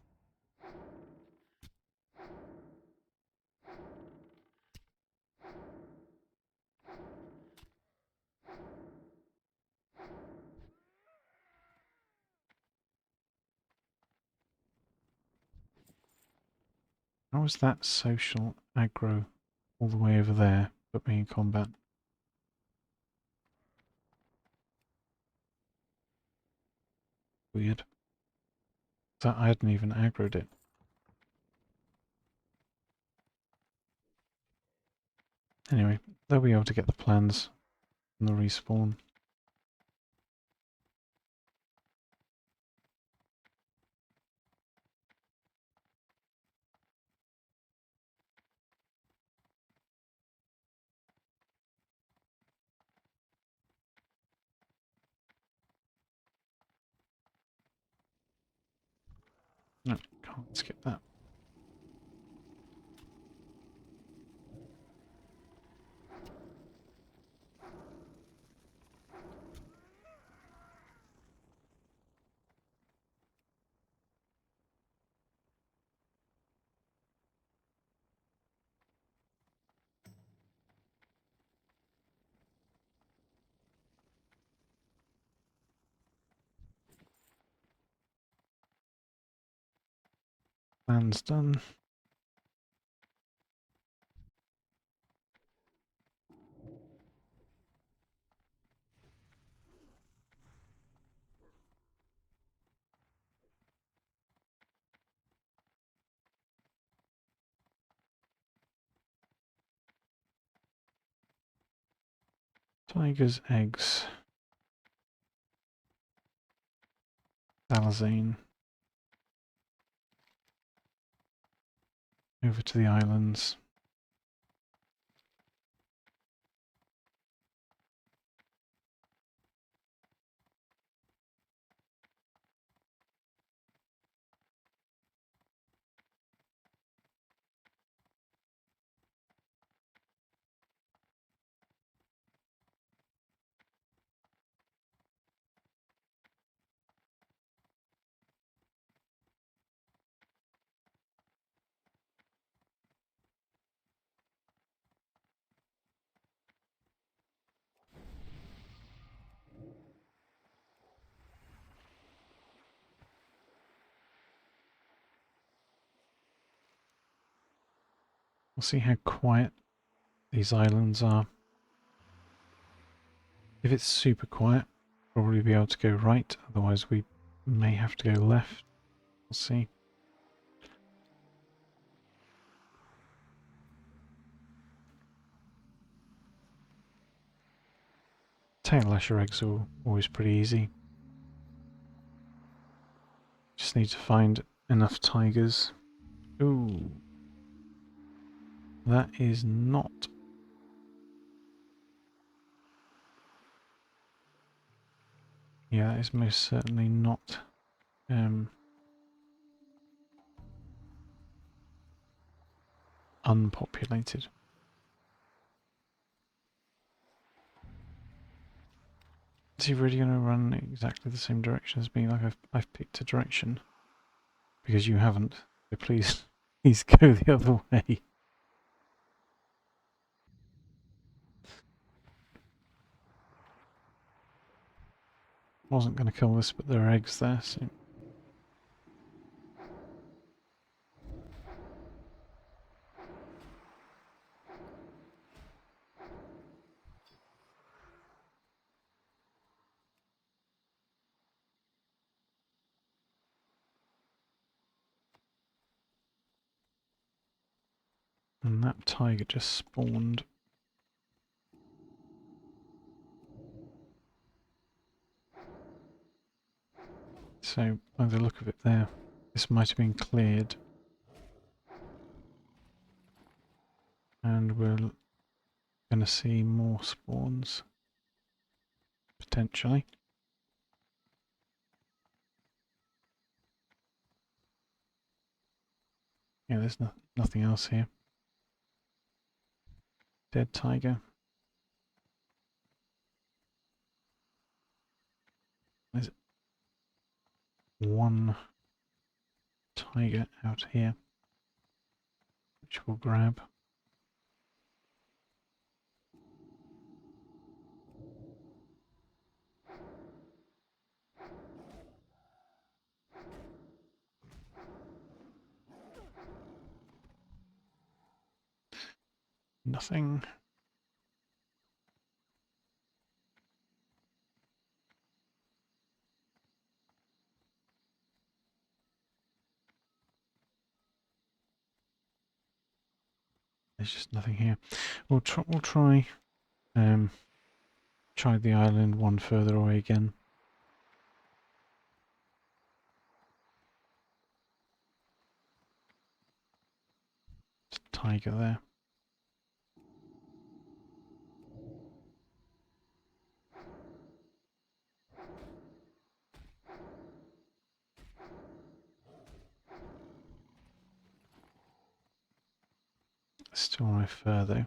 How is that social aggro all the way over there, but me in combat? Weird. That I hadn't even aggroed it. Anyway, they'll be able to get the plans from the respawn. No, can't skip that. Plan's done. Tiger's eggs. Alazane. Over to the islands. We'll see how quiet these islands are. If it's super quiet, probably be able to go right, otherwise we may have to go left. We'll see. Tail lasher eggs are always pretty easy. Just need to find enough tigers. Ooh. That is not... Yeah, that is most certainly not unpopulated. Is he really going to run exactly the same direction as me? Like I've picked a direction. Because you haven't. So please, please go the other way. Wasn't going to kill this, but there are eggs there, so... And that tiger just spawned. So, by the look of it there, this might have been cleared. And we're going to see more spawns. Potentially. Yeah, there's nothing else here. Dead tiger. There's one tiger out here, which we'll grab. Nothing. There's just nothing here. We'll try try the island one further away again. There's a tiger there. Still no further.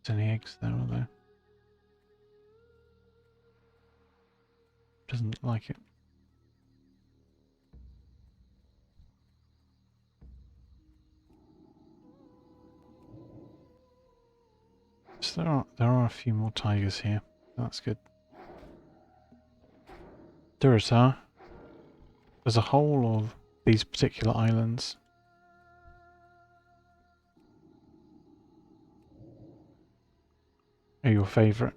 There's any eggs there, are there? Doesn't look like it. So there are a few more tigers here. That's good. Durotar. There's a whole of these particular islands. Are your favourite?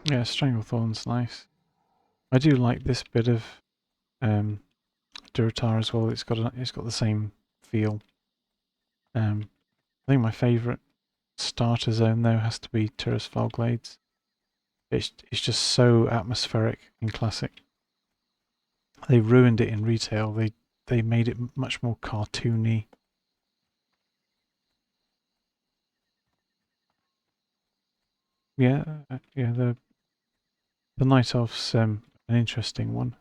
Yeah, Stranglethorn's nice. I do like this bit of Durotar as well. It's got the same feel. I think my favourite starter zone though has to be Tirisfal Glades. It's just so atmospheric and classic. They ruined it in retail. They made it much more cartoony. Yeah, yeah. The Night Elf's an interesting one.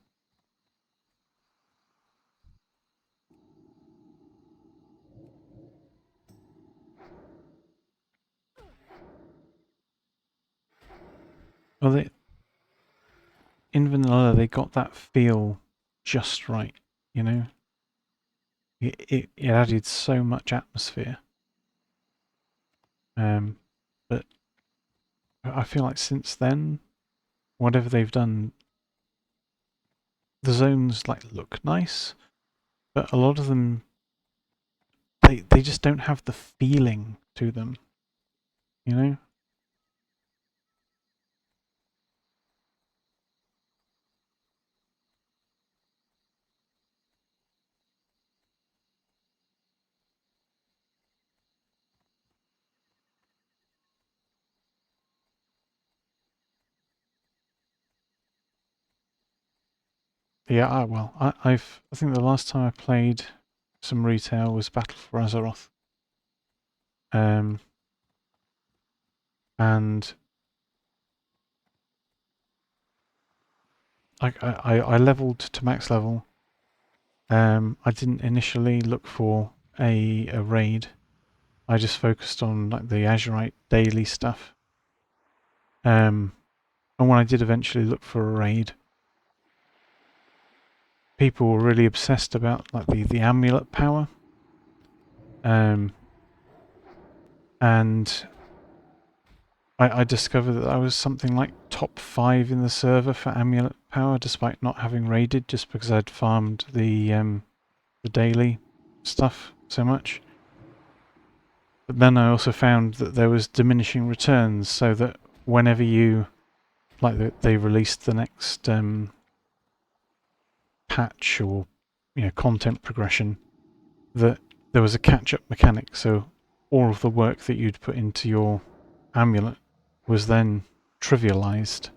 Well, in vanilla they got that feel just right. You know, it added so much atmosphere. But I feel like since then, whatever they've done, the zones like look nice, but a lot of them they just don't have the feeling to them, you know? Yeah, I think the last time I played some retail was Battle for Azeroth. And I leveled to max level. I didn't initially look for a raid. I just focused on like the Azurite daily stuff. And when I did eventually look for a raid, people were really obsessed about like the amulet power. And I discovered that I was something like top 5 in the server for amulet power, despite not having raided, just because I'd farmed the daily stuff so much. But then I also found that there was diminishing returns, so that whenever you, they released the next patch or content progression, that there was a catch-up mechanic. So all of the work that you'd put into your amulet was then trivialized,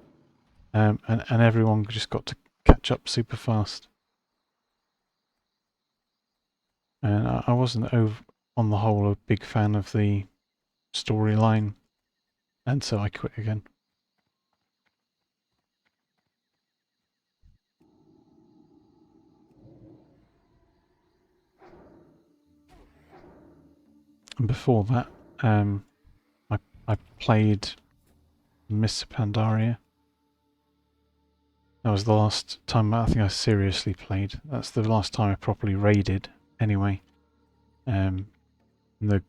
and everyone just got to catch up super fast. And I wasn't on the whole a big fan of the storyline, and so I quit again. And before that, I played Miss Pandaria. That was the last time I think I seriously played. That's the last time I properly raided, anyway. And the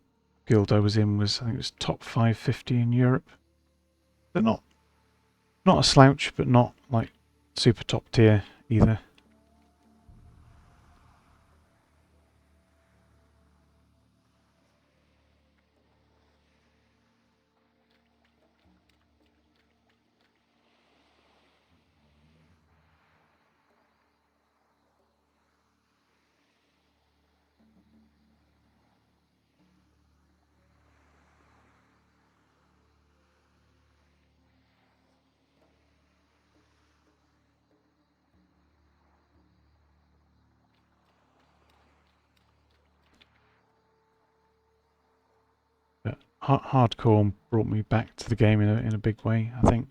guild I was in was, I think it was top 550 in Europe. They're not a slouch, but not like super top tier either. But hardcore brought me back to the game in a big way. I think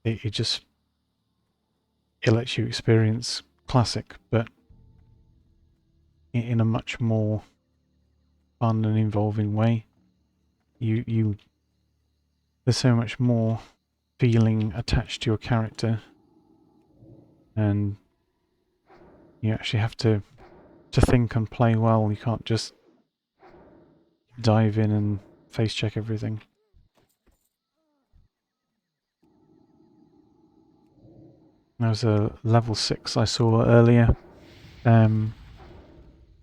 it lets you experience classic, but in a much more fun and involving way. There's so much more feeling attached to your character, and you actually have to think and play well. You can't just dive in and face check everything. There was a level 6 I saw earlier, a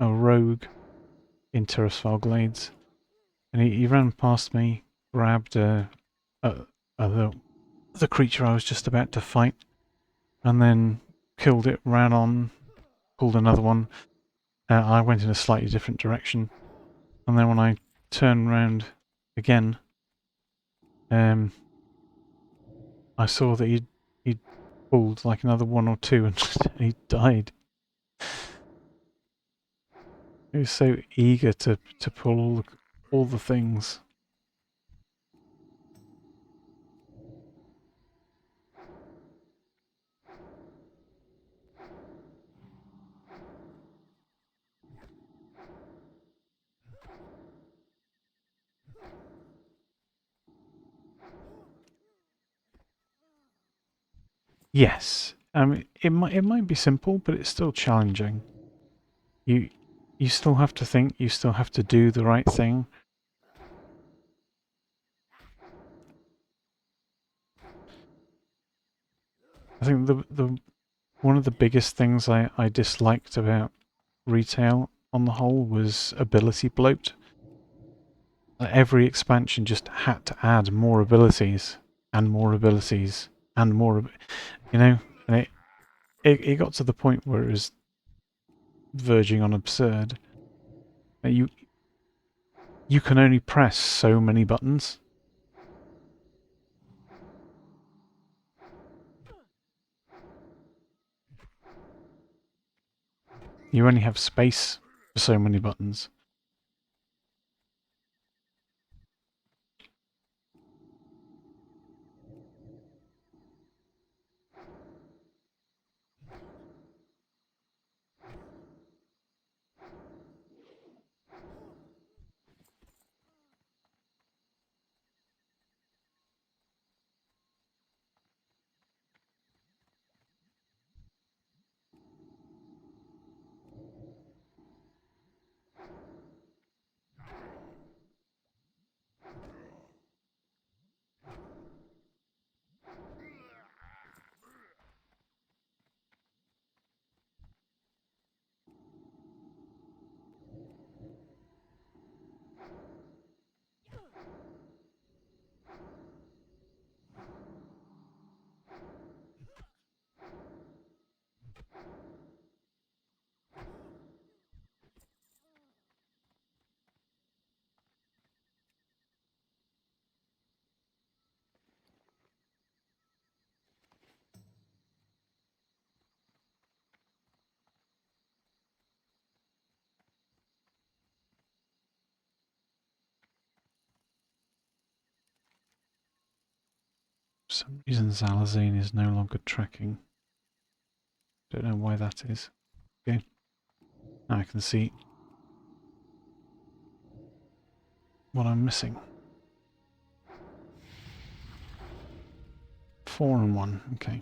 rogue in Terrasval Glades, and he ran past me, grabbed the creature I was just about to fight, and then killed it, ran on, pulled another one. I went in a slightly different direction, and then when I turned round again, I saw that he'd pulled like another one or two, and he died. He was so eager to pull all the things. Yes, it might be simple, but it's still challenging. You still have to think. You still have to do the right thing. I think the one of the biggest things I disliked about retail on the whole was ability bloat. Every expansion just had to add more abilities and more abilities and more, and it got to the point where it was verging on absurd. You can only press so many buttons. You only have space for so many buttons. For some reason Zalazine is no longer tracking. Don't know why that is. Okay. Now I can see what I'm missing. 4 and 1, okay.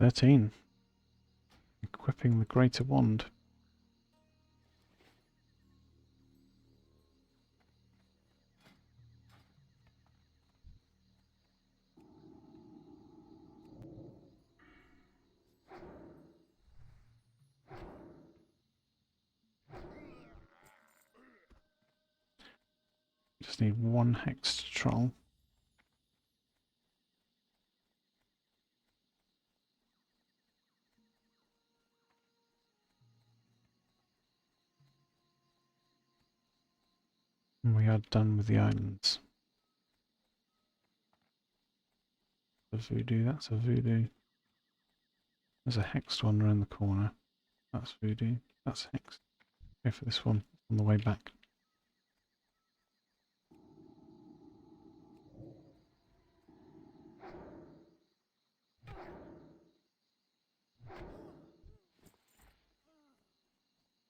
"13. Equipping the greater wand. Just need 1 hexed troll. And we are done with the islands. A voodoo, that's a voodoo. There's a hexed one around the corner. That's voodoo, that's hexed. Go for this one on the way back.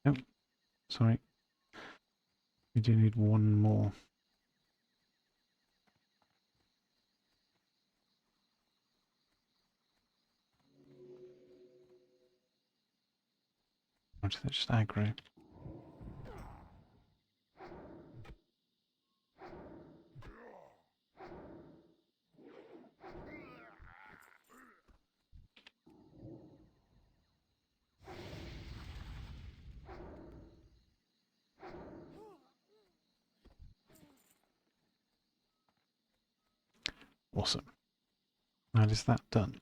Yep, sorry. We do need 1 more. Or did they just aggro? Awesome. That is that done.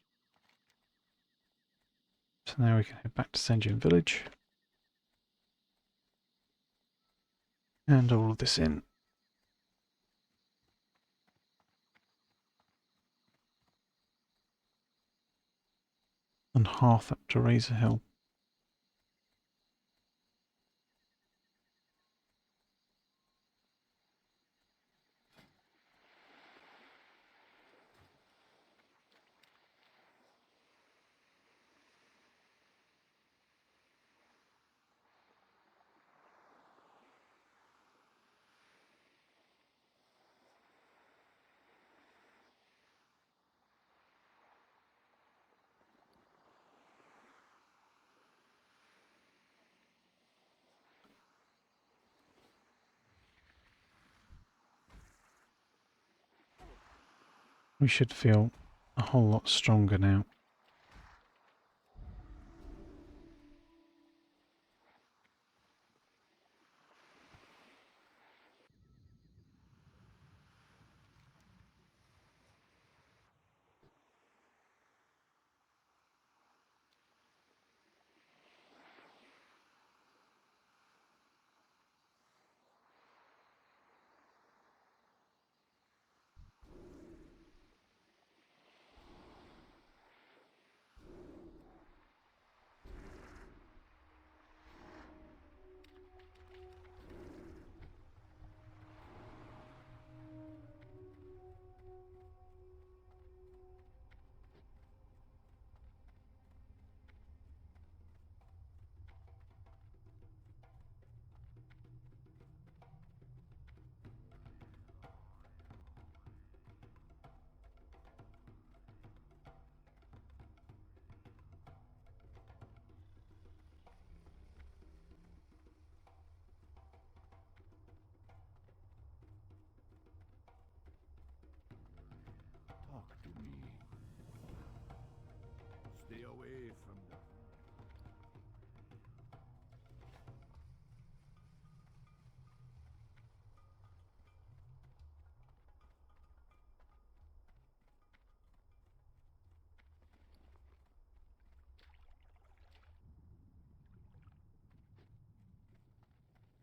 So now we can head back to Senjin Village. And all of this in. And Hearth up to Razor Hill. We should feel a whole lot stronger now.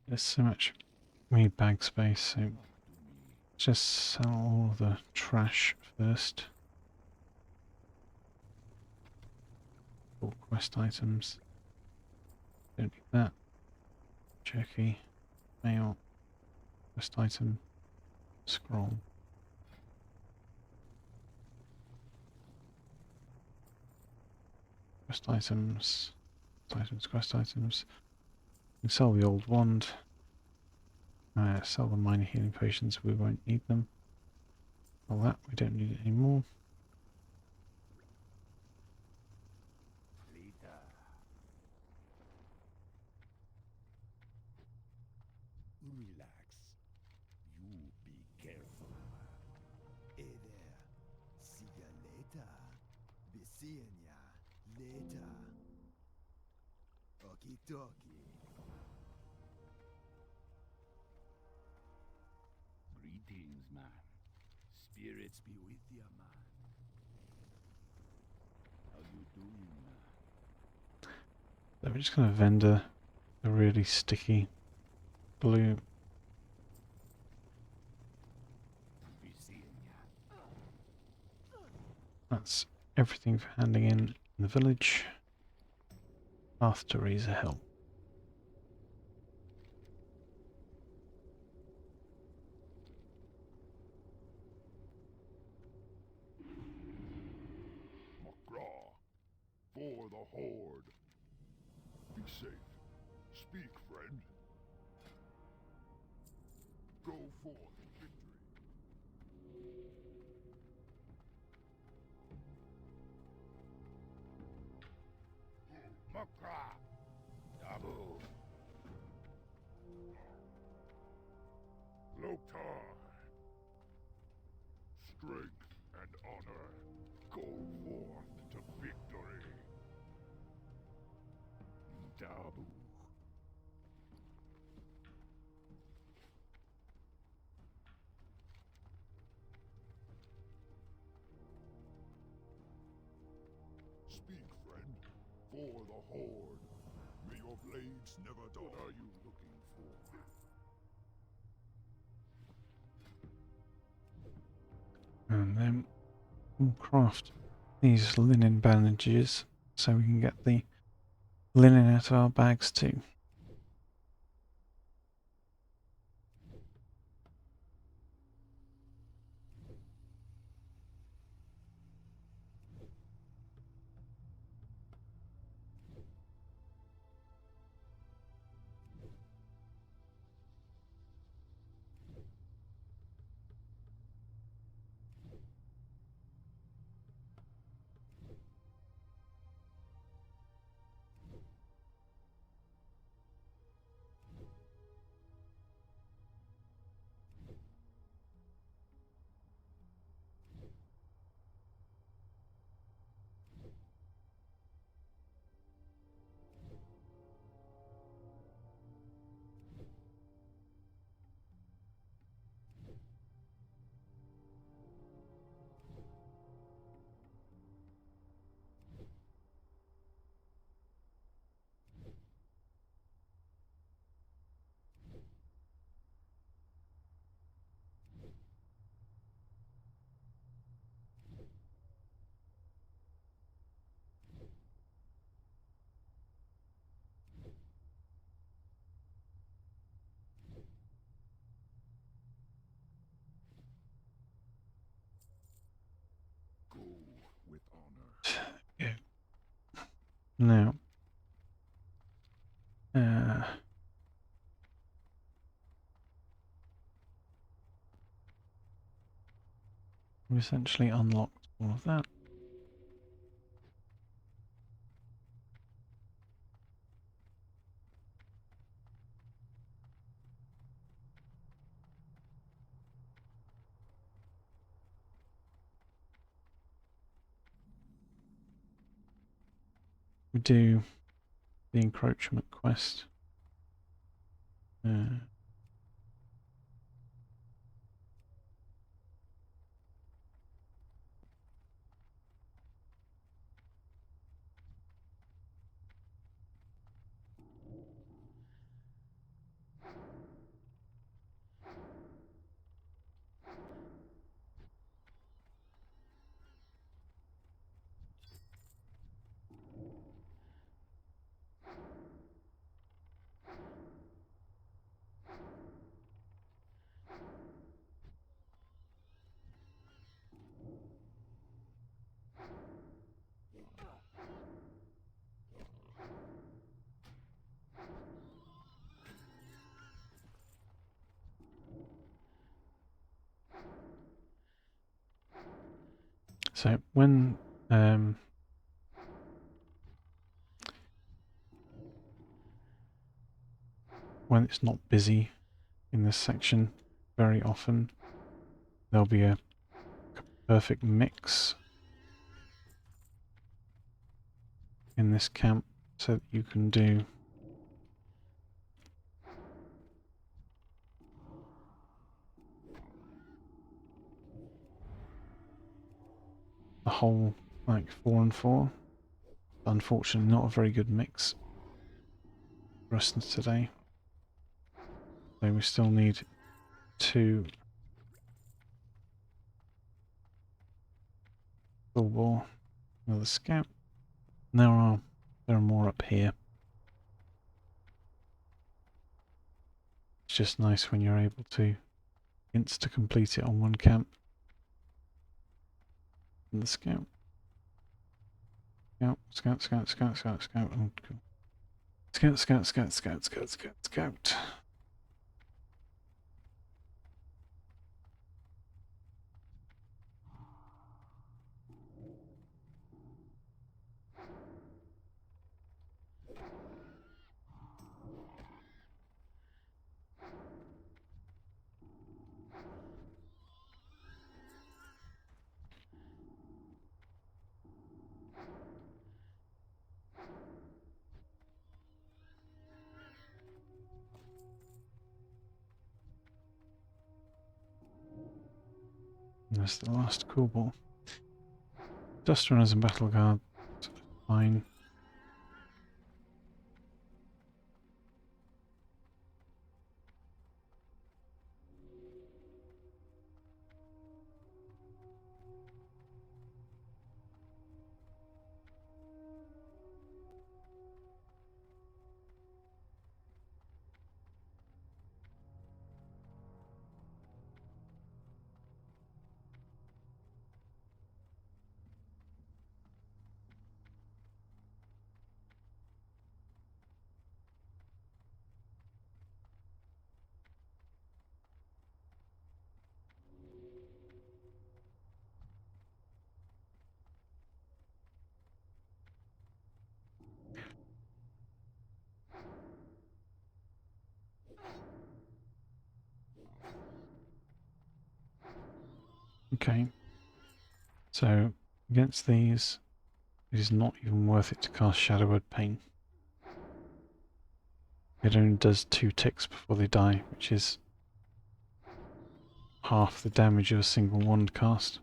There's so much we need bag space, so let's just sell all the trash first. All quest items. Don't need that. Jerky. Mail. Quest item. Scroll. Quest items. Quest items. We can sell the old wand. Sell the minor healing potions, we won't need them. All that, we don't need it anymore. Later. Relax. You be careful. Hey there. See ya later. Be seeing ya later. Okie dokie. Greetings, man. Spirits be with ya, man. How you doing, man? So we're just going to vendor a really sticky blue. Be seeing ya. That's everything for handing in the village. Path to Razor Hill. McGraw. For the Horde. Be safe. Speak, friend. Go forth in victory. McGraw. Dabu. Loktar. Strength and honor. Go forth to victory. Dabu. Speak, friend. For the Horde. May your blades never die. What are you looking for? And then we'll craft these linen bandages so we can get the linen out of our bags too. Go with honor. Yeah. Now, we've essentially unlocked all of that. We do the encroachment quest. So when it's not busy in this section, very often there'll be a perfect mix in this camp so that you can do the whole like 4 and 4. Unfortunately not a very good mix for us today. So we still need 2 full bore, another scout. And there are more up here. It's just nice when you're able to insta-complete it on one camp. And the scout. Scout, scout, scout, scout, scout, scout. Oh, cool. Scout, scout, scout, scout, scout, scout, scout. And that's the last cool ball. Dust runners and battle guard, fine. Okay. So against these, it is not even worth it to cast Shadow Word Pain. It only does 2 ticks before they die, which is half the damage of a single wand cast.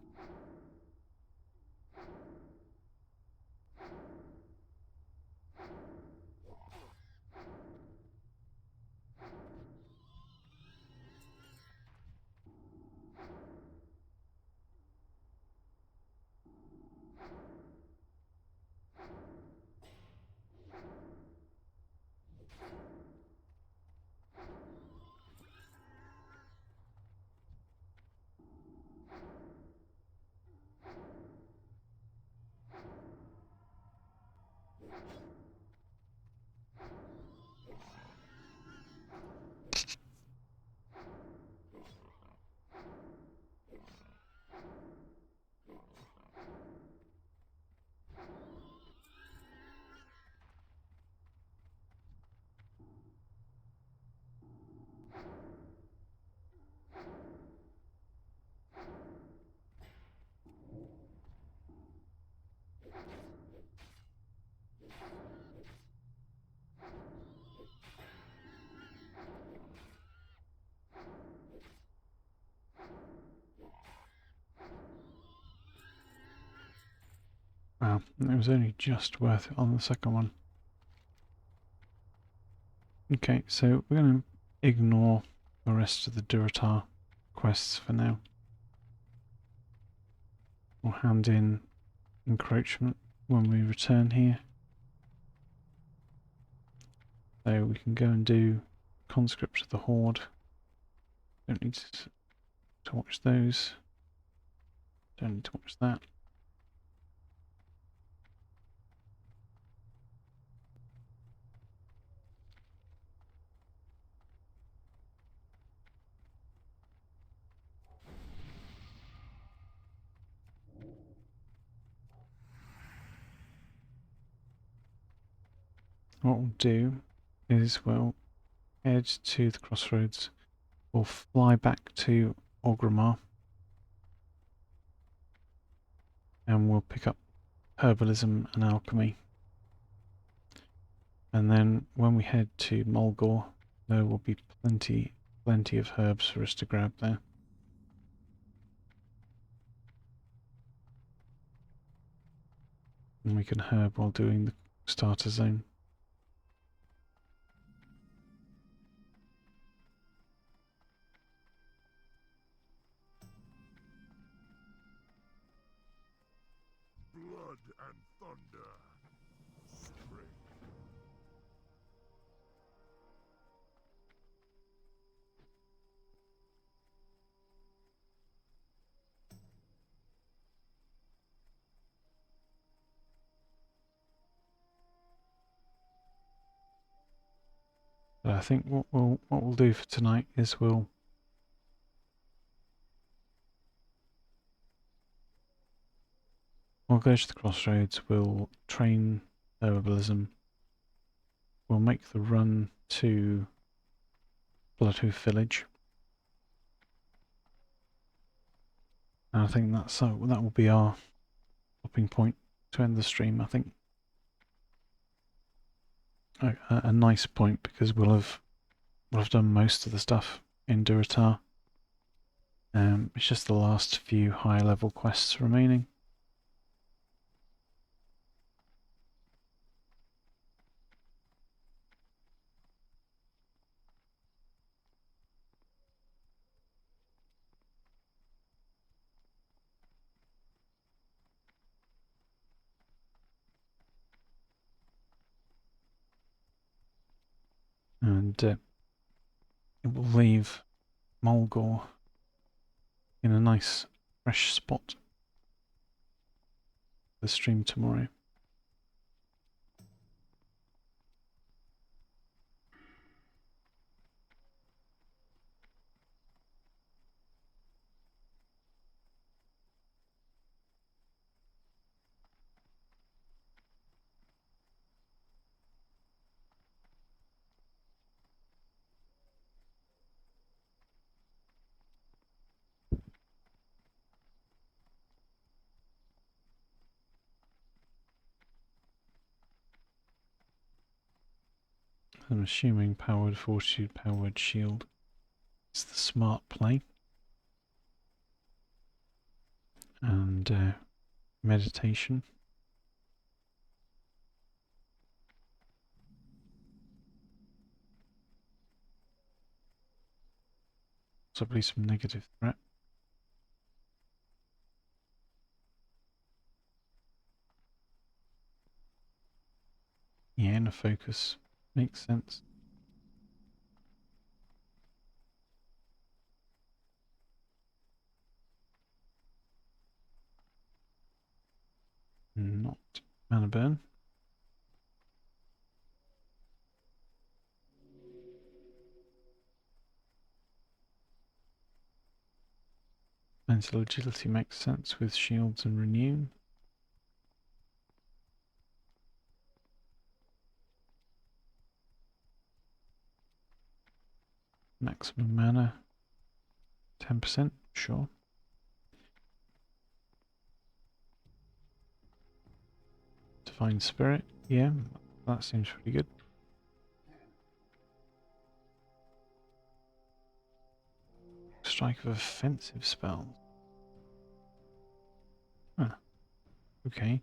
Wow, it was only just worth it on the second one. Okay, so we're going to ignore the rest of the Durotar quests for now. We'll hand in encroachment when we return here. So we can go and do conscript of the Horde. Don't need to watch those. Don't need to watch that. What we'll do is we'll head to the crossroads. We'll fly back to Orgrimmar. And we'll pick up herbalism and alchemy. And then when we head to Mulgore, there will be plenty of herbs for us to grab there. And we can herb while doing the starter zone. Blood and thunder. Spring. But I think what we'll do for tonight is we'll go to the crossroads, we'll train herbalism, we'll make the run to Bloodhoof Village. And I think that will be our stopping point to end the stream, I think. A nice point, because we'll have done most of the stuff in Durotar. It's just the last few higher level quests remaining. And it will leave Mulgore in a nice fresh spot for the stream tomorrow. I'm assuming powered fortitude, powered shield is the smart play. And meditation. Possibly some negative threat. Yeah, and a focus makes sense. Not mana burn. Mental agility makes sense with shields and renew. Maximum mana 10%, sure. Divine Spirit, yeah, that seems pretty good. Strike of offensive spells. Huh. Okay.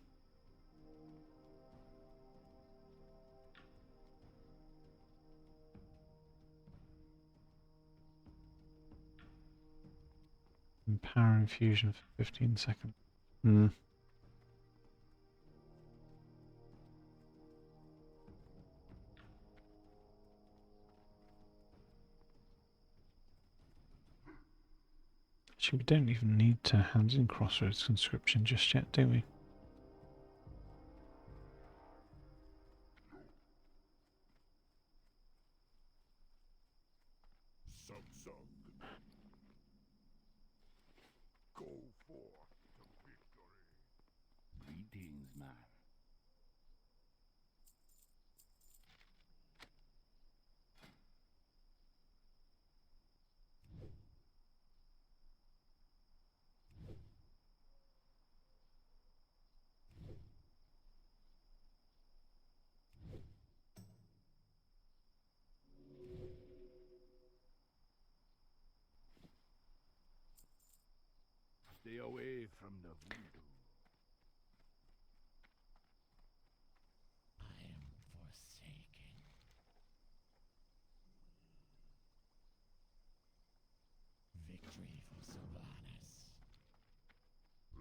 And power infusion for 15 seconds. Hmm. Actually, we don't even need to hand in Crossroads conscription just yet, do we? Samsung. Go forth to victory. Greetings, man. Stay away from the voodoo. I am forsaken. Victory for Sylvanas.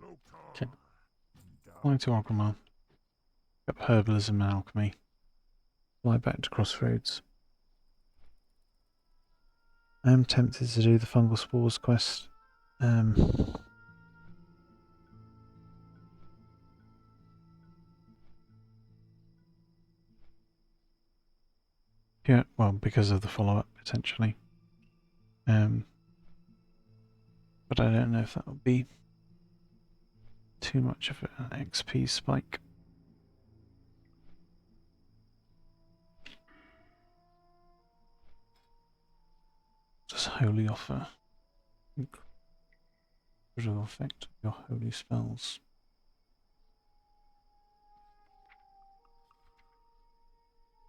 Loktar. Flying to Orgrimmar. Up herbalism and alchemy. Fly back to Crossroads. I am tempted to do the fungal spores quest. Yeah, well, because of the follow-up potentially. But I don't know if that would be too much of an XP spike. Does holy offer visual effect of your holy spells?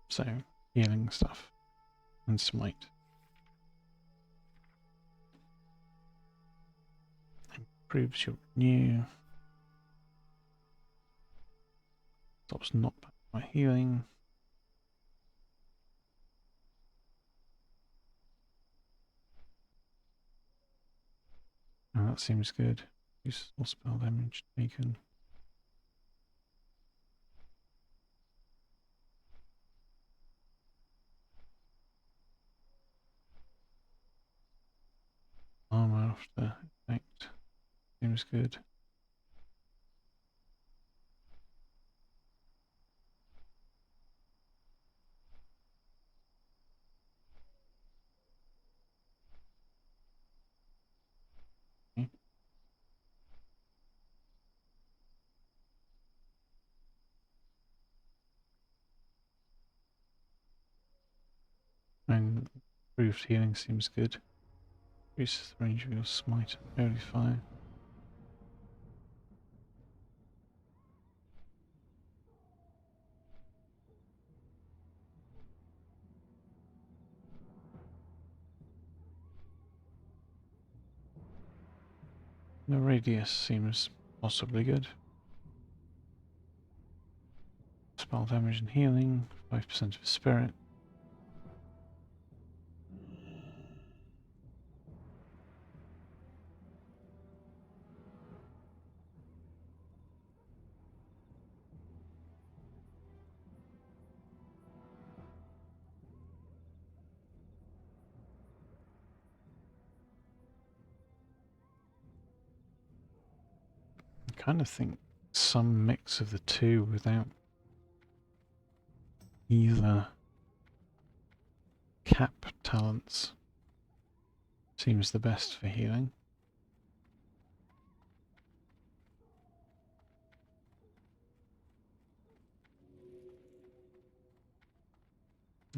So healing stuff and smite. Improves your renew. Stops knockback by healing. Oh, that seems good. Use all spell damage taken. Armor after effect. Seems good. Okay. And improved healing seems good. Increases the range of your smite and holy fire. The radius seems possibly good. Spell damage and healing, 5% of spirit. I kind of think some mix of the two without either cap talents seems the best for healing.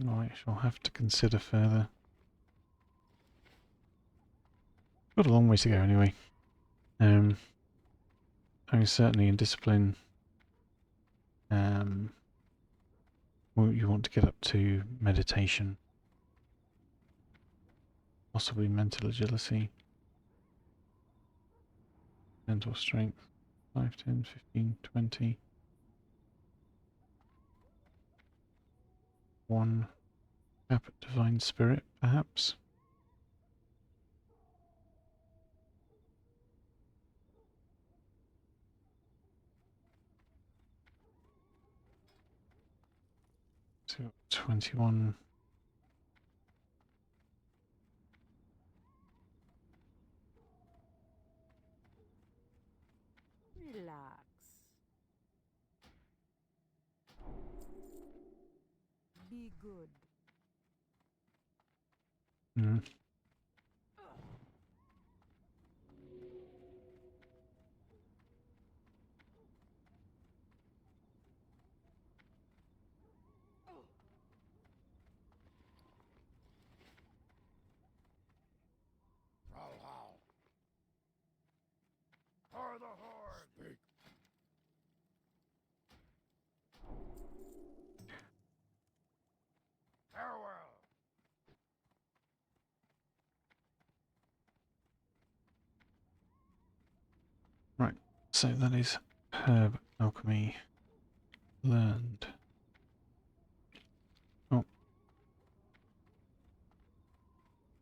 I shall have to consider further. Got a long way to go anyway. I mean, certainly in discipline, well, you want to get up to meditation, possibly mental agility, mental strength, 5, 10, 15, 20. 1 cap at divine spirit, perhaps. So 21. Relax. Be good. Mm. Valhalla. For the Horde. Speak. Farewell. so that is herb alchemy learned. Oh,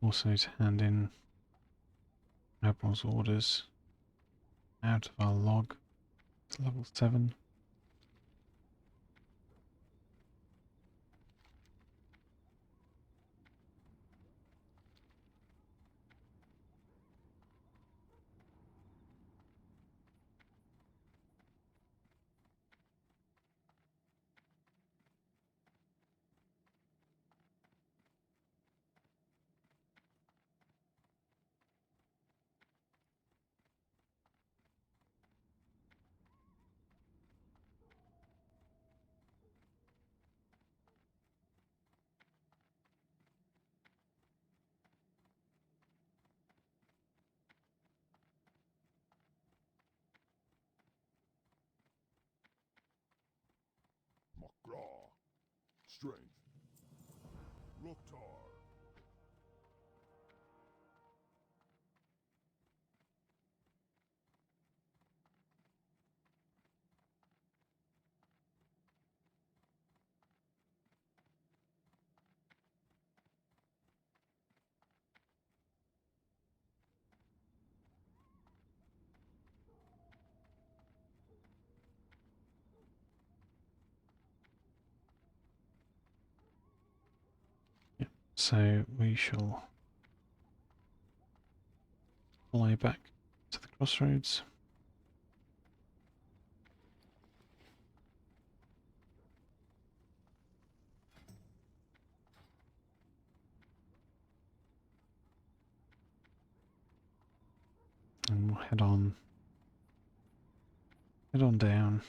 also to hand in Admiral's orders out of our log. It's level 7. Makra. Strength. Loktar. So we shall fly back to the crossroads. And we'll head on down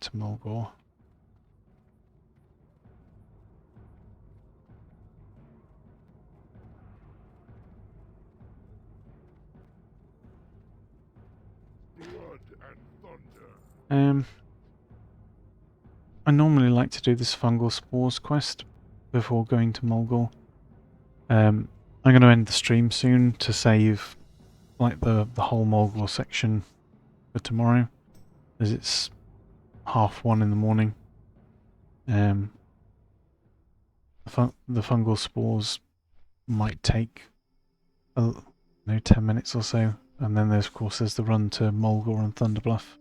to Mulgore. Blood and thunder. I normally like to do this fungal spores quest before going to Mulgore. I'm going to end the stream soon to save like the whole Mulgore section for tomorrow, as it's 1:30 in the morning. The fungal spores might take 10 minutes or so, and then there's of course the run to Mulgore and Thunderbluff.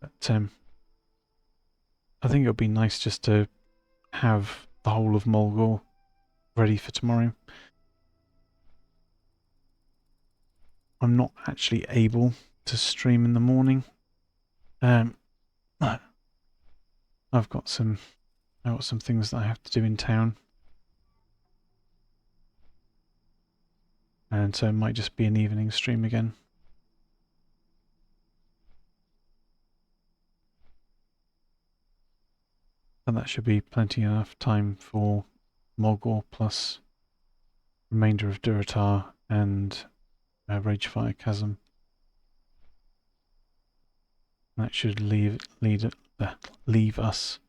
But I think it would be nice just to have the whole of Mulgore ready for tomorrow. I'm not actually able to stream in the morning. I've got some things that I have to do in town, and so it might just be an evening stream again. And that should be plenty enough time for Mulgore plus remainder of Durotar and Ragefire Chasm. That should leave us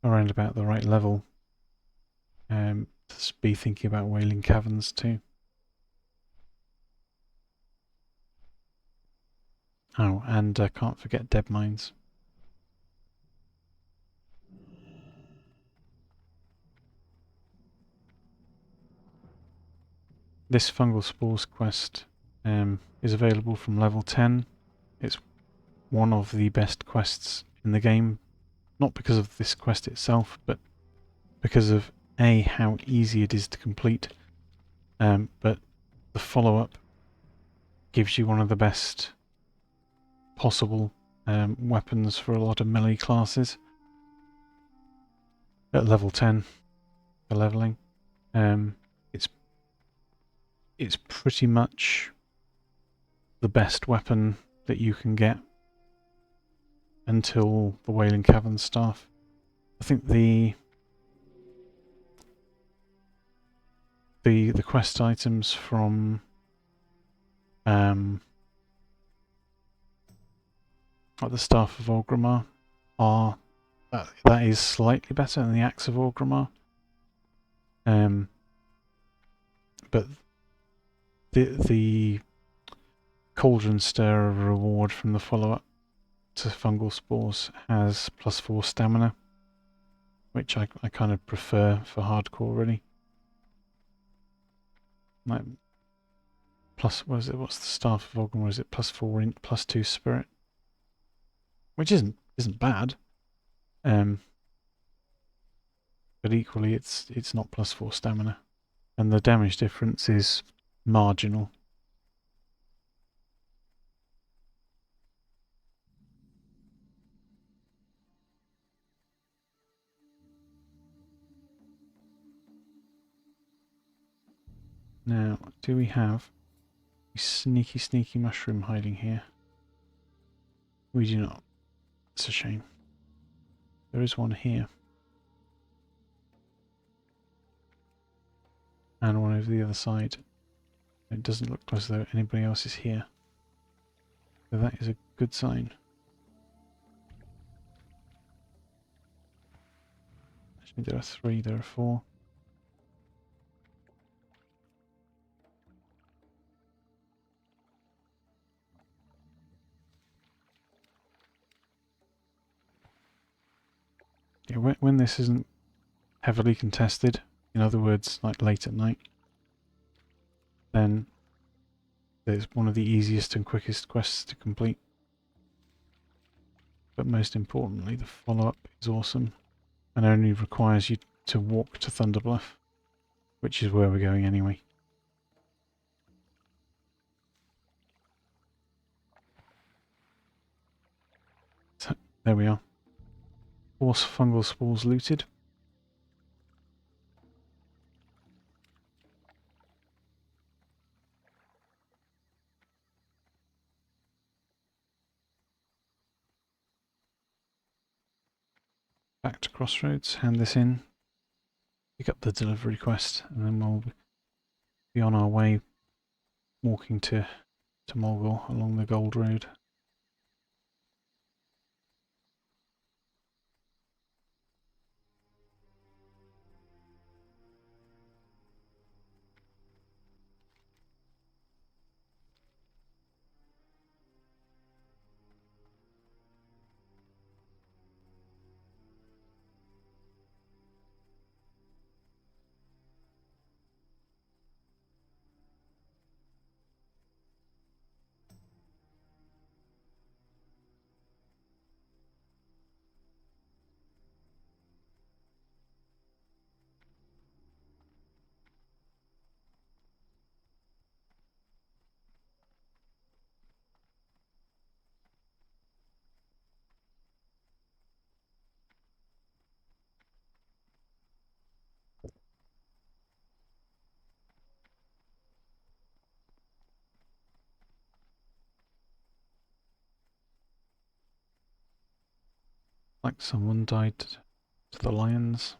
around about the right level. To be thinking about Wailing Caverns too. Oh, and can't forget Dead Mines. This Fungal Spores quest is available from level 10. It's one of the best quests in the game, not because of this quest itself, but because of A, how easy it is to complete, but the follow-up gives you one of the best possible weapons for a lot of melee classes at level 10 for leveling. It's pretty much the best weapon that you can get until the Wailing Cavern staff. I think the quest items from like the Staff of Orgrimmar are that is slightly better than the Axe of Orgrimmar. But the Cauldron Stir reward from the follow-up to Fungal Spores has +4 stamina, which I kind of prefer for hardcore, really. Like plus, what is it? What's the Staff of Orgrimmar? Is it +4 int, +2 spirit? Which isn't bad. But equally it's not +4 stamina. And the damage difference is marginal. Now, do we have a sneaky mushroom hiding here? We do not. It's a shame. There is one here. And one over the other side. It doesn't look as though anybody else is here. So that is a good sign. Actually, there are 3, there are 4. Yeah, when this isn't heavily contested, in other words, like late at night, then it's one of the easiest and quickest quests to complete. But most importantly, the follow-up is awesome and only requires you to walk to Thunderbluff, which is where we're going anyway. So, there we are. 4 fungal spores looted. Back to Crossroads, hand this in, pick up the delivery quest, and then we'll be on our way walking to Mulgore along the Gold Road. Like someone died to the lions.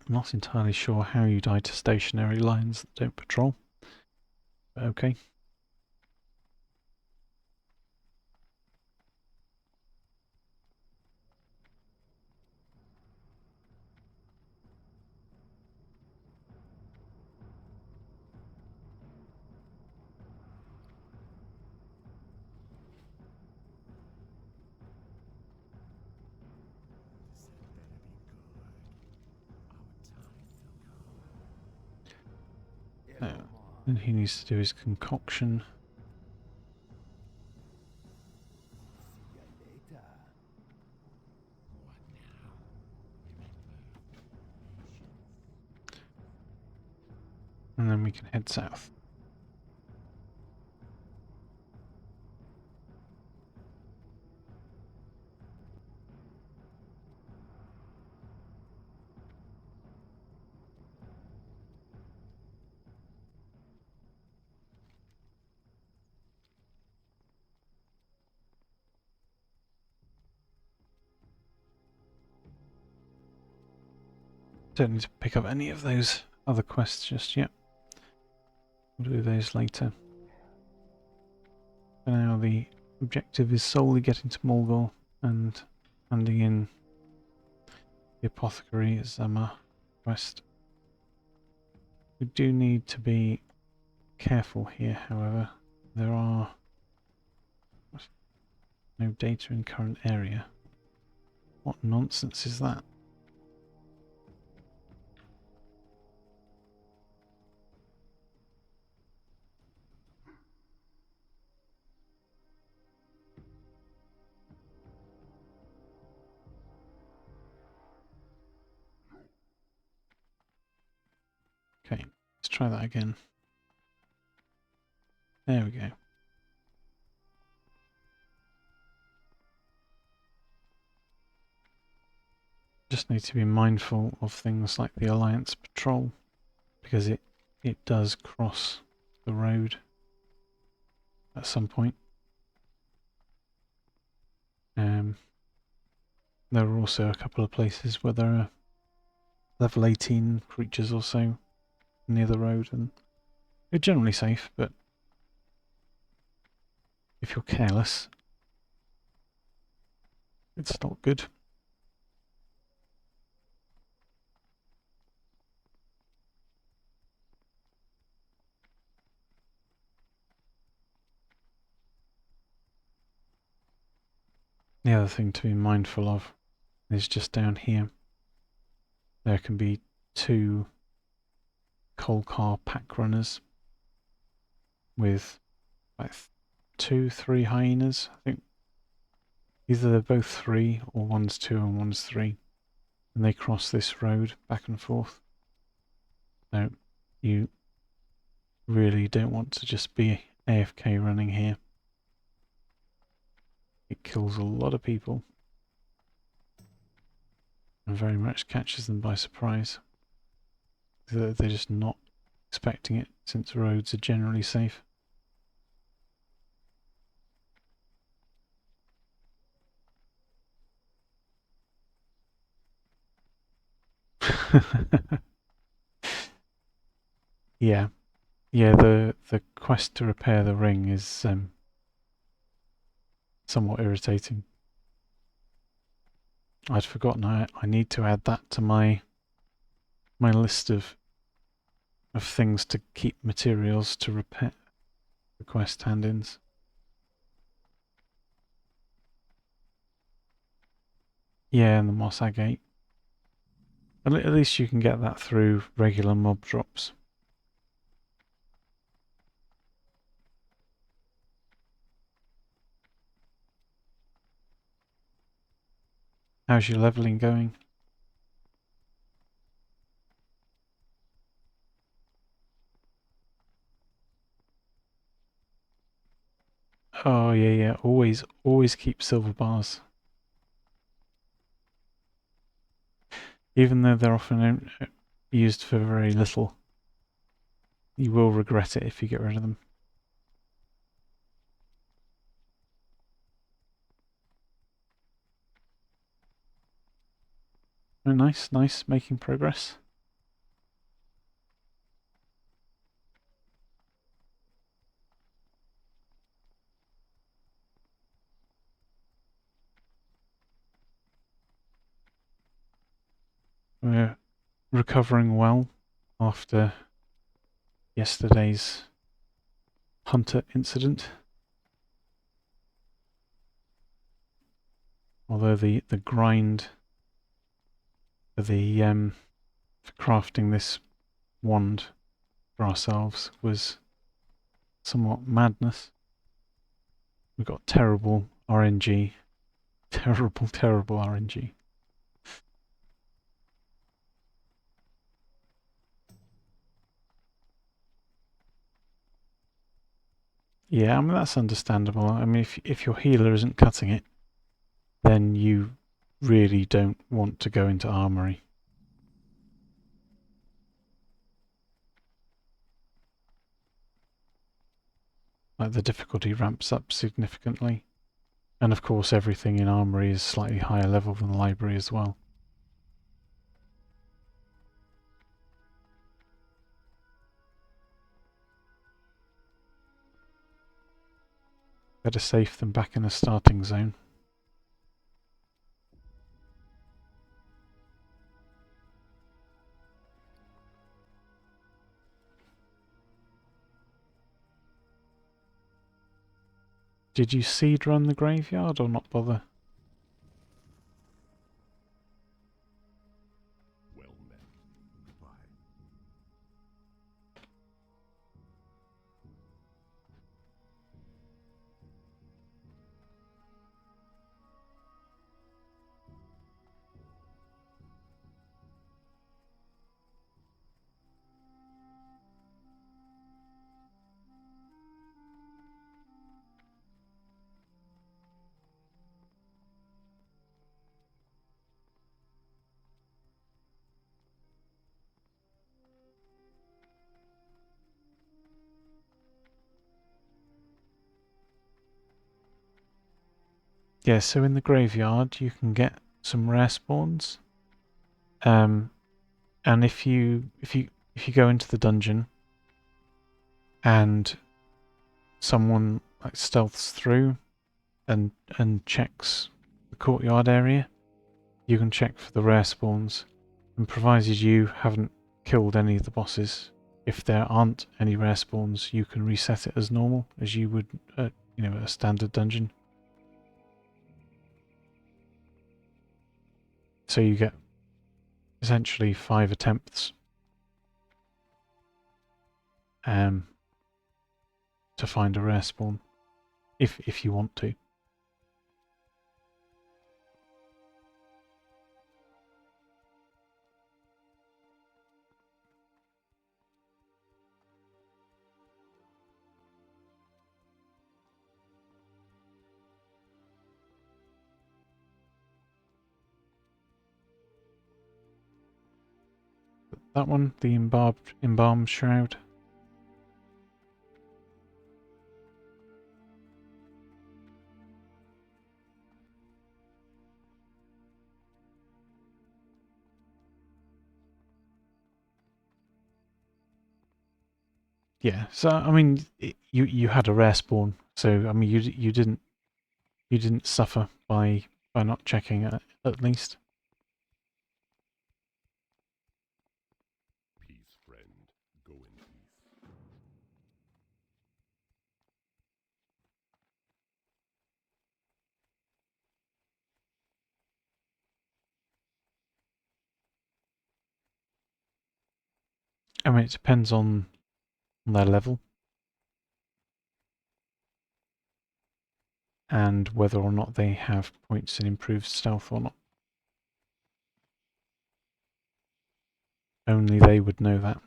I'm not entirely sure how you die to stationary lions that don't patrol, but okay. And he needs to do his concoction. And then we can head south. Don't need to pick up any of those other quests just yet. We'll do those later. For now, the objective is solely getting to Mulgore and handing in the Apothecary as our quest. We do need to be careful here, however. There are no data in current area. What nonsense is that? Okay, let's try that again. There we go. Just need to be mindful of things like the Alliance Patrol, because it does cross the road at some point. There are also a couple of places where there are level 18 creatures or so near the road, and they're generally safe, but if you're careless, it's not good. The other thing to be mindful of is just down here. There can be 2 coal car pack runners with like 2, 3 hyenas. I think either they're both 3 or one's 2 and one's 3. And they cross this road back and forth. So you really don't want to just be AFK running here. It kills a lot of people and very much catches them by surprise. They're just not expecting it, since roads are generally safe. Yeah. Yeah, the quest to repair the ring is somewhat irritating. I'd forgotten I need to add that to my list of things to keep materials to repair the quest hand-ins. Yeah, and the moss agate. At least you can get that through regular mob drops. How's your leveling going? Oh yeah, always keep silver bars. Even though they're often used for very little, you will regret it if you get rid of them. Oh, nice, making progress. We're recovering well after yesterday's hunter incident. Although the grind for for crafting this wand for ourselves was somewhat madness. We got terrible RNG. Terrible RNG. Yeah, I mean that's understandable. I mean if your healer isn't cutting it, then you really don't want to go into armory. Like the difficulty ramps up significantly. And of course everything in armory is slightly higher level than the library as well. Better safe than back in a starting zone. Did you seed run the graveyard or not bother? Well met. Goodbye. Yeah, so in the graveyard you can get some rare spawns. And if you go into the dungeon and someone like stealths through and checks the courtyard area, you can check for the rare spawns, and provided you haven't killed any of the bosses, if there aren't any rare spawns, you can reset it as normal as you would a standard dungeon. So you get essentially 5 attempts to find a rare spawn, if you want to. That one, the embalmed shroud. Yeah, so I mean, you had a rare spawn, so I mean you didn't suffer by not checking it, at least. Peace, friend. Go in peace. I mean, it depends on their level and whether or not they have points in improved stealth or not. Only they would know that.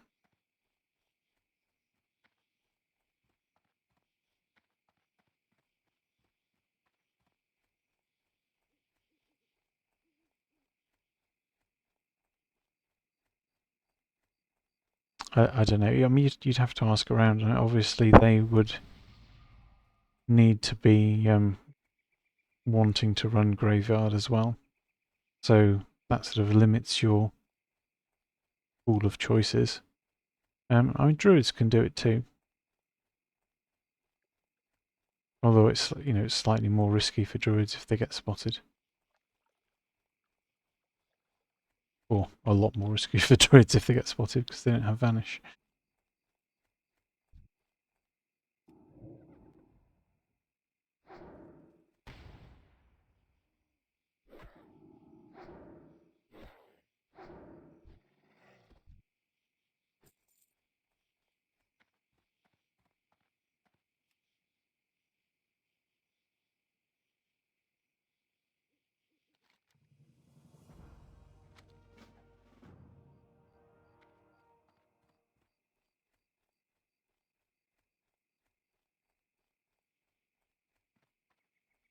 I don't know. I mean, you'd have to ask around, and obviously they would need to be wanting to run graveyard as well. So that sort of limits your pool of choices. I mean, druids can do it too, although it's it's slightly more risky for druids if they get spotted, or a lot more risky for druids if they get spotted because they don't have vanish.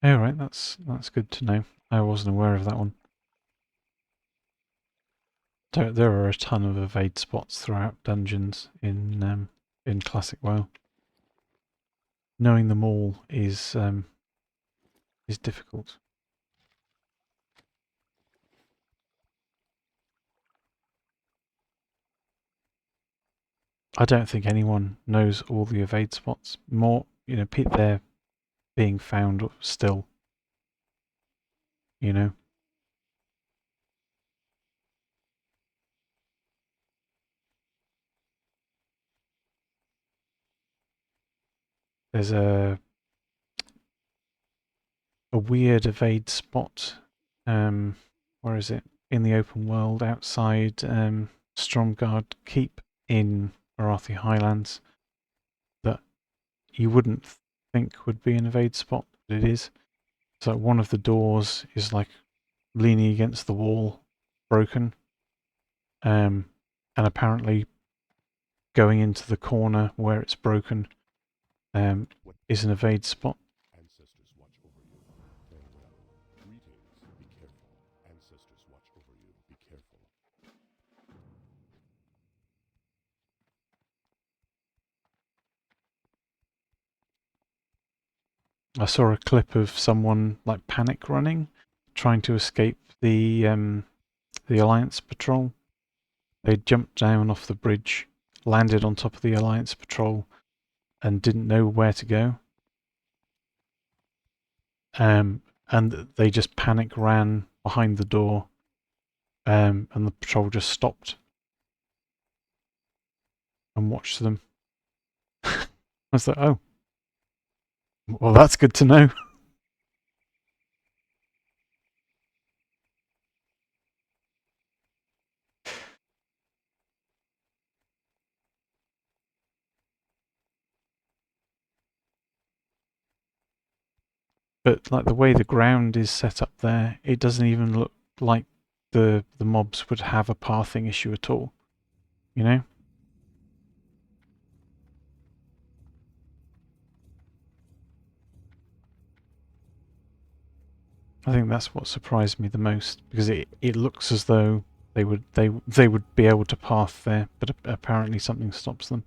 All right, that's good to know. I wasn't aware of that one. There are a ton of evade spots throughout dungeons in classic WoW. Knowing them all is difficult. I don't think anyone knows all the evade spots. More, they're being found still, you know. There's a weird evade spot. Where is it? In the open world outside Stromgard Keep in Arathi Highlands that you wouldn't think would be an evade spot, but it is. So one of the doors is like leaning against the wall, broken, and apparently going into the corner where it's broken is an evade spot. Ancestors watch over you. Farewell. Greetings. Be careful. Ancestors watch over you. Be careful. I saw a clip of someone like panic running, trying to escape the Alliance patrol. They jumped down off the bridge, landed on top of the Alliance patrol, and didn't know where to go. And they just panic ran behind the door, and the patrol just stopped and watched them. I was like, oh, well, that's good to know. But like the way the ground is set up there, it doesn't even look like the mobs would have a pathing issue at all. You know? I think that's what surprised me the most, because it looks as though they would be able to path there, but apparently something stops them.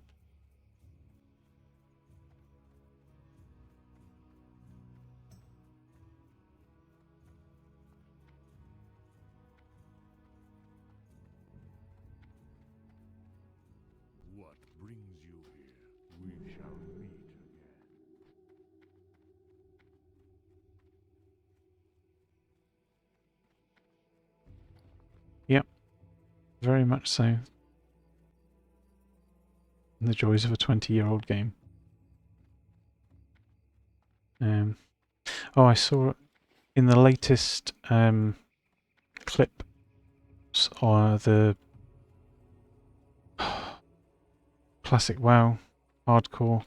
What brings you here? We shall meet again. Yep, very much so. The joys of a 20-year-old game. Oh, I saw in the latest clip the classic WoW hardcore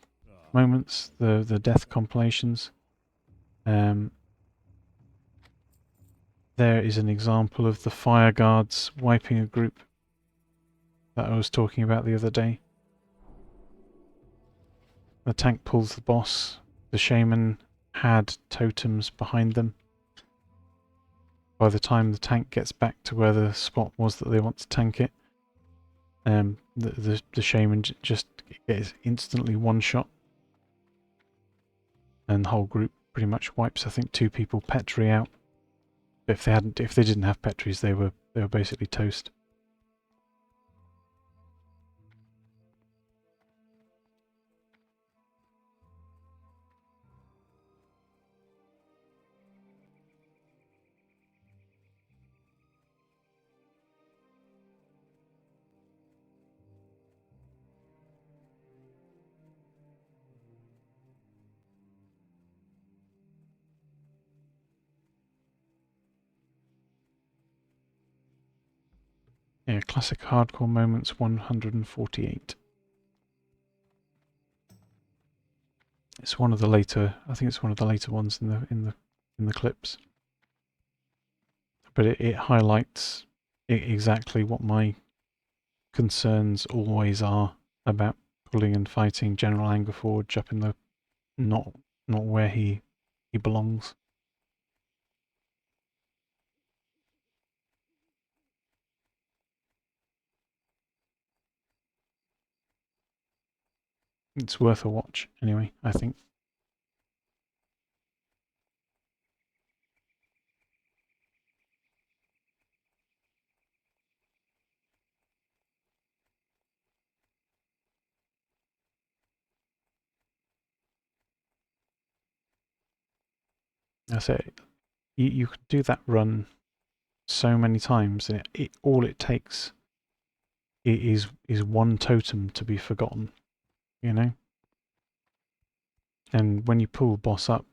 moments, the death compilations. There is an example of the fire guards wiping a group that I was talking about the other day. The tank pulls the boss. The shaman had totems behind them. By the time the tank gets back to where the spot was that they want to tank it, the shaman just gets instantly one shot, and the whole group pretty much wipes. I think 2 people Petri out. But if they didn't have Petris, they were basically toast. Yeah, classic hardcore moments 148. It's one of the later. I think it's one of the later ones in the clips. But it highlights exactly what my concerns always are about pulling and fighting General Angerforge up in the not where he belongs. It's worth a watch anyway, I think. I say you can do that run so many times, and all it takes is one totem to be forgotten, you know. And when you pull the boss up,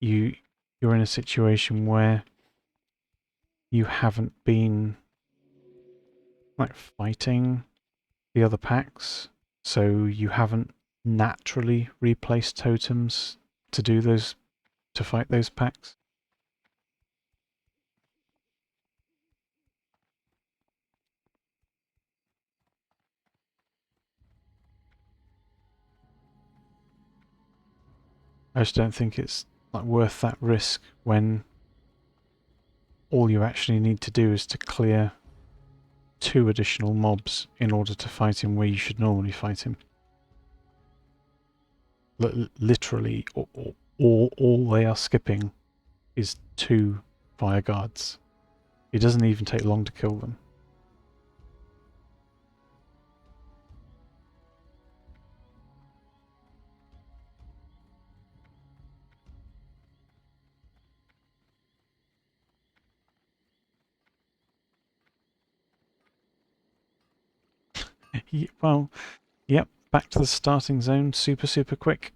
you're in a situation where you haven't been like fighting the other packs, so you haven't naturally replaced totems to do those, to fight those packs. I just don't think it's like worth that risk when all you actually need to do is to clear 2 additional mobs in order to fight him where you should normally fight him. Literally, all they are skipping is 2 fire guards. It doesn't even take long to kill them. Well, yep, back to the starting zone super quick.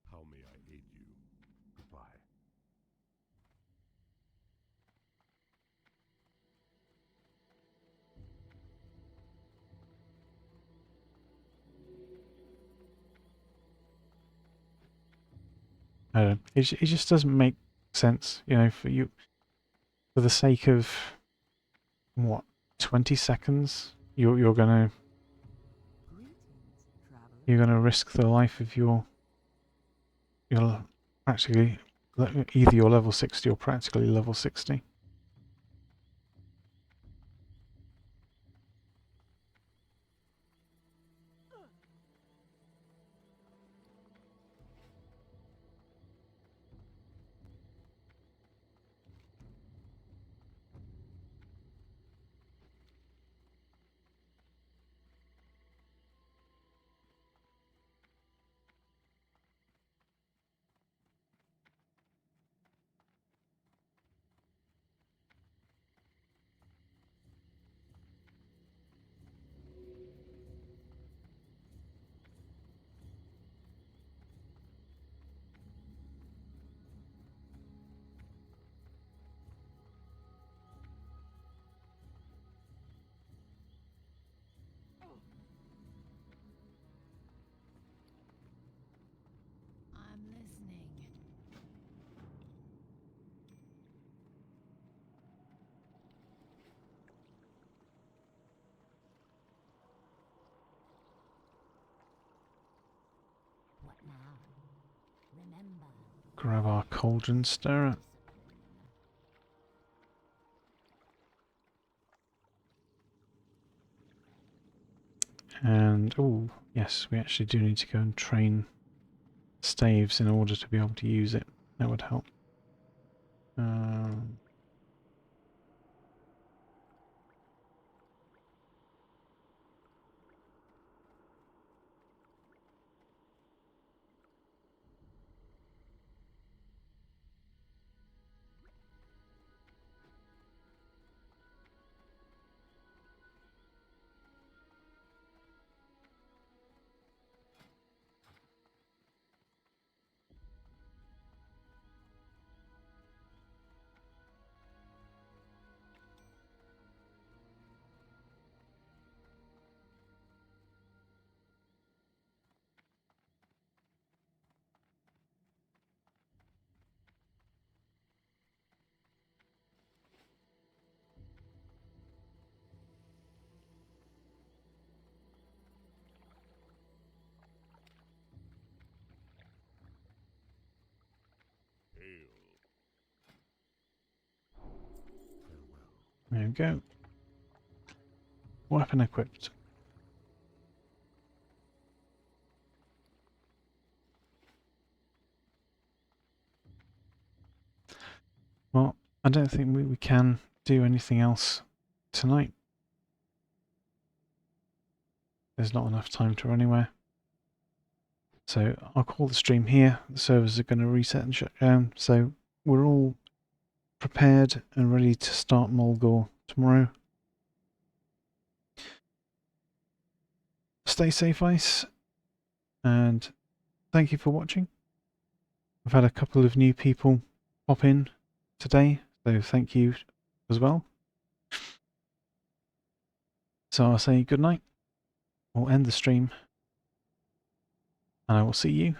How may I aid you? Goodbye. I don't know. It just doesn't make sense, you know, for you, for the sake of what, 20 seconds, you're gonna risk the life of your practically either you're level 60 or practically level 60. I'm listening. What now? Remember. Grab our cauldron stirrer. And, oh, yes, we actually do need to go and train staves in order to be able to use it. That would help. Um, Hail. Farewell. there we go. Weapon equipped. I don't think we can do anything else tonight. There's not enough time to run anywhere. So I'll call the stream here. The servers are going to reset and shut down. So we're all prepared and ready to start Mulgore tomorrow. Stay safe, Ice, and thank you for watching. I've had a couple of new people pop in today, so thank you as well. So I'll say good night. We'll end the stream, and I will see you